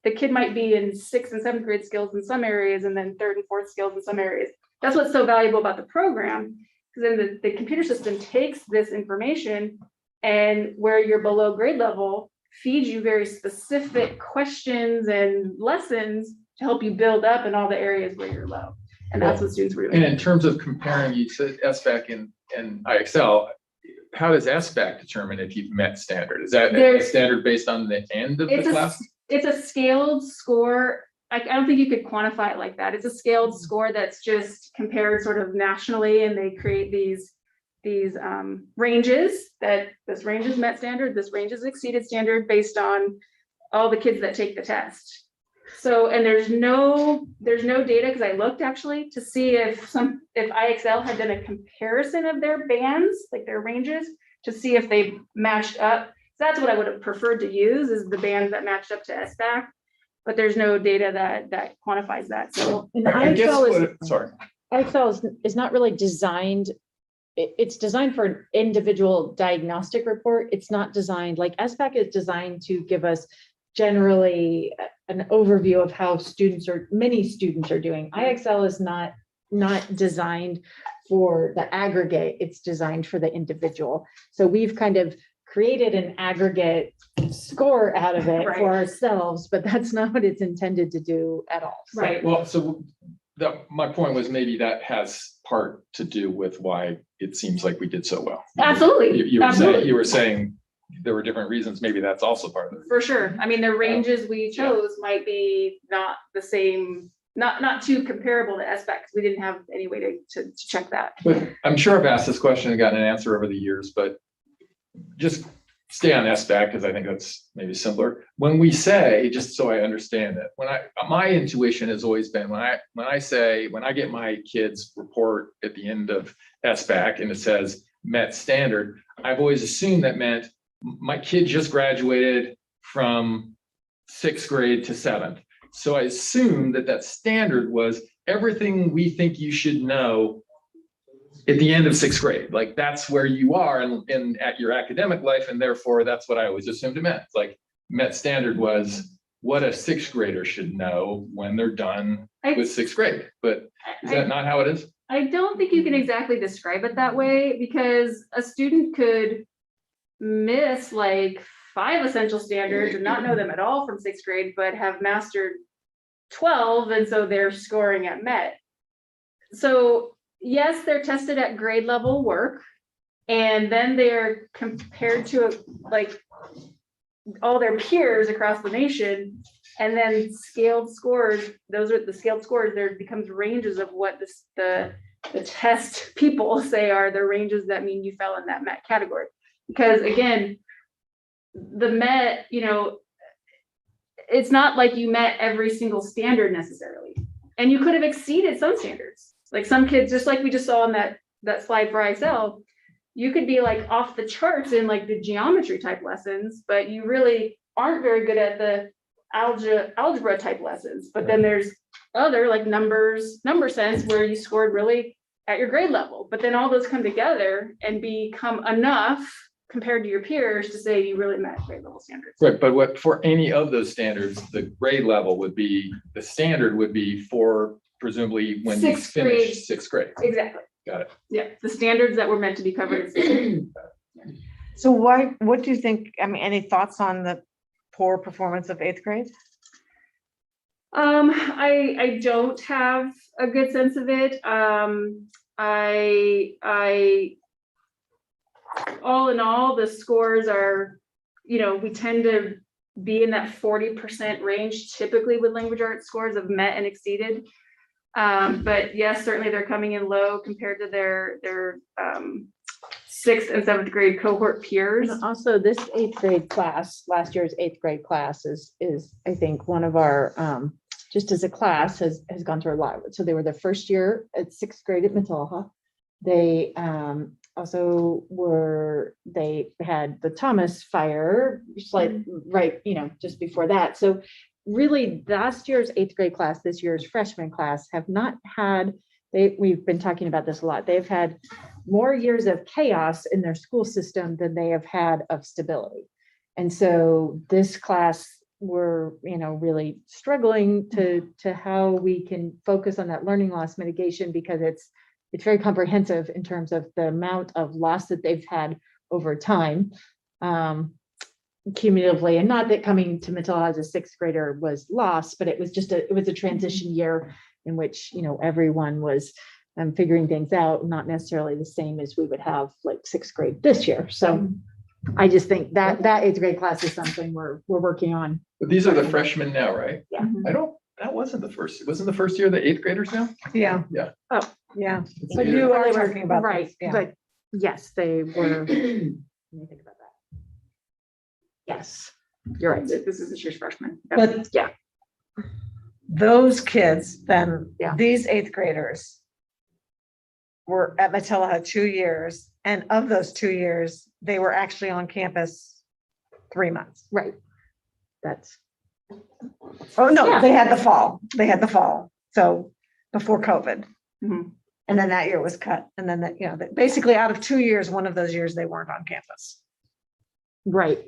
The kid might be in 6th and 7th grade skills in some areas, and then 3rd and 4th skills in some areas. That's what's so valuable about the program, because then the computer system takes this information, and where you're below grade level, feeds you very specific questions and lessons to help you build up in all the areas where you're low. And that's what students were doing. And in terms of comparing you to SBAC and IXL, how does SBAC determine if you've met standard? Is that a standard based on the end of the class? It's a scaled score. I don't think you could quantify it like that. It's a scaled score that's just compared sort of nationally, and they create these ranges that this range is met standard, this range is exceeded standard based on all the kids that take the test. So, and there's no data, because I looked actually to see if IXL had done a comparison of their bands, like their ranges, to see if they matched up. So that's what I would have preferred to use, is the bands that matched up to SBAC, but there's no data that quantifies that. So And IXL sorry. is not really designed. It's designed for an individual diagnostic report. It's not designed, like SBAC is designed to give us generally an overview of how many students are doing. IXL is not designed for the aggregate, it's designed for the individual. So we've kind of created an aggregate score out of it for ourselves, but that's not what it's intended to do at all. So. Right. Well, so my point was maybe that has part to do with why it seems like we did so well. Absolutely. You were saying there were different reasons. Maybe that's also part of it. For sure. I mean, the ranges we chose might be not the same, not too comparable to SBAC, because we didn't have any way to check that. But I'm sure I've asked this question and gotten an answer over the years, but just stay on SBAC, because I think that's maybe simpler. When we say, just so I understand it, my intuition has always been when I get my kids' report at the end of SBAC and it says met standard, I've always assumed that meant my kid just graduated from 6th grade to 7th. So I assumed that standard was everything we think you should know at the end of 6th grade. Like that's where you are in at your academic life, and therefore that's what I always assumed it meant. Like met standard was what a 6th grader should know when they're done with 6th grade. But is that not how it is? I don't think you can exactly describe it that way, because a student could miss like 5 essential standards and not know them at all from 6th grade, but have mastered 12, and so they're scoring at met. So yes, they're tested at grade level work, and then they're compared to like all their peers across the nation, and then scaled scores. Those are the scaled scores. There becomes ranges of what the test people say are the ranges that mean you fell in that met category. Because again, the met, you know, it's not like you met every single standard necessarily, and you could have exceeded some standards. Like some kids, just like we just saw on that slide for IXL, you could be like off the charts in like the geometry type lessons, but you really aren't very good at the algebra type lessons. But then there's other like number sense where you scored really at your grade level. But then all those come together and become enough compared to your peers to say you really met grade level standards. Right, but what for any of those standards, the grade level would be, the standard would be for presumably when you finish 6th grade. Exactly. Got it. Yeah, the standards that were meant to be covered. So what do you think, I mean, any thoughts on the poor performance of 8th grade? I don't have a good sense of it. All in all, the scores are, you know, we tend to be in that 40% range typically with language arts scores of met and exceeded. But yes, certainly they're coming in low compared to their sixth and seventh grade cohort peers. And also this eighth grade class, last year's eighth grade class is I think one of our, just as a class has gone through a lot. So they were the first year at sixth grade at Mataha. They also they had the Thomas fire, right, just before that. So really last year's eighth grade class, this year's freshman class have not had, we've been talking about this a lot. They've had more years of chaos in their school system than they have had of stability. And so this class, we're, really struggling to how we can focus on that learning loss mitigation, because it's very comprehensive in terms of the amount of loss that they've had over time, cumulatively. And not that coming to Mataha as a sixth grader was lost, but it was just it was a transition year in which, everyone was figuring things out, not necessarily the same as we would have like sixth grade this year. So I just think that eighth grade class is something we're working on. But these are the freshmen now, right? Yeah. That wasn't the first, it wasn't the first year of the eighth graders now? Yeah. Yeah. Oh, yeah. It's But a you year. are talking about right, this, yeah. but yes, they were. Let me think about that. Yes, you're right. This is this year's freshman. But yeah, those kids, then Yeah. these eighth graders were at Mataha 2 years, and of those 2 years, they were actually on campus 3 months. right. That's Oh, no, Yeah. they had the fall. They had the fall. So before COVID. Mhm. And then that year was cut. And then that, basically out of 2 years, one of those years they weren't on campus. right.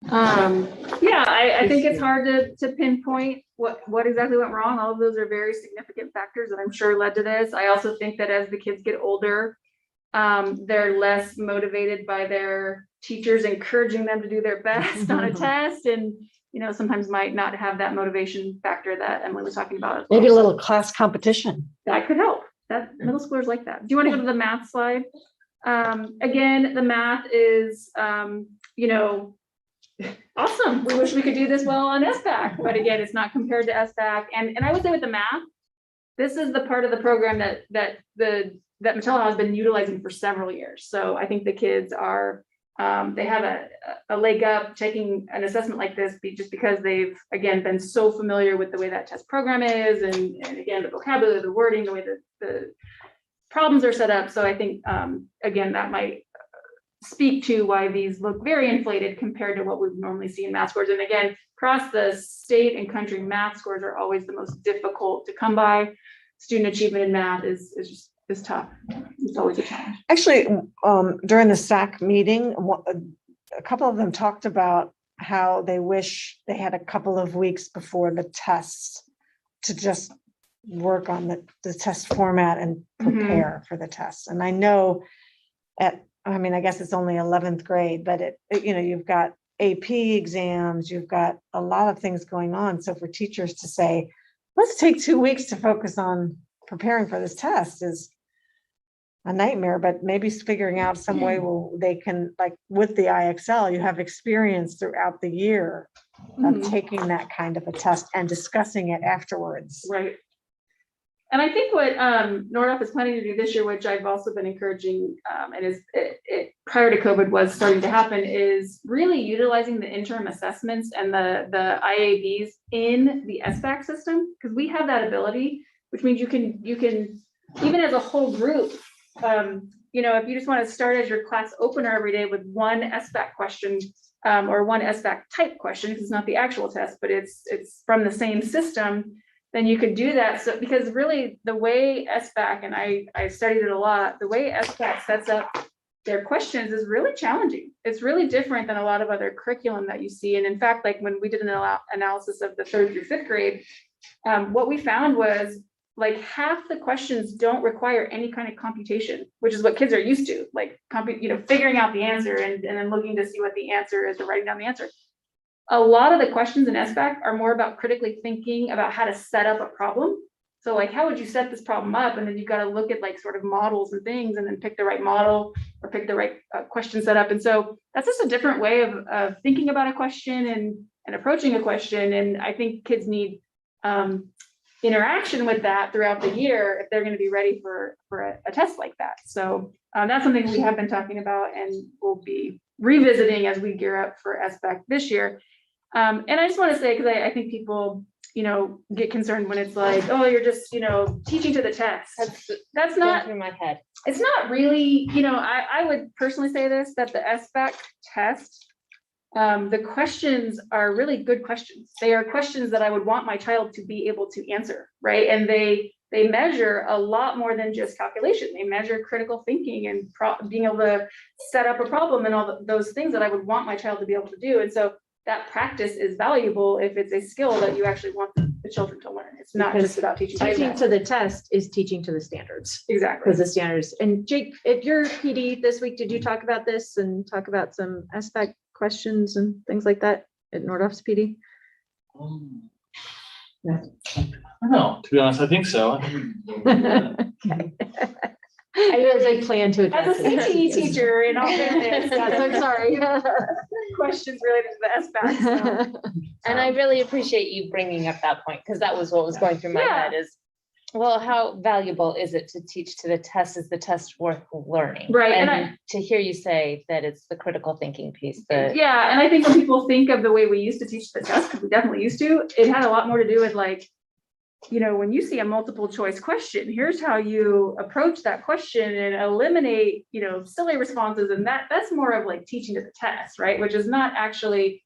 Yeah, I think it's hard to pinpoint what exactly went wrong. All of those are very significant factors that I'm sure led to this. I also think that as the kids get older, they're less motivated by their teachers encouraging them to do their best on a test, and sometimes might not have that motivation factor that Emily was talking about as well. Maybe a little class competition. That could help. That middle schoolers like that. Do you want to go to the math slide? Again, the math is, awesome. We wish we could do this well on SBAC, but again, it's not compared to SBAC. And I would say with the math, this is the part of the program that Mataha has been utilizing for several years. So I think the kids are, they have a leg up taking an assessment like this just because they've, again, been so familiar with the way that test program is, and again, the vocabulary, the wording, the way that the problems are set up. So I think, again, that might speak to why these look very inflated compared to what we would normally see in math scores. And again, across the state and country, math scores are always the most difficult to come by. Student achievement in math is tough. It's always a challenge. Actually, during the SAC meeting, a couple of them talked about how they wish they had a couple of weeks before the tests to just work on the test format and prepare for the tests. And I know I guess it's only 11th grade, but you've got AP exams, you've got a lot of things going on. So for teachers to say, let's take 2 weeks to focus on preparing for this test is a nightmare, but maybe figuring out some way they can, like with the IXL, you have experience throughout the year of taking that kind of a test and discussing it afterwards. Right. And I think what Nordoff is planning to do this year, which I've also been encouraging, and is prior to COVID was starting to happen, is really utilizing the interim assessments and the IABs in the SBAC system, because we have that ability, which means you can even as a whole group, if you just want to start as your class opener every day with one SBAC question or one SBAC type question, because it's not the actual test, but it's from the same system, then you could do that. So because really the way SBAC, and I studied it a lot, the way SBAC sets up their questions is really challenging. It's really different than a lot of other curriculum that you see. And in fact, like when we did an analysis of the 3rd through 5th grade, what we found was like half the questions don't require any kind of computation, which is what kids are used to, like figuring out the answer and then looking to see what the answer is or writing down the answer. A lot of the questions in SBAC are more about critically thinking about how to set up a problem. So like, how would you set this problem up? And then you've got to look at like sort of models and things and then pick the right model or pick the right question setup. And so that's just a different way of thinking about a question and approaching a question. And I think kids need interaction with that throughout the year if they're going to be ready for a test like that. So that's something we have been talking about and we'll be revisiting as we gear up for SBAC this year. And I just want to say, because I think people, get concerned when it's like, oh, you're just, teaching to the test. That's not through my head. It's not really, I would personally say this, that the SBAC test, the questions are really good questions. They are questions that I would want my child to be able to answer, right? And they measure a lot more than just calculation. They measure critical thinking and being able to set up a problem and all those things that I would want my child to be able to do. And so that practice is valuable if it's a skill that you actually want the children to learn. It's not just about teaching. Teaching to the test is teaching to the standards. Exactly. Because the standards. And Jake, if you're PD this week, did you talk about this and talk about some SBAC questions and things like that at Nordoff's PD? I don't know, to be honest, I think so. Okay. I realize I plan to address As a CTE teacher in all fairness, Yes, I'm sorry. questions related to the SBAC. So. And I really appreciate you bringing up that point, because that was what was going through my head is, well, how valuable is it to teach to the test? Is the test worth learning? Right. And to hear you say that it's the critical thinking piece that. Yeah. And I think when people think of the way we used to teach the test, because we definitely used to, it had a lot more to do with like, when you see a multiple choice question, here's how you approach that question and eliminate, silly responses. And that's more of like teaching to the test, right? Which is not actually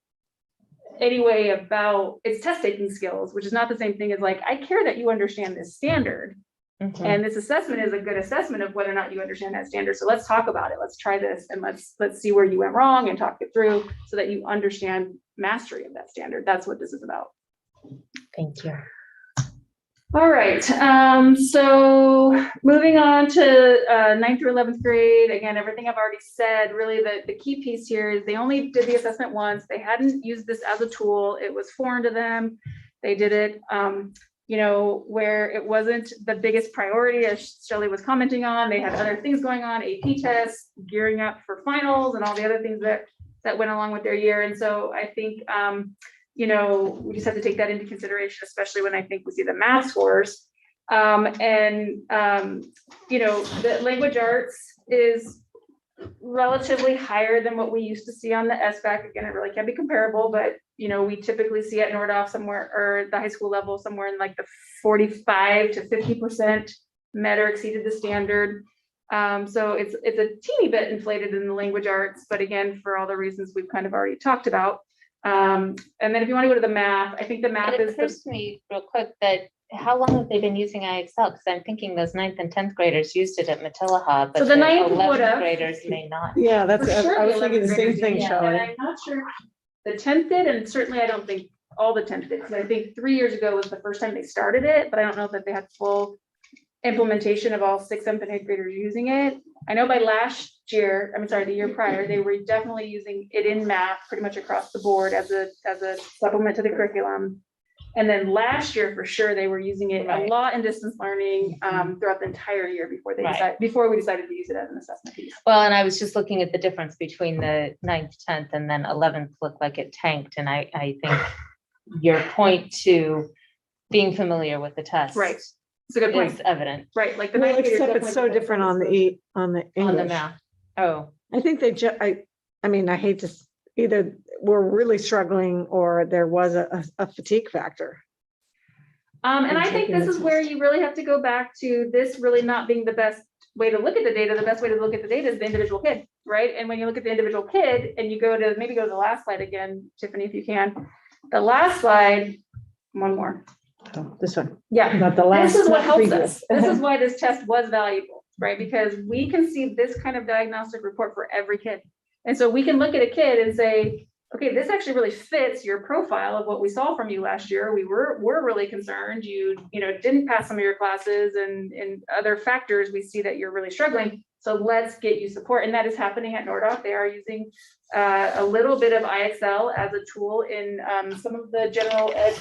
any way about, it's test taking skills, which is not the same thing as like, I care that you understand this standard. Mm-hmm. And this assessment is a good assessment of whether or not you understand that standard. So let's talk about it. Let's try this and let's see where you went wrong and talk it through so that you understand mastery of that standard. That's what this is about. Thank you. All right, so moving on to 9th through 11th grade. Again, everything I've already said, really the key piece here is they only did the assessment once. They hadn't used this as a tool. It was foreign to them. They did it, where it wasn't the biggest priority, as Shelley was commenting on. They had other things going on, AP tests, gearing up for finals and all the other things that went along with their year. And so I think, we just have to take that into consideration, especially when I think we see the math scores. The language arts is relatively higher than what we used to see on the SBAC. Again, it really can't be comparable, but we typically see at Nordhoff somewhere, or the high school level, somewhere in like the 45 to 50% met or exceeded the standard. So it's a teeny bit inflated in the language arts, but again, for all the reasons we've kind of already talked about. And then if you want to go to the math, I think the math It occurs to me real quick that how long have they been using IXL? Because I'm thinking those 9th and 10th graders used it at Matilaha, but So the 9th 11th would've. graders may not. Yeah, that's, For sure I was the thinking the 11th same graders thing, did, Shelley. and I'm not sure the 10th did, and certainly I don't think all the 10th did, because I think 3 years ago was the first time they started it, but I don't know that they had full implementation of all 6th, 7th, and 8th graders using it. I know by the year prior, they were definitely using it in math pretty much across the board as a supplement to the curriculum. And then last year, for sure, they were using it a lot in distance learning throughout the entire year before we decided to use it as an assessment piece. Well, and I was just looking at the difference between the 9th, 10th, and then 11th looked like it tanked. And I think your point to being familiar with the test. Right. It's a good point. Is evident. Right, like the Well, 9th graders except it's so definitely- different on the English. On the math. Oh. I think they I hate to, either we're really struggling or there was a fatigue factor. And I think this is where you really have to go back to this really not being the best way to look at the data. The best way to look at the data is the individual kid, right? And when you look at the individual kid and you go to the last slide again, Tiffany, if you can. The last slide, one more. Oh, this one. Yeah. Not the last. This is what not helps previous. us. This is why this test was valuable, right? Because we can see this kind of diagnostic report for every kid. And so we can look at a kid and say, okay, this actually really fits your profile of what we saw from you last year. We were really concerned. You didn't pass some of your classes and other factors. We see that you're really struggling. So let's get you support. And that is happening at Nordhoff. They are using a little bit of IXL as a tool in some of the general ed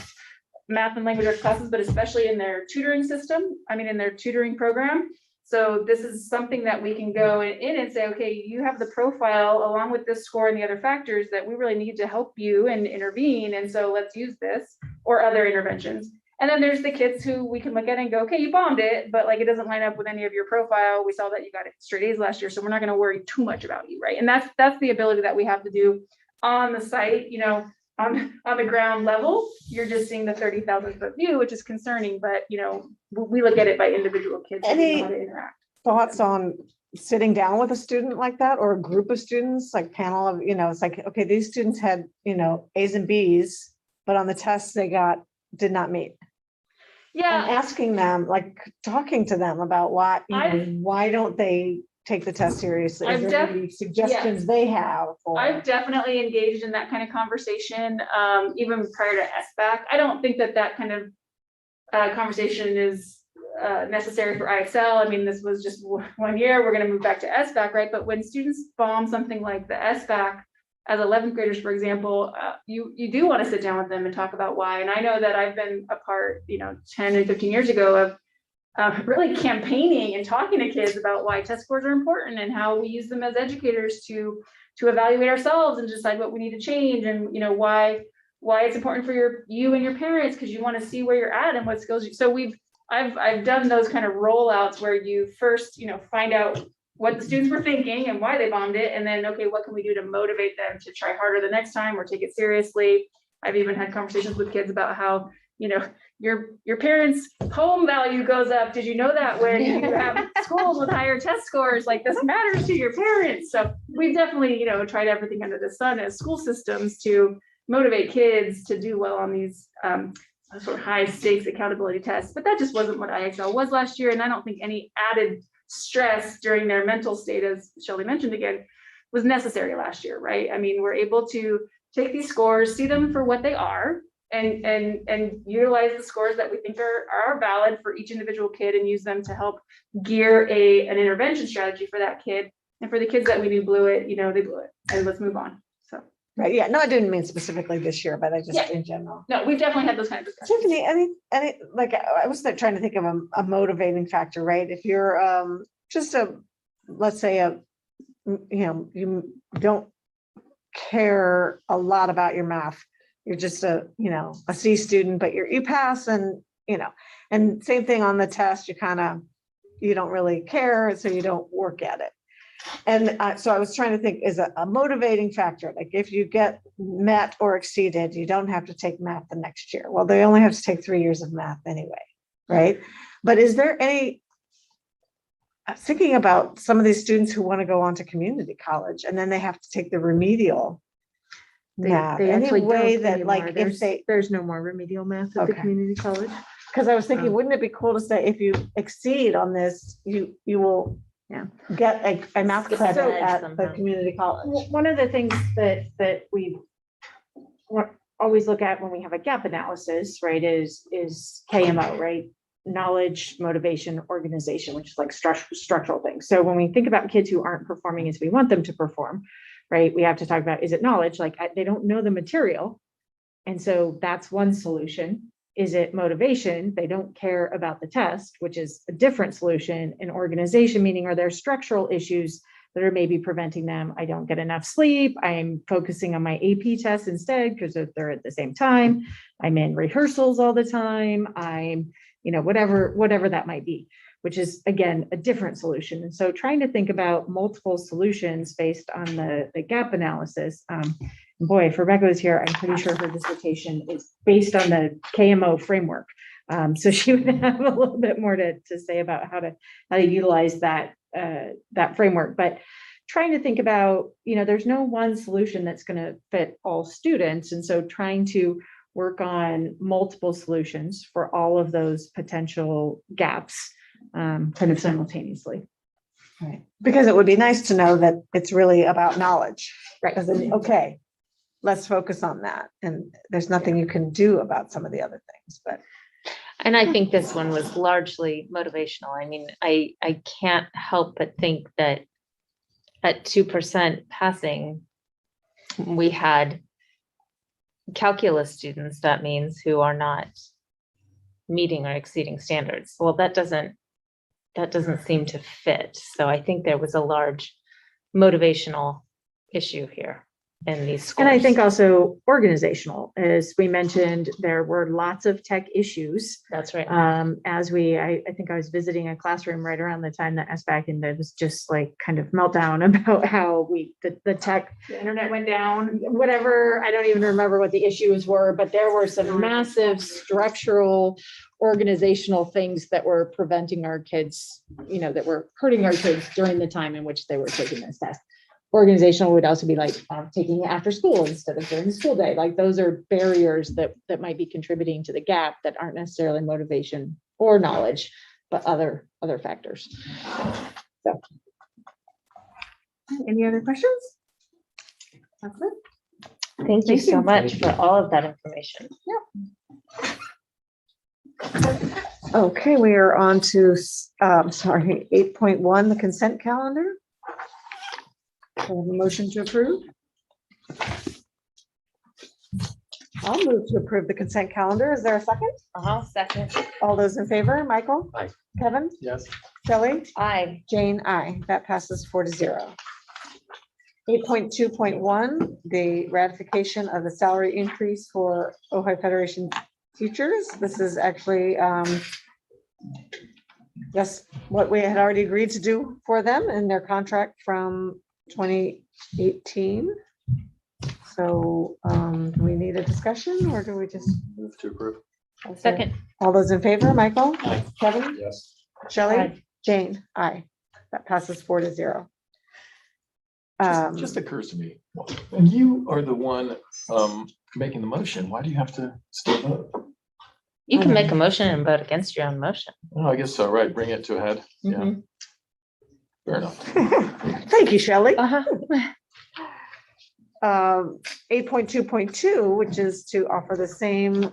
math and language arts classes, but especially in their tutoring in their tutoring program. So this is something that we can go in and say, okay, you have the profile along with this score and the other factors that we really need to help you and intervene. And so let's use this or other interventions. And then there's the kids who we can look at and go, okay, you bombed it, but like it doesn't line up with any of your profile. We saw that you got straight A's last year, so we're not going to worry too much about you, right? And that's the ability that we have to do on the site, you know, on the ground level. You're just seeing the 30,000 foot view, which is concerning, but you know, we look at it by individual kids. And Any how to interact. thoughts on sitting down with a student like that, or a group of students, like panel of, you know, it's like, okay, these students had, you know, A's and B's, but on the tests they did not meet. Yeah. And asking them, like talking to them about why don't they take the test seriously? Is there any suggestions they have? I've definitely engaged in that kind of conversation, even prior to SBAC. I don't think that kind of conversation is necessary for IXL. I mean, this was just 1 year. We're going to move back to SBAC, right? But when students bomb something like the SBAC, as 11th graders, for example, you do want to sit down with them and talk about why. And I know that I've been a part, you know, 10 and 15 years ago of really campaigning and talking to kids about why test scores are important and how we use them as educators to evaluate ourselves and decide what we need to change, and you know why it's important for you and your parents, because you want to see where you're at and what skills you. So I've done those kind of rollouts where you first, you know, find out what the students were thinking and why they bombed it, and then okay, what can we do to motivate them to try harder the next time or take it seriously. I've even had conversations with kids about how, you know, your parents' home value goes up. Did you know that when you have schools with higher test scores, like this matters to your parents? So we've definitely, you know, tried everything under the sun as school systems to motivate kids to do well on these sort of high stakes accountability tests. But that just wasn't what IXL was last year, and I don't think any added stress during their mental state, as Shelley mentioned again, was necessary last year, right? I mean, we're able to take these scores, see them for what they are, and utilize the scores that we think are valid for each individual kid, and use them to help gear an intervention strategy for that kid. And for the kids that we knew blew it, you know, they blew it, and let's move on. So right, yeah, no, I didn't mean specifically this year, but I just in general. No, we've definitely had those kind of discussions. Tiffany, any like I was trying to think of a motivating factor, right? If you're just let's say you know, you don't care a lot about your math, you're just a C student, but you pass, and you know, and same thing on the test, you don't really care, so you don't work at it. And so I was trying to think, is a motivating factor, like if you get met or exceeded, you don't have to take math the next year. Well, they only have to take 3 years of math anyway, right? But is there any, thinking about some of these students who want to go on to community college and then they have to take the remedial math, any way that like if there's no more remedial math at the community college? Because I was thinking, wouldn't it be cool to say if you exceed on this, you will get a math credit at the community college? One of the things that we always look at when we have a gap analysis, right, is KMO, right? Knowledge, motivation, organization, which is like structural things. So when we think about kids who aren't performing as we want them to perform, right, we have to talk about, is it knowledge? Like they don't know the material. And so that's one solution. Is it motivation? They don't care about the test, which is a different solution. And organization, meaning are there structural issues that are maybe preventing them? I don't get enough sleep. I'm focusing on my AP tests instead because they're at the same time. I'm in rehearsals all the time. I'm, you know, whatever that might be, which is again, a different solution. And so trying to think about multiple solutions based on the gap analysis. Boy, if Rebecca was here, I'm pretty sure her dissertation is based on the KMO framework. So she would have a little bit more to say about how to utilize that framework. But trying to think about, you know, there's no one solution that's going to fit all students. And so trying to work on multiple solutions for all of those potential gaps kind of simultaneously. Right. Because it would be nice to know that it's really about knowledge. Right. Because then, okay, let's focus on that. And there's nothing you can do about some of the other things, but. And I think this one was largely motivational. I mean, I can't help but think that at 2% passing, we had calculus students, that means, who are not meeting or exceeding standards. Well, that doesn't seem to fit. So I think there was a large motivational issue here. in these schools. And I think also organizational, as we mentioned, there were lots of tech issues. That's right. I think I was visiting a classroom right around the time that SBAC, and there was just like kind of meltdown about how the internet went down, whatever. I don't even remember what the issues were, but there were some massive structural organizational things that were preventing our kids, that were hurting our kids during the time in which they were taking this test. Organizational would also be like taking it after school instead of during the school day. Like those are barriers that might be contributing to the gap that aren't necessarily motivation or knowledge, but other factors. So, any other questions? That's it. Thank you so much for all of that information. Okay, we are on to, 8.1, the consent calendar. Do I have a motion to approve? I'll move to approve the consent calendar. Is there a second? Second. All those in favor, Michael? Aye. Kevin? Yes. Shelley? Aye. Jane, aye. That passes 4-0. 8.2.1, the ratification of the salary increase for Ojai Federation teachers. This is actually just what we had already agreed to do for them in their contract from 2018. So do we need a discussion or do we just Move to approve. Second. All those in favor, Michael? Aye. Kevin? Yes. Shelley? Aye. Jane? Aye. That passes 4-0. Just occurs to me, when you are the one making the motion, why do you have to still vote? You can make a motion and vote against your own motion. Oh, I guess so, right, bring it to a head, yeah. Mhm. Fair enough. Thank you, Shelley. 8.2.2, which is to offer the same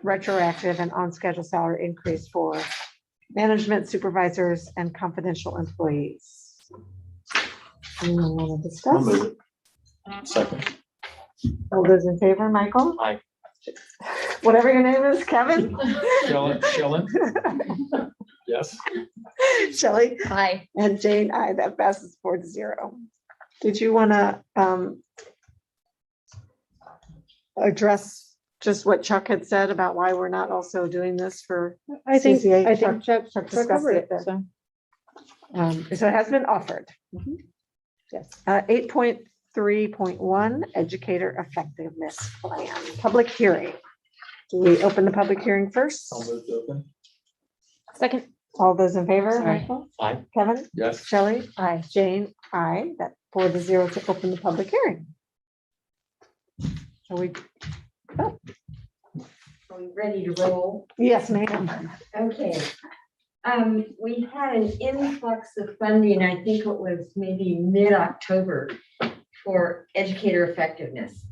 retroactive and on-schedule salary increase for management, supervisors, and confidential employees. Anyone want to discuss? I'll move it. Second. All those in favor, Michael? Aye. Whatever your name is, Kevin? Shellen? Yes. Shelley? Aye. And Jane, aye. That passes 4-0. Did you want to address just what Chuck had said about why we're not also doing this for CCA? I think Chuck discussed covered it. it. So. So it has been offered. Yes. 8.3.1, educator effectiveness plan, public hearing. Do we open the public hearing first? I'll move to open. Second. All those in favor, Sorry. Michael? Aye. Kevin? Yes. Shelley? Aye. Jane? Aye. That 4-0 to open the public hearing. Shall we? Are we ready to roll? Yes, ma'am. Okay. We had an influx of funding, I think it was maybe mid-October, for educator effectiveness.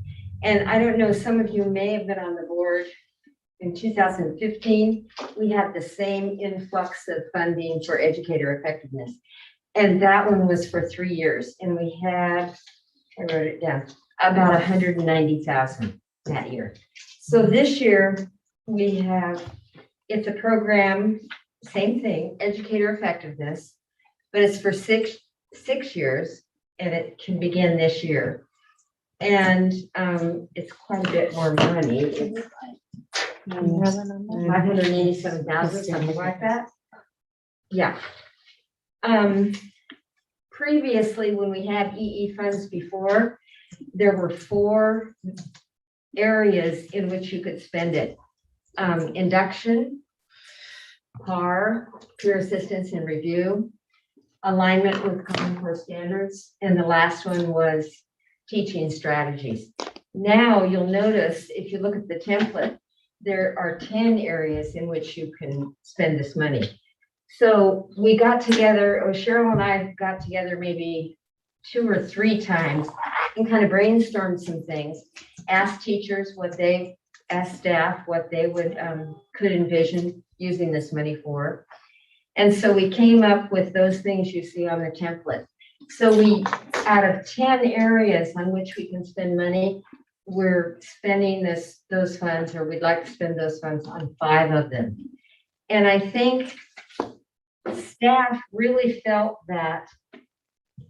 And I don't know, some of you may have been on the board in 2015. We had the same influx of funding for educator effectiveness. And that one was for 3 years. And we had, I wrote it down, about 190,000 that year. So this year we have, it's a program, same thing, educator effectiveness, but it's for six years and it can begin this year. And it's quite a bit more money. It's 587,000, something like that. Yeah. Previously, when we had EE funds before, there were 4 areas in which you could spend it. Induction, PAR, peer assistance and review, alignment with Common Core standards, and the last one was teaching strategies. Now you'll notice if you look at the template, there are 10 areas in which you can spend this money. So we got together, or Cheryl and I got together maybe 2 or 3 times and kind of brainstormed some things, asked teachers what they, asked staff what they would could envision using this money for. And so we came up with those things you see on the template. So we, out of 10 areas on which we can spend money, we're spending those funds, or we'd like to spend those funds on 5 of them. And I think staff really felt that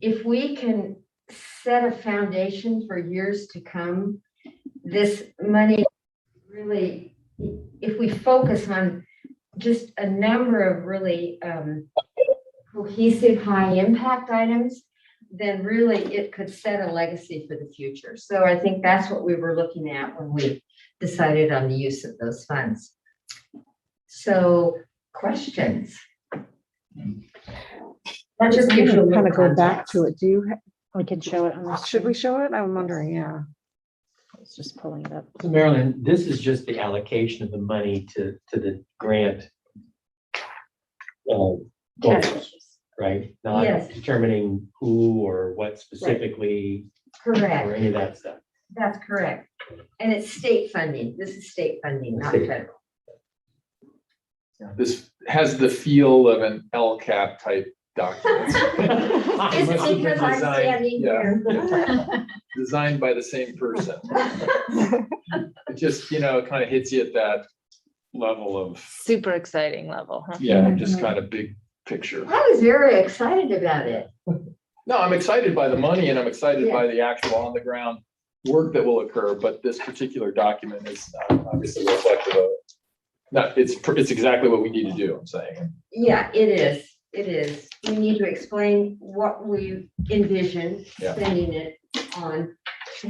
if we can set a foundation for years to come. This money really, if we focus on just a number of really cohesive, high impact items, then really it could set a legacy for the future. So I think that's what we were looking at when we decided on the use of those funds. So questions? That just gives you a kind little of go back context. to it. We can show it on this. Should we show it? I'm wondering, yeah. I was just pulling it up. So Marilyn, this is just the allocation of the money to the grant. Goals, right? Not Yes. determining who or what specifically. Correct. Or any of that stuff. That's correct. And it's state funding. This is state funding, not federal. This has the feel of an LCAP type document. Is it because I'm standing here? Designed by the same person. It just, kind of hits you at that level of, Super exciting level, huh? just kind of big picture. I was very excited about it. No, I'm excited by the money and I'm excited by the actual on the ground work that will occur, but this particular document is obviously reflective of it. No, it's exactly what we need to do, I'm saying. Yeah, it is. It is. We need to explain what we envision spending it on,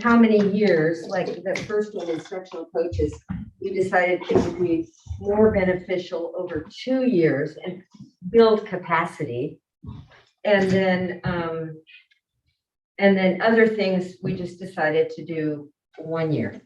how many years, like the first one, instructional coaches, we decided it would be more beneficial over 2 years and build capacity. And then other things, we just decided to do 1 year.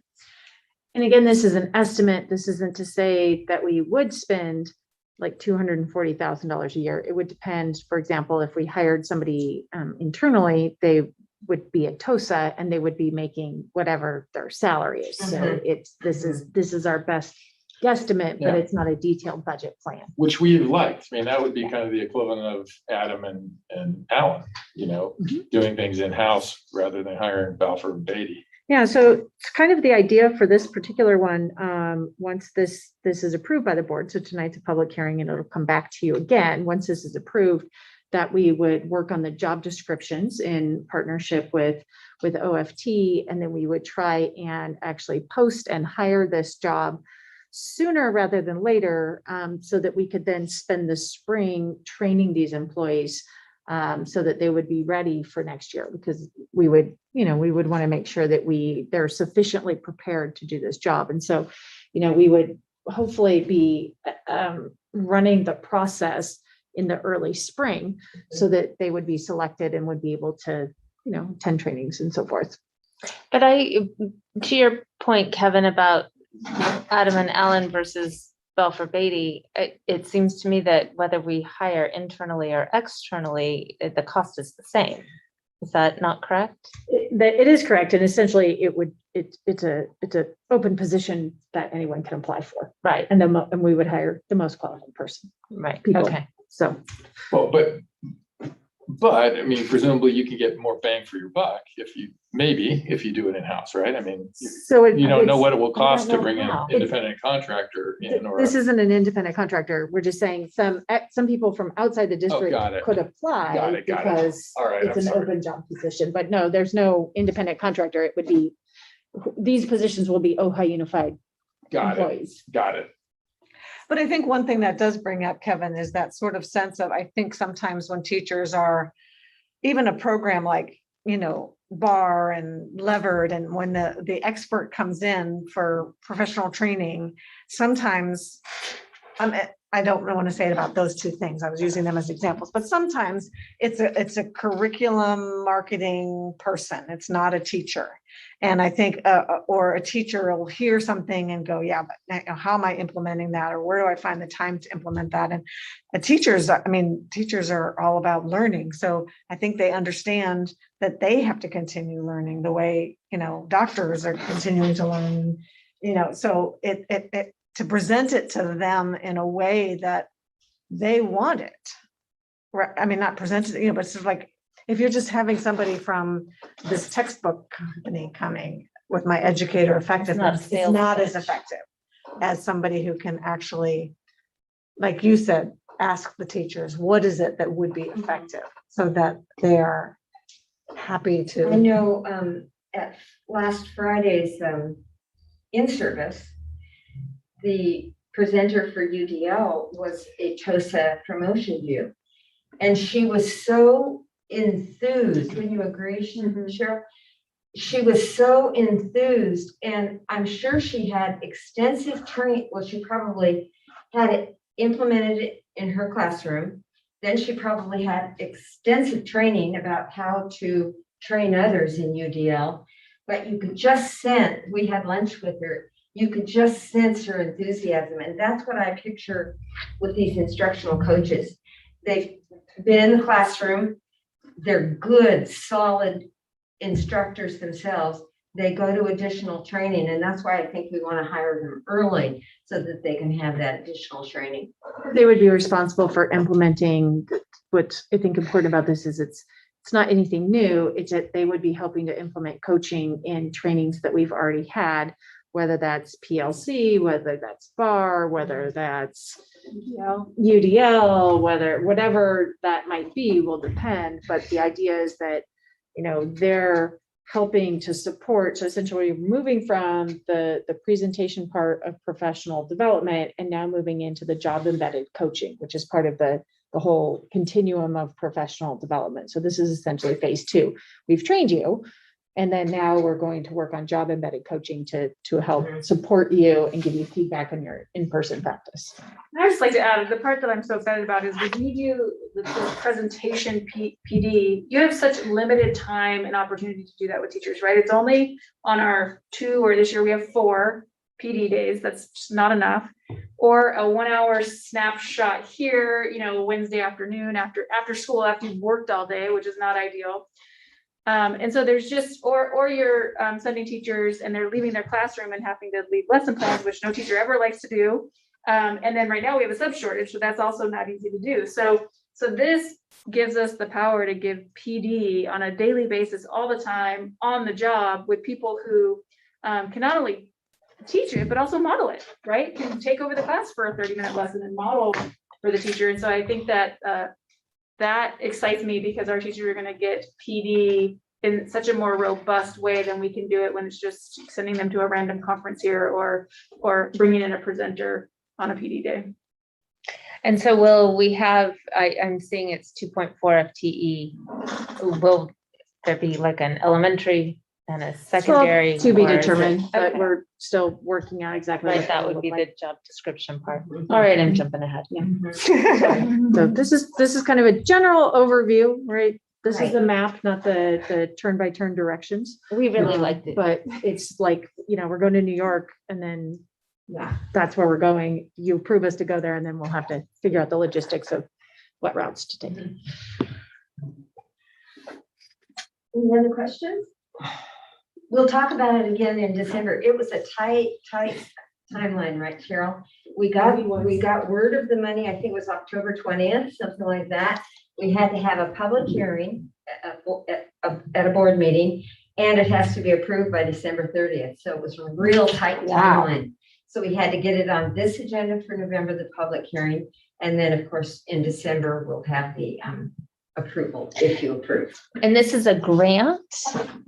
And again, this is an estimate. This isn't to say that we would spend like $240,000 a year. It would depend, for example, if we hired somebody internally, they would be at TOSA and they would be making whatever their salary is. So this is our best guesstimate, but it's not a detailed budget plan. Which we liked. I mean, that would be kind of the equivalent of Adam and Alan, doing things in-house rather than hiring Balfour and Beatty. Yeah, so it's kind of the idea for this particular one, once this is approved by the board, so tonight's a public hearing and it'll come back to you again, once this is approved, that we would work on the job descriptions in partnership with OFT, and then we would try and actually post and hire this job sooner rather than later, so that we could then spend the spring training these employees so that they would be ready for next year, because we would want to make sure that they're sufficiently prepared to do this job. And so, we would hopefully be running the process in the early spring so that they would be selected and would be able to, attend trainings and so forth. But to your point, Kevin, about Adam and Alan versus Balfour Beatty, it seems to me that whether we hire internally or externally, the cost is the same. Is that not correct? It is correct, and essentially it's a open position that anyone can apply for, right? And we would hire the most qualified person, right? People. Okay. So, well, but I mean, presumably you can get more bang for your buck if you do it in-house, right? I mean, you don't know what it will cost to bring in an independent contractor in, or this isn't an independent contractor. We're just saying some people from outside the district could apply because it's an open job position. But no, there's no independent contractor. It would be, these positions will be OHI unified employees. Got it. But I think one thing that does bring up, Kevin, is that sort of sense of, I think sometimes when teachers are, even a program like, BAR and Levered, and when the expert comes in for professional training, sometimes, I don't want to say it about those two things. I was using them as examples, but sometimes it's a curriculum marketing person. It's not a teacher. And I think, or a teacher will hear something and go, yeah, but how am I implementing that? Or where do I find the time to implement that? And teachers are all about learning. So I think they understand that they have to continue learning the way, doctors are continuing to learn, so it to present it to them in a way that they want it. I mean, not presented, but it's just like, if you're just having somebody from this textbook company coming with my educator effectiveness, it's not as effective as somebody who can actually, like you said, ask the teachers, what is it that would be effective, so that they are happy I to. know, at last Friday's, in-service, the presenter for UDL was a TOSA promotion view. And she was so enthused, wouldn't you agree, Cheryl? She was so enthused, and I'm sure she had extensive training. Well, she probably had it implemented in her classroom. Then she probably had extensive training about how to train others in UDL. But you could just sense, we had lunch with her, you could just sense her enthusiasm. And that's what I picture with these instructional coaches. They've been in the classroom, they're good, solid instructors themselves. They go to additional training, and that's why I think we want to hire them early so that they can have that additional training. They would be responsible for implementing. What I think important about this is it's not anything new. It's that they would be helping to implement coaching in trainings that we've already had, whether that's PLC, whether that's BAR, whether that's UDL, whatever that might be will depend. But the idea is that, they're helping to support. So essentially moving from the presentation part of professional development and now moving into the job embedded coaching, which is part of the whole continuum of professional development. So this is essentially phase 2. We've trained you, and then now we're going to work on job embedded coaching to help support you and give you feedback on your in-person practice. I just like to add, the part that I'm so excited about is when you do the presentation PD, you have such limited time and opportunity to do that with teachers, right? It's only on our 2, or this year we have 4 PD days. That's just not enough. Or a 1-hour snapshot here, Wednesday afternoon after school, after you've worked all day, which is not ideal. And so there's just, or you're sending teachers and they're leaving their classroom and having to leave lesson plans, which no teacher ever likes to do. And then right now we have a sub shortage, so that's also not easy to do. So this gives us the power to give PD on a daily basis, all the time, on the job, with people who can not only teach it, but also model it, right? Can take over the class for a 30-minute lesson and model for the teacher. And so I think that that excites me, because our teachers are going to get PD in such a more robust way than we can do it when it's just sending them to a random conference here or bringing in a presenter on a PD day. And so will we have, I'm seeing it's 2.4 FTE. Will there be like an elementary and a secondary? To be or is it- determined, but okay. we're still working out exactly. Right, what that will would be look the like. job description part. All right, I'm jumping ahead. Yeah. So this is kind of a general overview, right? This is Right. the map, not the turn by turn directions. We really liked it. But it's like, we're going to New York, and then Yeah. that's where we're going. You approve us to go there, and then we'll have to figure out the logistics of what routes to take. Any other questions? We'll talk about it again in December. It was a tight timeline, right, Cheryl? We got word of the money, I think it was October 20th, something like that. We had to have a public hearing at a board meeting, and it has to be approved by December 30th. So it was a real tight Wow. timeline. So we had to get it on this agenda for November, the public hearing. And then, of course, in December, we'll have the approval, if you approve. And this is a grant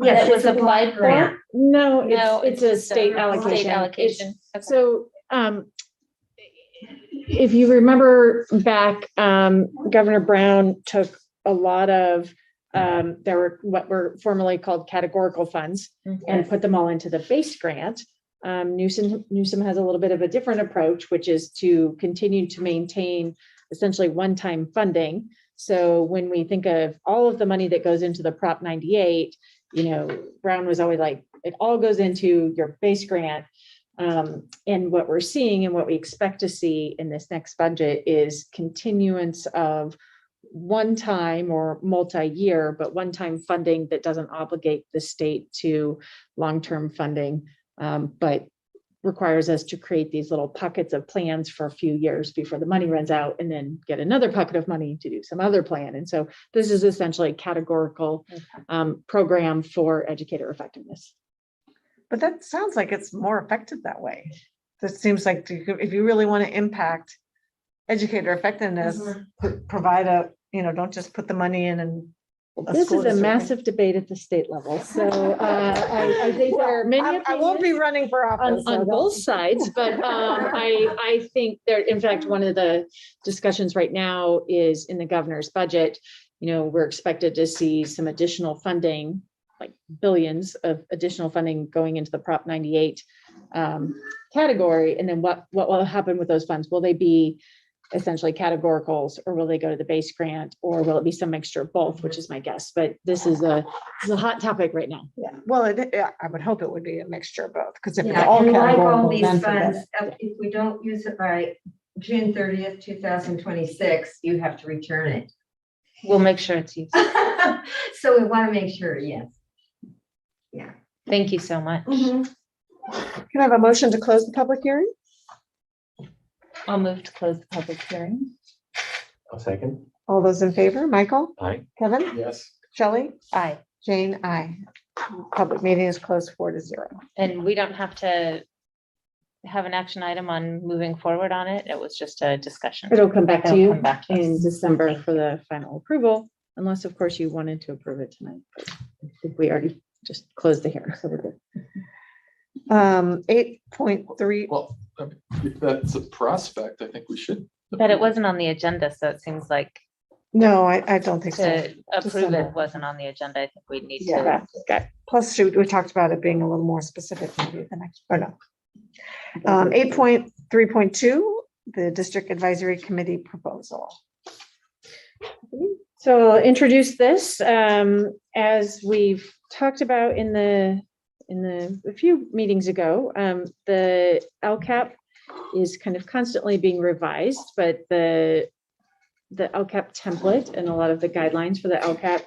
Yes, that was it's a block applied for? grant. No, No, it's a just state state allocation. allocation. It's- So, if you remember back, Governor Brown took a lot of, there were what were formerly called categorical funds, and put them all into the base grant. Newsom has a little bit of a different approach, which is to continue to maintain essentially one-time funding. So when we think of all of the money that goes into the Prop 98, Brown was always like, it all goes into your base grant. And what we're seeing and what we expect to see in this next budget is continuance of one-time or multi-year, but one-time funding that doesn't obligate the state to long-term funding, but requires us to create these little pockets of plans for a few years before the money runs out, and then get another pocket of money to do some other plan. And so this is essentially a categorical program for educator effectiveness. But that sounds like it's more effective that way. This seems like if you really want to impact educator effectiveness, provide don't just put the money in and This is a massive debate at the state level, so I think there are many. I won't be running for office. On both sides, but I think there, in fact, one of the discussions right now is in the governor's budget. You know, we're expected to see some additional funding, like billions of additional funding going into the Prop 98 category. And then what will happen with those funds? Will they be essentially categoricals, or will they go to the base grant, or will it be some mixture of both, which is my guess. But this is a hot topic right now. Yeah, well, I would hope it would be a mixture of both, because if it's Yeah, all and like all categorical, these then forget funds, it. if we don't use it by June 30th, 2026, you have to return it. We'll make sure it's used. So we want to make sure, yes. Yeah. Thank you so much. Can I have a motion to close the public hearing? I'll move to close the public hearing. I'll second. All those in favor, Michael, Aye. Kevin, Yes. Shelley, Aye. Jane, aye. Public meeting is closed 4-0. And we don't have to have an action item on moving forward on it. It was just a discussion. It'll come back to It'll you come back to us. in December for the final approval, unless of course you wanted to approve it tonight. But I think we already just closed the hearing, so we're good. 8.3. Well, I mean, if that's a prospect, I think we should. But it wasn't on the agenda, so it seems like No, I don't think so. to approve December. it wasn't on the agenda. I think we need Yeah. to. Okay. Plus, we talked about it being a little more specific, maybe the next, or no. 8.3.2, the District Advisory Committee proposal. So I'll introduce this, as we've talked about in a few meetings ago. The LCAP is kind of constantly being revised, but the LCAP template and a lot of the guidelines for the LCAP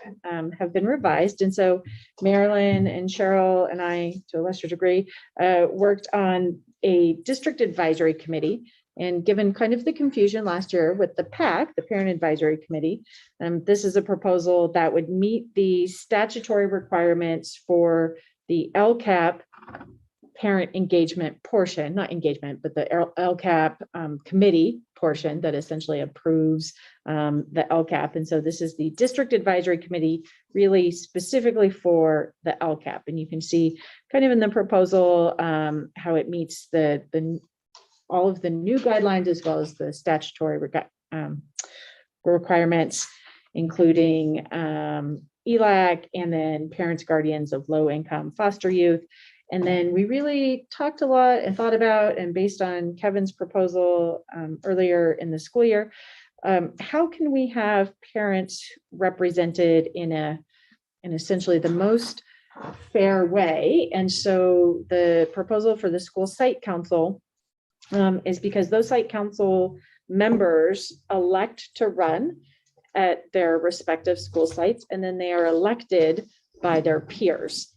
have been revised. And so Marilyn and Cheryl and I, to a lesser degree, worked on a district advisory committee. And given kind of the confusion last year with the PAC, the Parent Advisory Committee, this is a proposal that would meet the statutory requirements for the LCAP parent engagement portion, not engagement, but the LCAP committee portion that essentially approves the LCAP. And so this is the District Advisory Committee, really specifically for the LCAP. And you can see kind of in the proposal how it meets all of the new guidelines as well as the statutory requirements, including ELAC and then parents, guardians of low income foster youth. And then we really talked a lot and thought about, and based on Kevin's proposal earlier in the school year, how can we have parents represented in essentially the most fair way? And so the proposal for the school site council is because those site council members elect to run at their respective school sites, and then they are elected by their peers.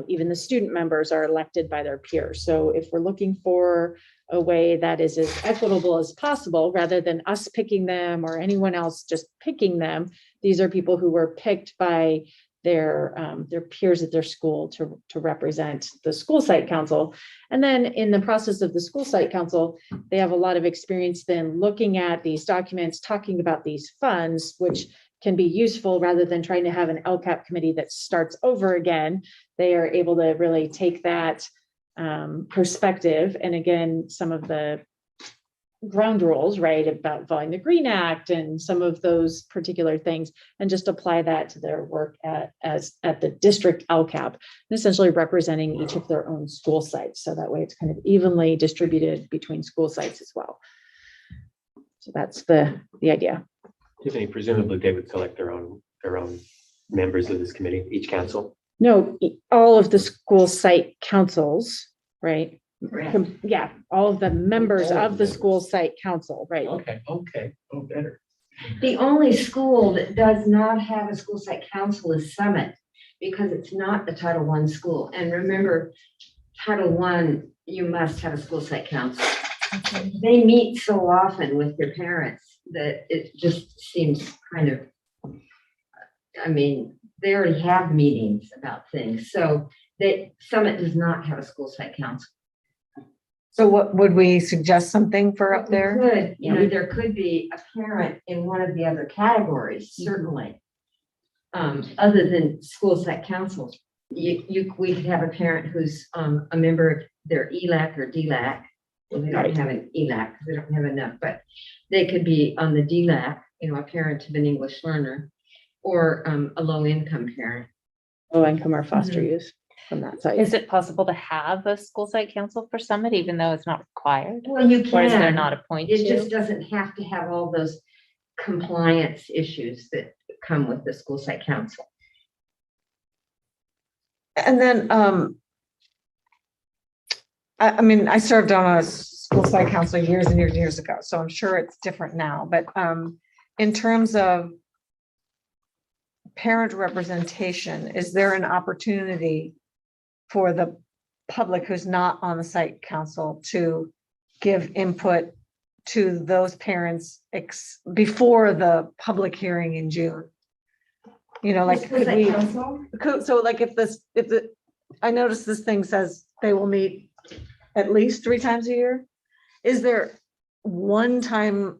Even the student members are elected by their peers. So if we're looking for a way that is as equitable as possible, rather than us picking them or anyone else just picking them, these are people who were picked by their peers at their school to represent the school site council. And then in the process of the school site council, they have a lot of experience then looking at these documents, talking about these funds, which can be useful rather than trying to have an LCAP committee that starts over again. They are able to really take that perspective. And again, some of the ground rules, right, about following the Green Act and some of those particular things, and just apply that to their work at the district LCAP, and essentially representing each of their own school sites. So that way it's kind of evenly distributed between school sites as well. So that's the idea. Tiffany, presumably they would select their own members of this committee, each council. No, all of the school site councils, right? Yeah, all of the members of the school site council, right? Okay. Oh, better. The only school that does not have a school site council is Summit, because it's not a Title I school. And remember, Title I, you must have a school site council. Okay. They meet so often with their parents that it just seems kind of, I mean, they already have meetings about things. So Summit does not have a school site council. So what would we suggest something for up there? There could be a parent in one of the other categories, certainly. other than school site council. We could have a parent who's a member of their ELAC or DLAC. Well, they don't have an ELAC because they don't have enough, but they could be on the DLAC, a parent of an English learner, or a low-income parent. Low income or foster youth from that side. Is it possible to have a school site council for Summit, even though it's not required? Well, you can. Or is there not a point It to? just doesn't have to have all those compliance issues that come with the school site council. And then, I mean, I served on a school site council years and years and years ago, so I'm sure it's different now, but in terms of parent representation, is there an opportunity for the public who's not on the site council to give input to those parents before the public hearing in June? Like, could we, so like I noticed this thing says they will meet at least 3 times a year. Is there one time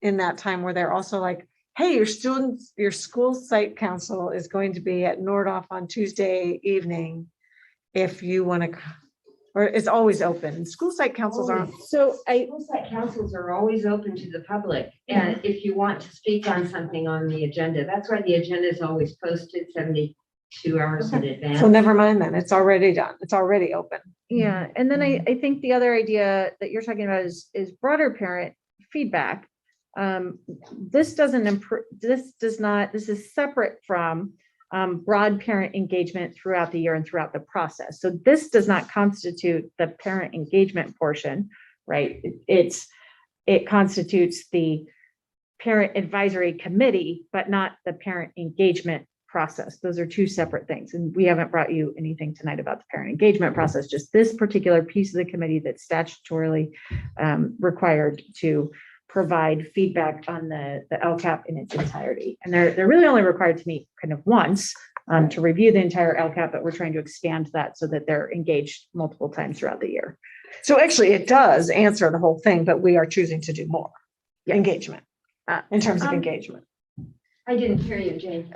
in that time where they're also like, hey, your school site council is going to be at Nordhoff on Tuesday evening if you want to, or it's always open. School site councils aren't. School site councils are always open to the public. And if you want to speak on something on the agenda, that's why the agenda is always posted 72 hours in advance. So never mind then, it's already done. It's already open. Yeah, and then I think the other idea that you're talking about is broader parent feedback. This doesn't improve, this is separate from broad parent engagement throughout the year and throughout the process. So this does not constitute the parent engagement portion, right? It constitutes the parent advisory committee, but not the parent engagement process. Those are 2 separate things. And we haven't brought you anything tonight about the parent engagement process, just this particular piece of the committee that's statutorily required to provide feedback on the LCAP in its entirety. And they're really only required to meet kind of once to review the entire LCAP, but we're trying to expand that so that they're engaged multiple times throughout the year. So actually it does answer the whole thing, but we are choosing to do more engagement in terms of engagement. I didn't hear you, Jane.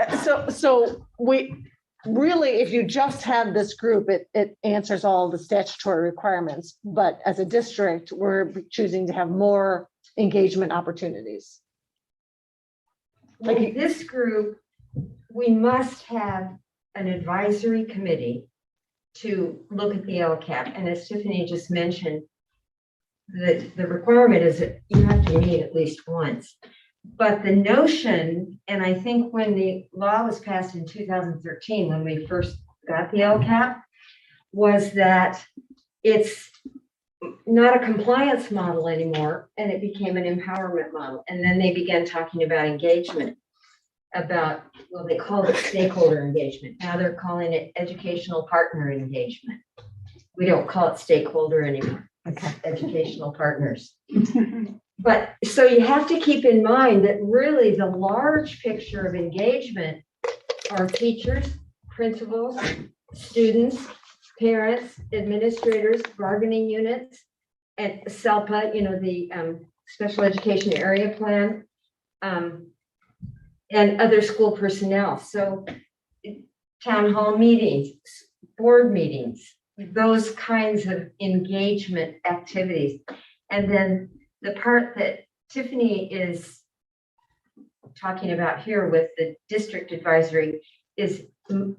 So we really, if you just had this group, it answers all the statutory requirements, but as a district, we're choosing to have more engagement opportunities. Well, this group, we must have an advisory committee to look at the LCAP. And as Tiffany just mentioned, the requirement is that you have to meet at least once. But the notion, and I think when the law was passed in 2013, when we first got the LCAP, was that it's not a compliance model anymore, and it became an empowerment model. And then they began talking about engagement, well, they called it stakeholder engagement. Now they're calling it educational partner engagement. We don't call it stakeholder anymore. It's educational partners. But so you have to keep in mind that really the large picture of engagement are teachers, principals, students, parents, administrators, bargaining units, and SELPA, the Special Education Area Plan, and other school personnel. So town hall meetings, board meetings, those kinds of engagement activities. And then the part that Tiffany is talking about here with the district advisory is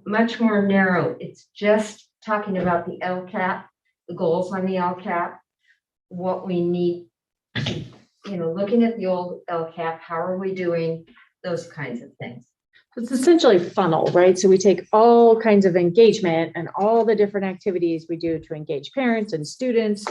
much more narrow. It's just talking about the LCAP, the goals on the LCAP, what we need, looking at the old LCAP, how are we doing, those kinds of things. It's essentially funnel, right? So we take all kinds of engagement and all the different activities we do to engage parents and students,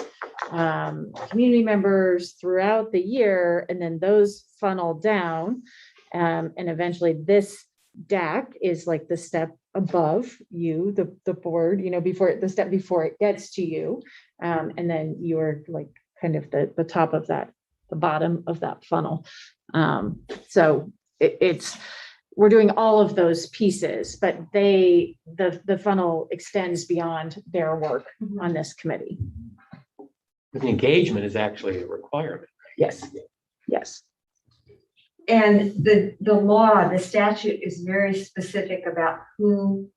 community members throughout the year, and then those funnel down. And eventually this DAC is like the step above you, the board, before it gets to you. And then you're like kind of the top of that, the bottom of that funnel. So we're doing all of those pieces, but the funnel extends beyond their work on this committee. But the engagement is actually a requirement. Yes. Yes. And the law, the statute is very specific about who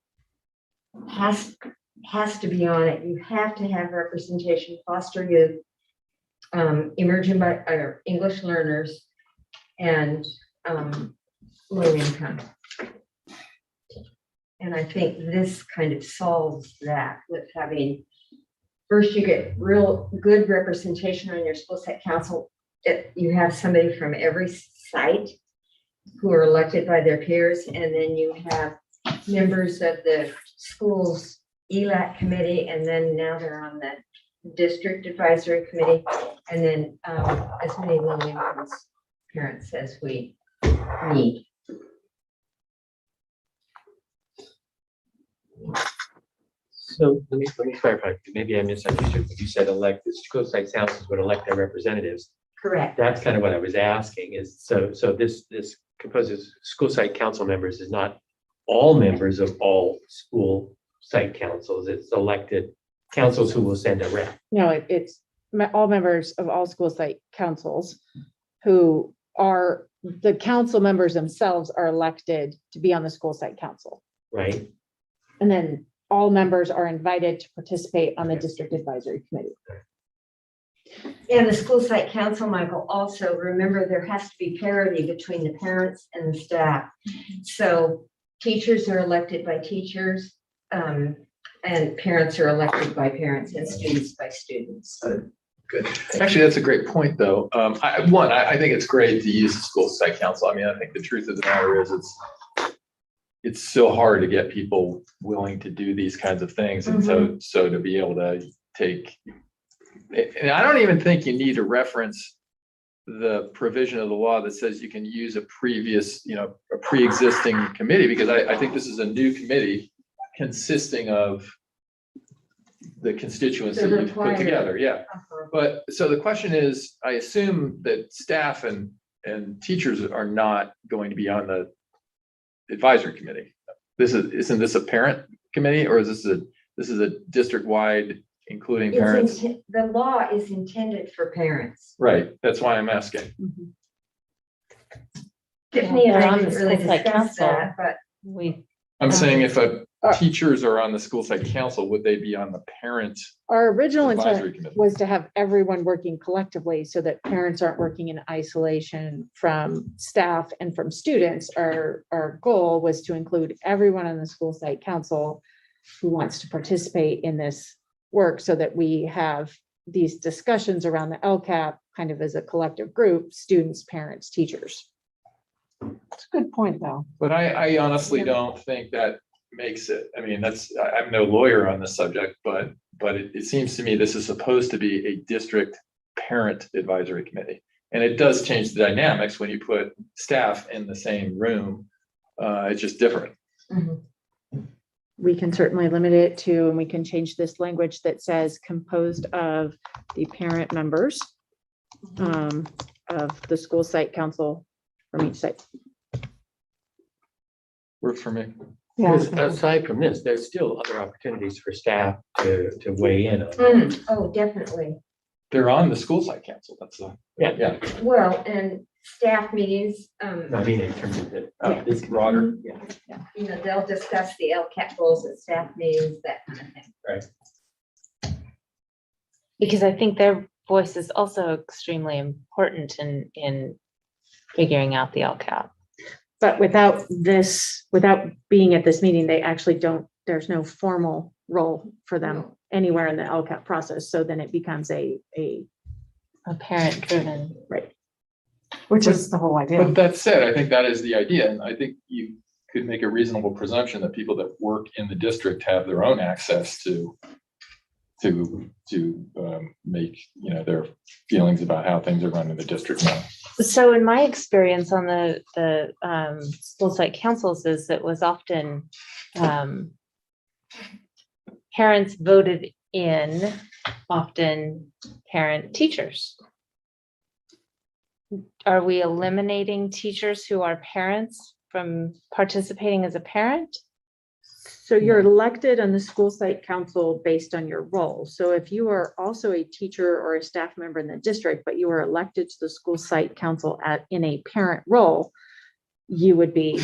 has to be on it. You have to have representation, foster youth, emerging or English learners, and low income. And I think this kind of solves that with having, first you get real good representation on your school site council. You have somebody from every site who are elected by their peers, and then you have members of the school's ELAC committee, and then now they're on the district advisory committee, and then as many low income parents as we need. So let me clarify, maybe I misunderstood. You said elect, the school site councils would elect their representatives. Correct. That's kind of what I was asking is, so this composes school site council members is not all members of all school site councils. It's elected councils who will send a rep. No, it's all members of all school site councils who are, the council members themselves are elected to be on the school site council. Right. And then all members are invited to participate on the district advisory committee. And the school site council, Michael, also remember there has to be parity between the parents and the staff. So teachers are elected by teachers, and parents are elected by parents, and students by students. Good. Actually, that's a great point, though. I think it's great to use the school site council. I mean, I think the truth of the matter is it's so hard to get people willing to do these kinds of things. And so to be able to take, and I don't even think you need to reference the provision of the law that says you can use a previous, a pre-existing committee, because I think this is a new committee consisting of the constituents that you've put together. Yeah. But so the question is, I assume that staff and teachers are not going to be on the advisory committee. Isn't this a parent committee, or is this a district-wide, including parents? The law is intended for parents. Right. That's why I'm asking. Tiffany and They're I on the didn't really school site discuss council. that, but I'm saying if teachers are on the school site council, would they be on the parent? Our original Advisory intent committee. was to have everyone working collectively so that parents aren't working in isolation from staff and from students. Our goal was to include everyone on the school site council who wants to participate in this work so that we have these discussions around the LCAP kind of as a collective group, students, parents, teachers. That's a good point, though. But I honestly don't think that makes it. I mean, I'm no lawyer on this subject, but it seems to me this is supposed to be a district parent advisory committee. And it does change the dynamics when you put staff in the same room. It's just different. We can certainly limit it to, and we can change this language that says composed of the parent members of the school site council from each site. Works for me. Because aside from this, there's still other opportunities for staff to weigh in on. Oh, definitely. They're on the school site council. That's yeah. Well, and staff meetings, I mean, in terms of this broader. they'll discuss the LCAP goals at staff meetings, that kind of thing. Right. because I think their voice is also extremely important in figuring out the LCAP. But without being at this meeting, they actually don't, there's no formal role for them anywhere in the LCAP process. So then it becomes a parent driven. Right. Which is the whole idea. But that said, I think that is the idea. And I think you could make a reasonable presumption that people that work in the district have their own access to make, their feelings about how things are run in the district now. So in my experience on the school site councils is it was often parents voted in, often parent teachers. Are we eliminating teachers who are parents from participating as a parent? So you're elected on the school site council based on your role. So if you are also a teacher or a staff member in the district, but you are elected to the school site council in a parent role, you would be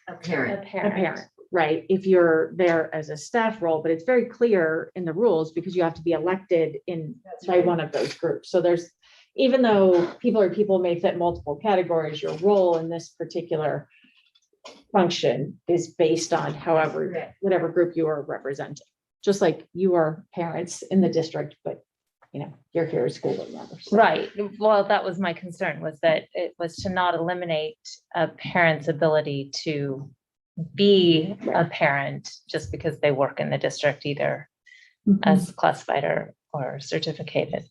A parent. a parent, right? If you're there as a staff role, but it's very clear in the rules because you have to be elected by one of those groups. So there's, even though people may fit multiple categories, your role in this particular function is based on whatever group you are representing. Just like you are parents in the district, but you're here as school board members. Right. Well, that was my concern, was that it was to not eliminate a parent's ability to be a parent just because they work in the district, either as classified or certificated.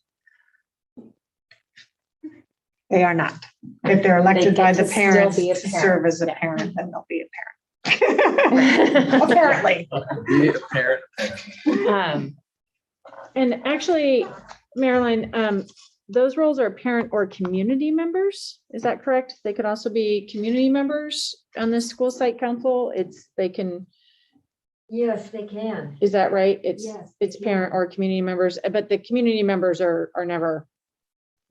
They are not. If they're elected by the parents be a to parent. serve as a parent, then they'll be a parent. Apparently. Be a parent. And actually, Marilyn, those roles are parent or community members. Is that correct? They could also be community members on this school site council. Yes, they can. Is that right? Yes, It's parent or community members, but the community members are never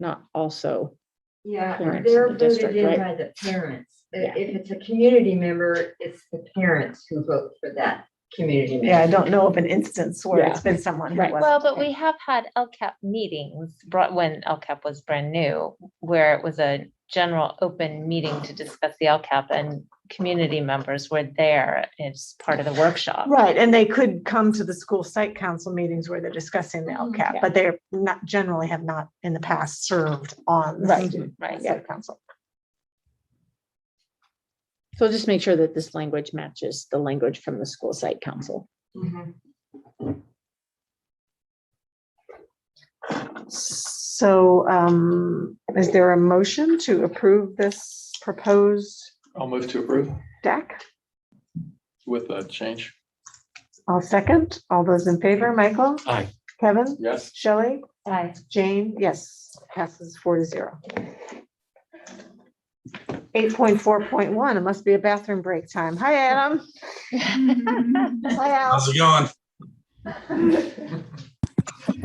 not also. Yeah, parents in they're the voted district, in right? by the parents. Yeah. If it's a community member, it's the parents who vote for that community member. Yeah, I don't know of an instance where it's been someone who Right. wasn't. Well, but we have had LCAP meetings when LCAP was brand new, where it was a general open meeting to discuss the LCAP, and community members were there as part of the workshop. Right, and they could come to the school site council meetings where they're discussing the LCAP, Yeah. but they're not, generally have not in the past served on the Right. site council. So just make sure that this language matches the language from the school site council. So is there a motion to approve this proposed I'll move to approve deck? with a change. I'll second. All those in favor, Michael? Aye. Kevin? Yes. Shelley? Aye. Jane? Yes, passes 4-0. 8.4.1, it must be a bathroom break time. Hi, Adam. Hi, Al. How's it going?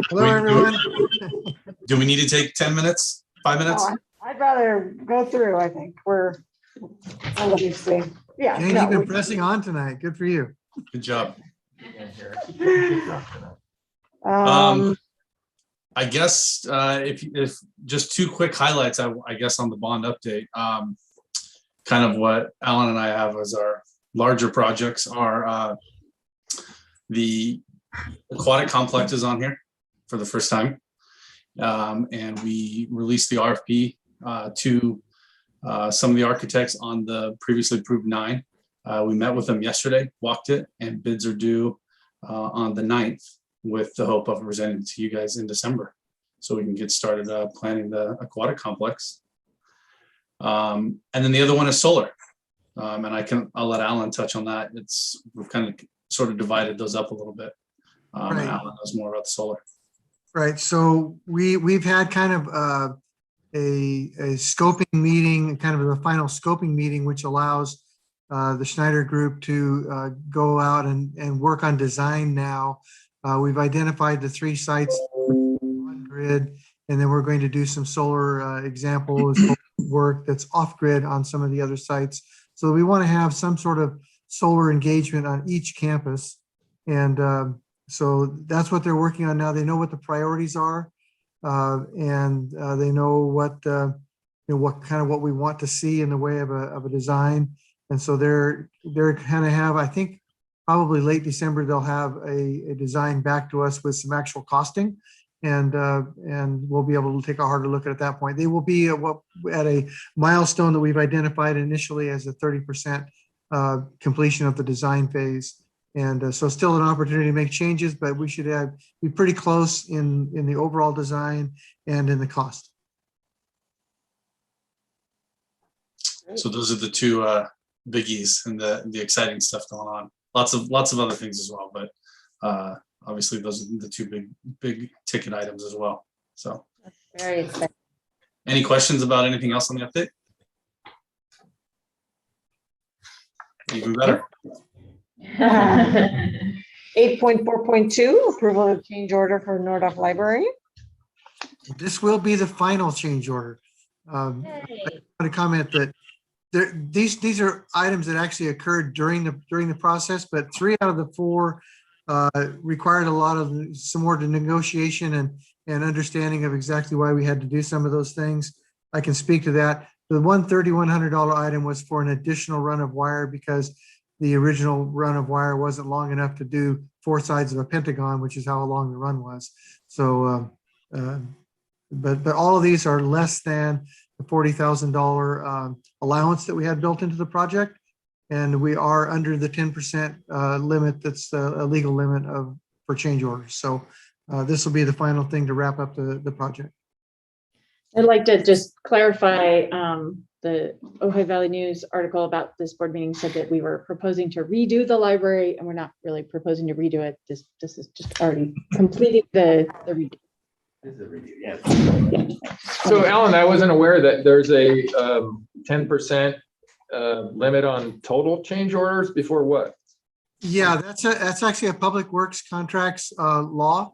Hello, everyone. Do we need to take 10 minutes, 5 minutes? Oh, I'd rather go through, I think. I'll let you see. Yeah. Jane, no, you've been we- pressing on tonight. Good for you. Good job. Um, I guess if just two quick highlights, I guess on the bond update, kind of what Alan and I have as our larger projects are the aquatic complex is on here for the first time. And we released the RFP to some of the architects on the previously approved 9. We met with them yesterday, walked it, and bids are due on the 9th with the hope of presenting it to you guys in December. So we can get started planning the aquatic complex. And then the other one is solar. And I'll let Alan touch on that. We've kind of sort of divided those up a little bit. And Right. Alan knows more about the solar. Right, so we've had kind of a scoping meeting, kind of the final scoping meeting, which allows the Schneider Group to go out and work on design now. We've identified the 3 sites on grid, and then we're going to do some solar examples work that's off grid on some of the other sites. So we want to have some sort of solar engagement on each campus. And so that's what they're working on now. They know what the priorities are, and they know what what we want to see in the way of a design. And so they're kind of have, I think, probably late December, they'll have a design back to us with some actual costing, and we'll be able to take a harder look at that point. They will be at a milestone that we've identified initially as a 30% completion of the design phase. And so still an opportunity to make changes, but we should be pretty close in the overall design and in the cost. So those are the two biggies and the exciting stuff going on. Lots of other things as well, but obviously those are the two big ticket items as well. So Very exciting. any questions about anything else on the update? Even better. 8.4.2, approval of change order for Nordoff Library. This will be the final change order. I want to comment that these are items that actually occurred during the process, but 3 out of the 4 required a lot of some more negotiation and understanding of exactly why we had to do some of those things. I can speak to that. The $1,100 item was for an additional run of wire because the original run of wire wasn't long enough to do 4 sides of a pentagon, which is how long the run was. So, but all of these are less than the $40,000 allowance that we had built into the project. And we are under the 10% limit that's a legal limit for change orders. So this will be the final thing to wrap up the project. I'd like to just clarify, the Ojai Valley News article about this board meeting said that we were proposing to redo the library, and we're not really proposing to redo it. This is just already completing the redo. This is a review, yes. So Alan, I wasn't aware that there's a 10% limit on total change orders before what? Yeah, that's actually a public works contracts law.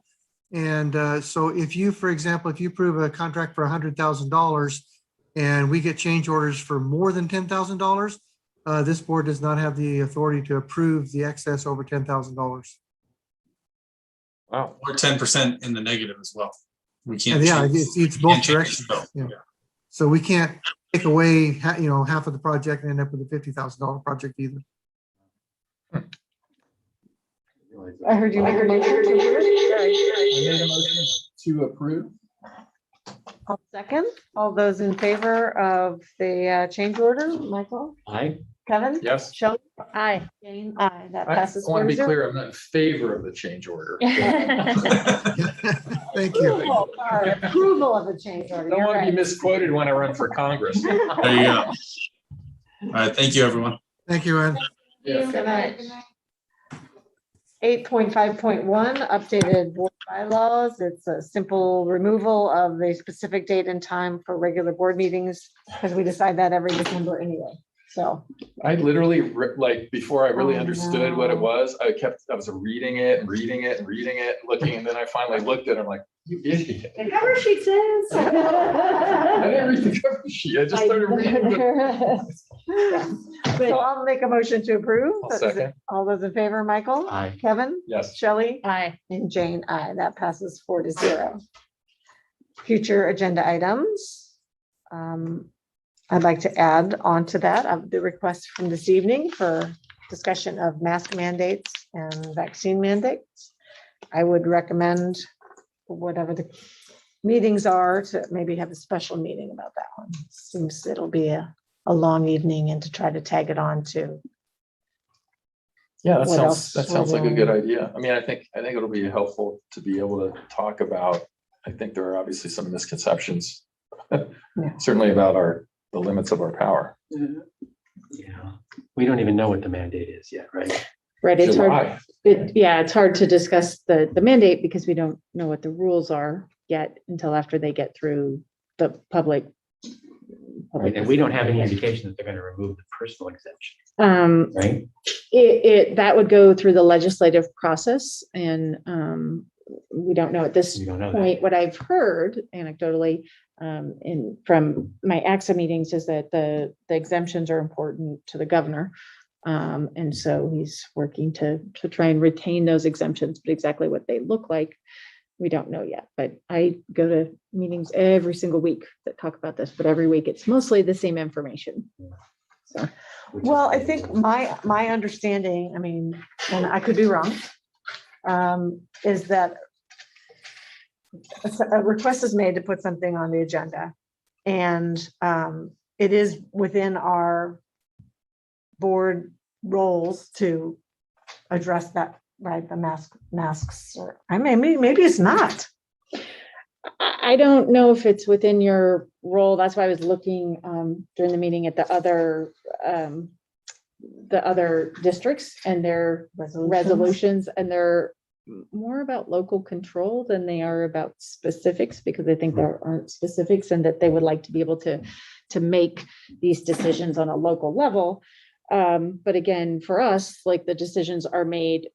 And so if you, for example, if you approve a contract for $100,000 and we get change orders for more than $10,000, this board does not have the authority to approve the excess over $10,000. Wow. Or 10% in the negative as well. We can't. Yeah, change- it's we both can't change directions. the scope. Yeah. So we can't take away, half of the project and end up with a $50,000 project either. I heard you make a motion to approve. I made a motion to approve. I'll second. All those in favor of the change order, Michael, Aye. Kevin? Yes. Shelley? Aye. Jane? Aye. That I passes. want to be 4-0. clear, I'm not in favor of the change order. Thank you. Approval of the change order. Don't You're want to right. be misquoted when I run for Congress. There you go. All right, thank you, everyone. Thank you, Ed. Yes. Good night. 8.5.1, updated board bylaws. It's a simple removal of the specific date and time for regular board meetings, because we decide that every December anyway. So I literally, like, before I really Oh, understood what it was, I was reading it, looking, and then I finally looked at it, I'm like, you idiot. the cover sheet says. I didn't read the cover sheet, I just started reading. So I'll make a motion to approve. I'll second. All those in favor, Michael? Aye. Kevin? Yes. Shelley? Aye. And Jane, aye. That passes 4-0. Future agenda items. I'd like to add on to that the request from this evening for discussion of mask mandates and vaccine mandates. I would recommend, whatever the meetings are, to maybe have a special meeting about that one. Seems it'll be a long evening, and to try to tag it on to. Yeah, that What sounds else like a was, good idea. I mean, I think it'll be helpful to be able to talk about, I think there are obviously some misconceptions, certainly about the limits of our power. Yeah, we don't even know what the mandate is yet, right? Right, it's hard. July. It's hard to discuss the mandate because we don't know what the rules are yet until after they get through the public. Right, and we don't have any indication that they're going to remove the personal exemption, right? That would go through the legislative process, and we don't know at this We don't know that. point. What I've heard anecdotally from my AXA meetings is that the exemptions are important to the governor. And so he's working to try and retain those exemptions, but exactly what they look like, we don't know yet. But I go to meetings every single week that talk about this, but every week it's mostly the same information. So. Well, I think my understanding, I mean, and I could be wrong, is that a request is made to put something on the agenda, and it is within our board roles to address that, right? The masks, or maybe it's not. I don't know if it's within your role. That's why I was looking during the meeting at the other districts and their resolutions, and they're more about local control than they are about specifics, because I think there aren't specifics, and that they would like to be able to make these decisions on a local level. But again, for us, like the decisions are made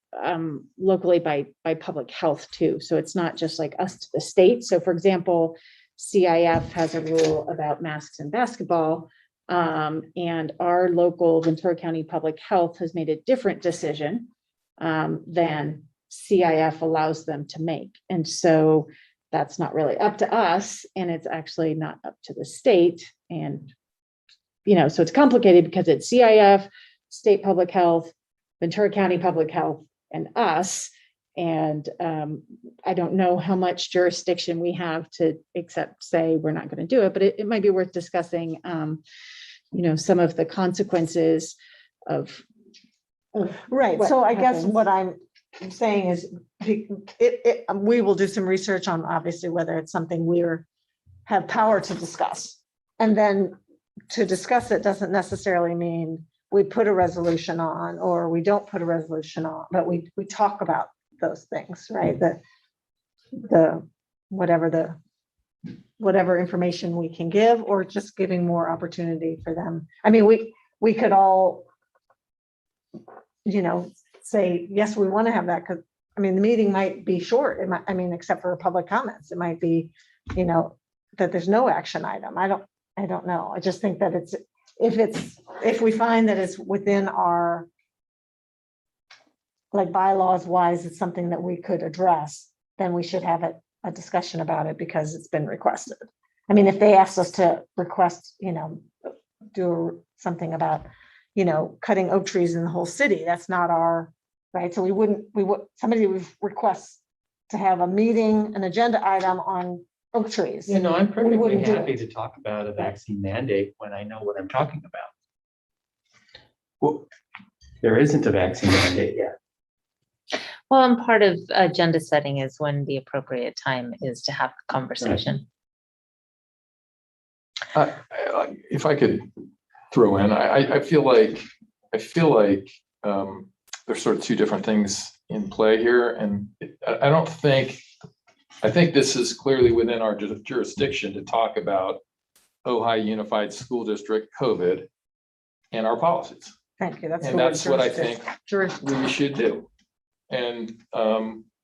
locally by public health too. So it's not just like us to the state. So for example, CIF has a rule about masks in basketball. And our local Ventura County Public Health has made a different decision than CIF allows them to make. And so that's not really up to us, and it's actually not up to the state. And, you know, so it's complicated because it's CIF, state public health, Ventura County Public Health, and us. And I don't know how much jurisdiction we have to except say we're not going to do it, but it might be worth discussing, you know, some of the consequences of. Right, what so I guess happens. what I'm saying is, we will do some research on obviously whether it's something have power to discuss. And then to discuss it doesn't necessarily mean we put a resolution on or we don't put a resolution on, but we talk about those things, right? Whatever information we can give, or just giving more opportunity for them. I mean, we could all, you know, say, yes, we want to have that, because I mean, the meeting might be short. It might, I mean, except for public comments, it might be, you know, that there's no action item. I don't know. I just think that if we find that it's within our, like, bylaws wise, it's something that we could address, then we should have a discussion about it because it's been requested. I mean, if they asked us to request, you know, do something about, you know, cutting oak trees in the whole city, that's not our, right? So somebody would request to have a meeting, an agenda item on oak trees. You know, I'm perfectly wouldn't do happy it. to talk about a vaccine mandate when I know what I'm talking about. Well, there isn't a vaccine mandate yet. Well, and part of agenda setting is when the appropriate time is to have the conversation. If I could throw in, I feel like there's sort of two different things in play here, and I think this is clearly within our jurisdiction to talk about Ojai Unified School District COVID and our policies. Thank you. And that's what I think we should do. And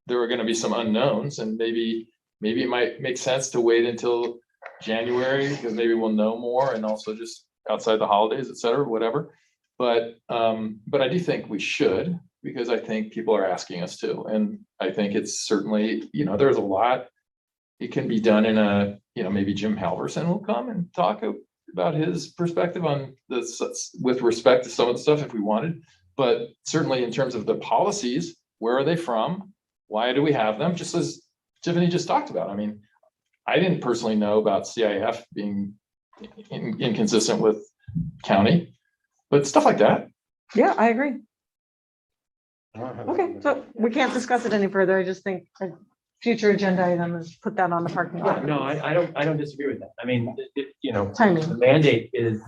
there are going to be some unknowns, and maybe it might make sense to wait until January, because maybe we'll know more, and also just outside the holidays, et cetera, whatever. But I do think we should, because I think people are asking us to. And I think it's certainly, you know, there's a lot, it can be done in a, you know, maybe Jim Halverson will come and talk about his perspective on this with respect to some of the stuff if we wanted. But certainly in terms of the policies, where are they from? Why do we have them? Just as Tiffany just talked about. I mean, I didn't personally know about CIF being inconsistent with county, but stuff like that. Yeah, I agree. Okay, so we can't discuss it any further. I just think a future agenda item is put that on the parking lot. No, I don't disagree with that. I mean, you know, Timing. the mandate is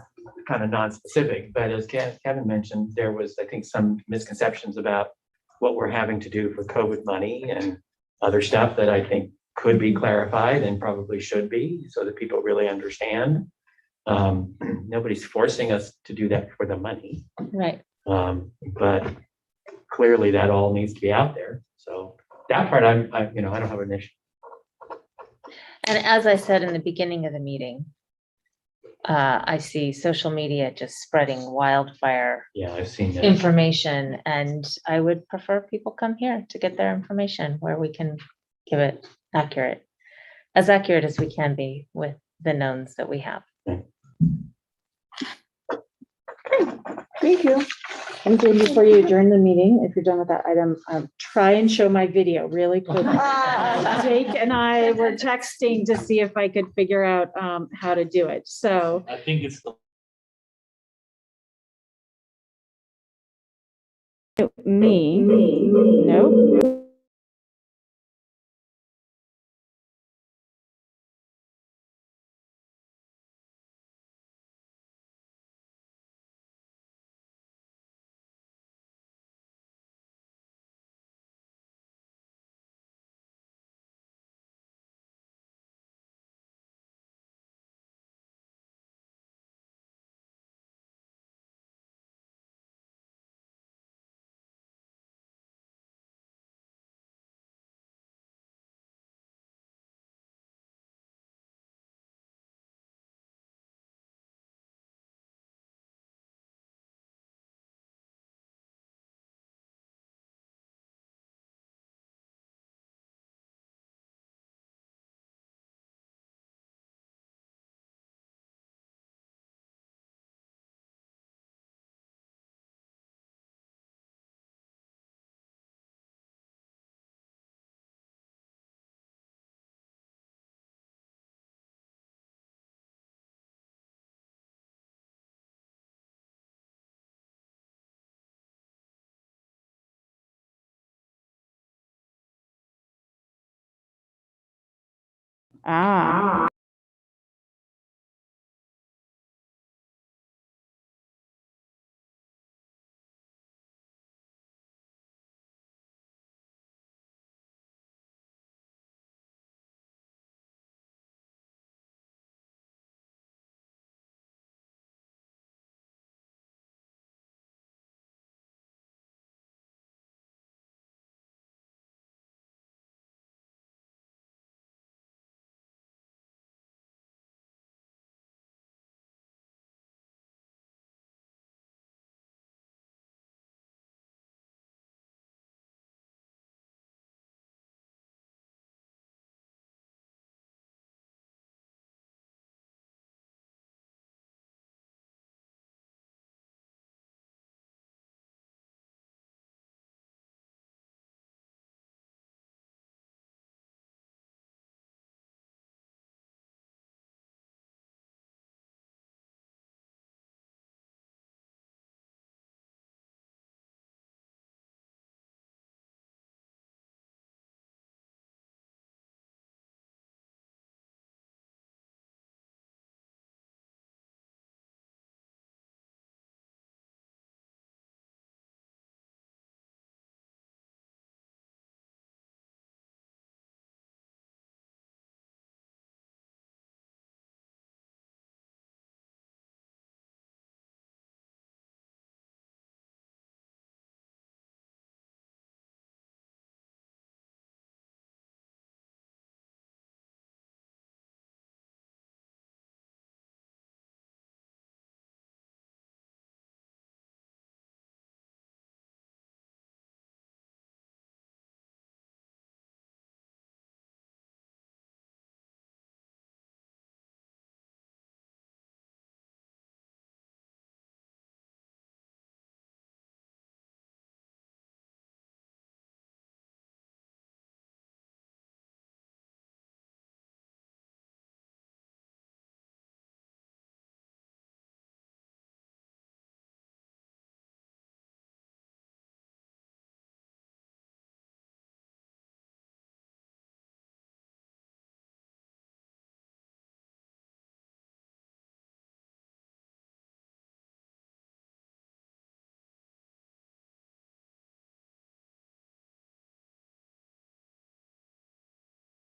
kind of non-specific, but as Kevin mentioned, there was, I think, some misconceptions about what we're having to do for COVID money and other stuff that I think could be clarified and probably should be, so that people really understand. Nobody's forcing us to do that for the money. Right. But clearly that all needs to be out there. So that part, I don't have an issue. And as I said in the beginning of the meeting, I see social media just spreading wildfire Yeah, I've seen that. information, and I would prefer people come here to get their information where we can give it as accurate as we can be with the knowns that we have. Thank you. And Jane, before you adjourn the meeting, if you're done with that item, try and show my video really quick. Jake and I were texting to see if I could figure out how to do it. So I think it's the nope. Ah.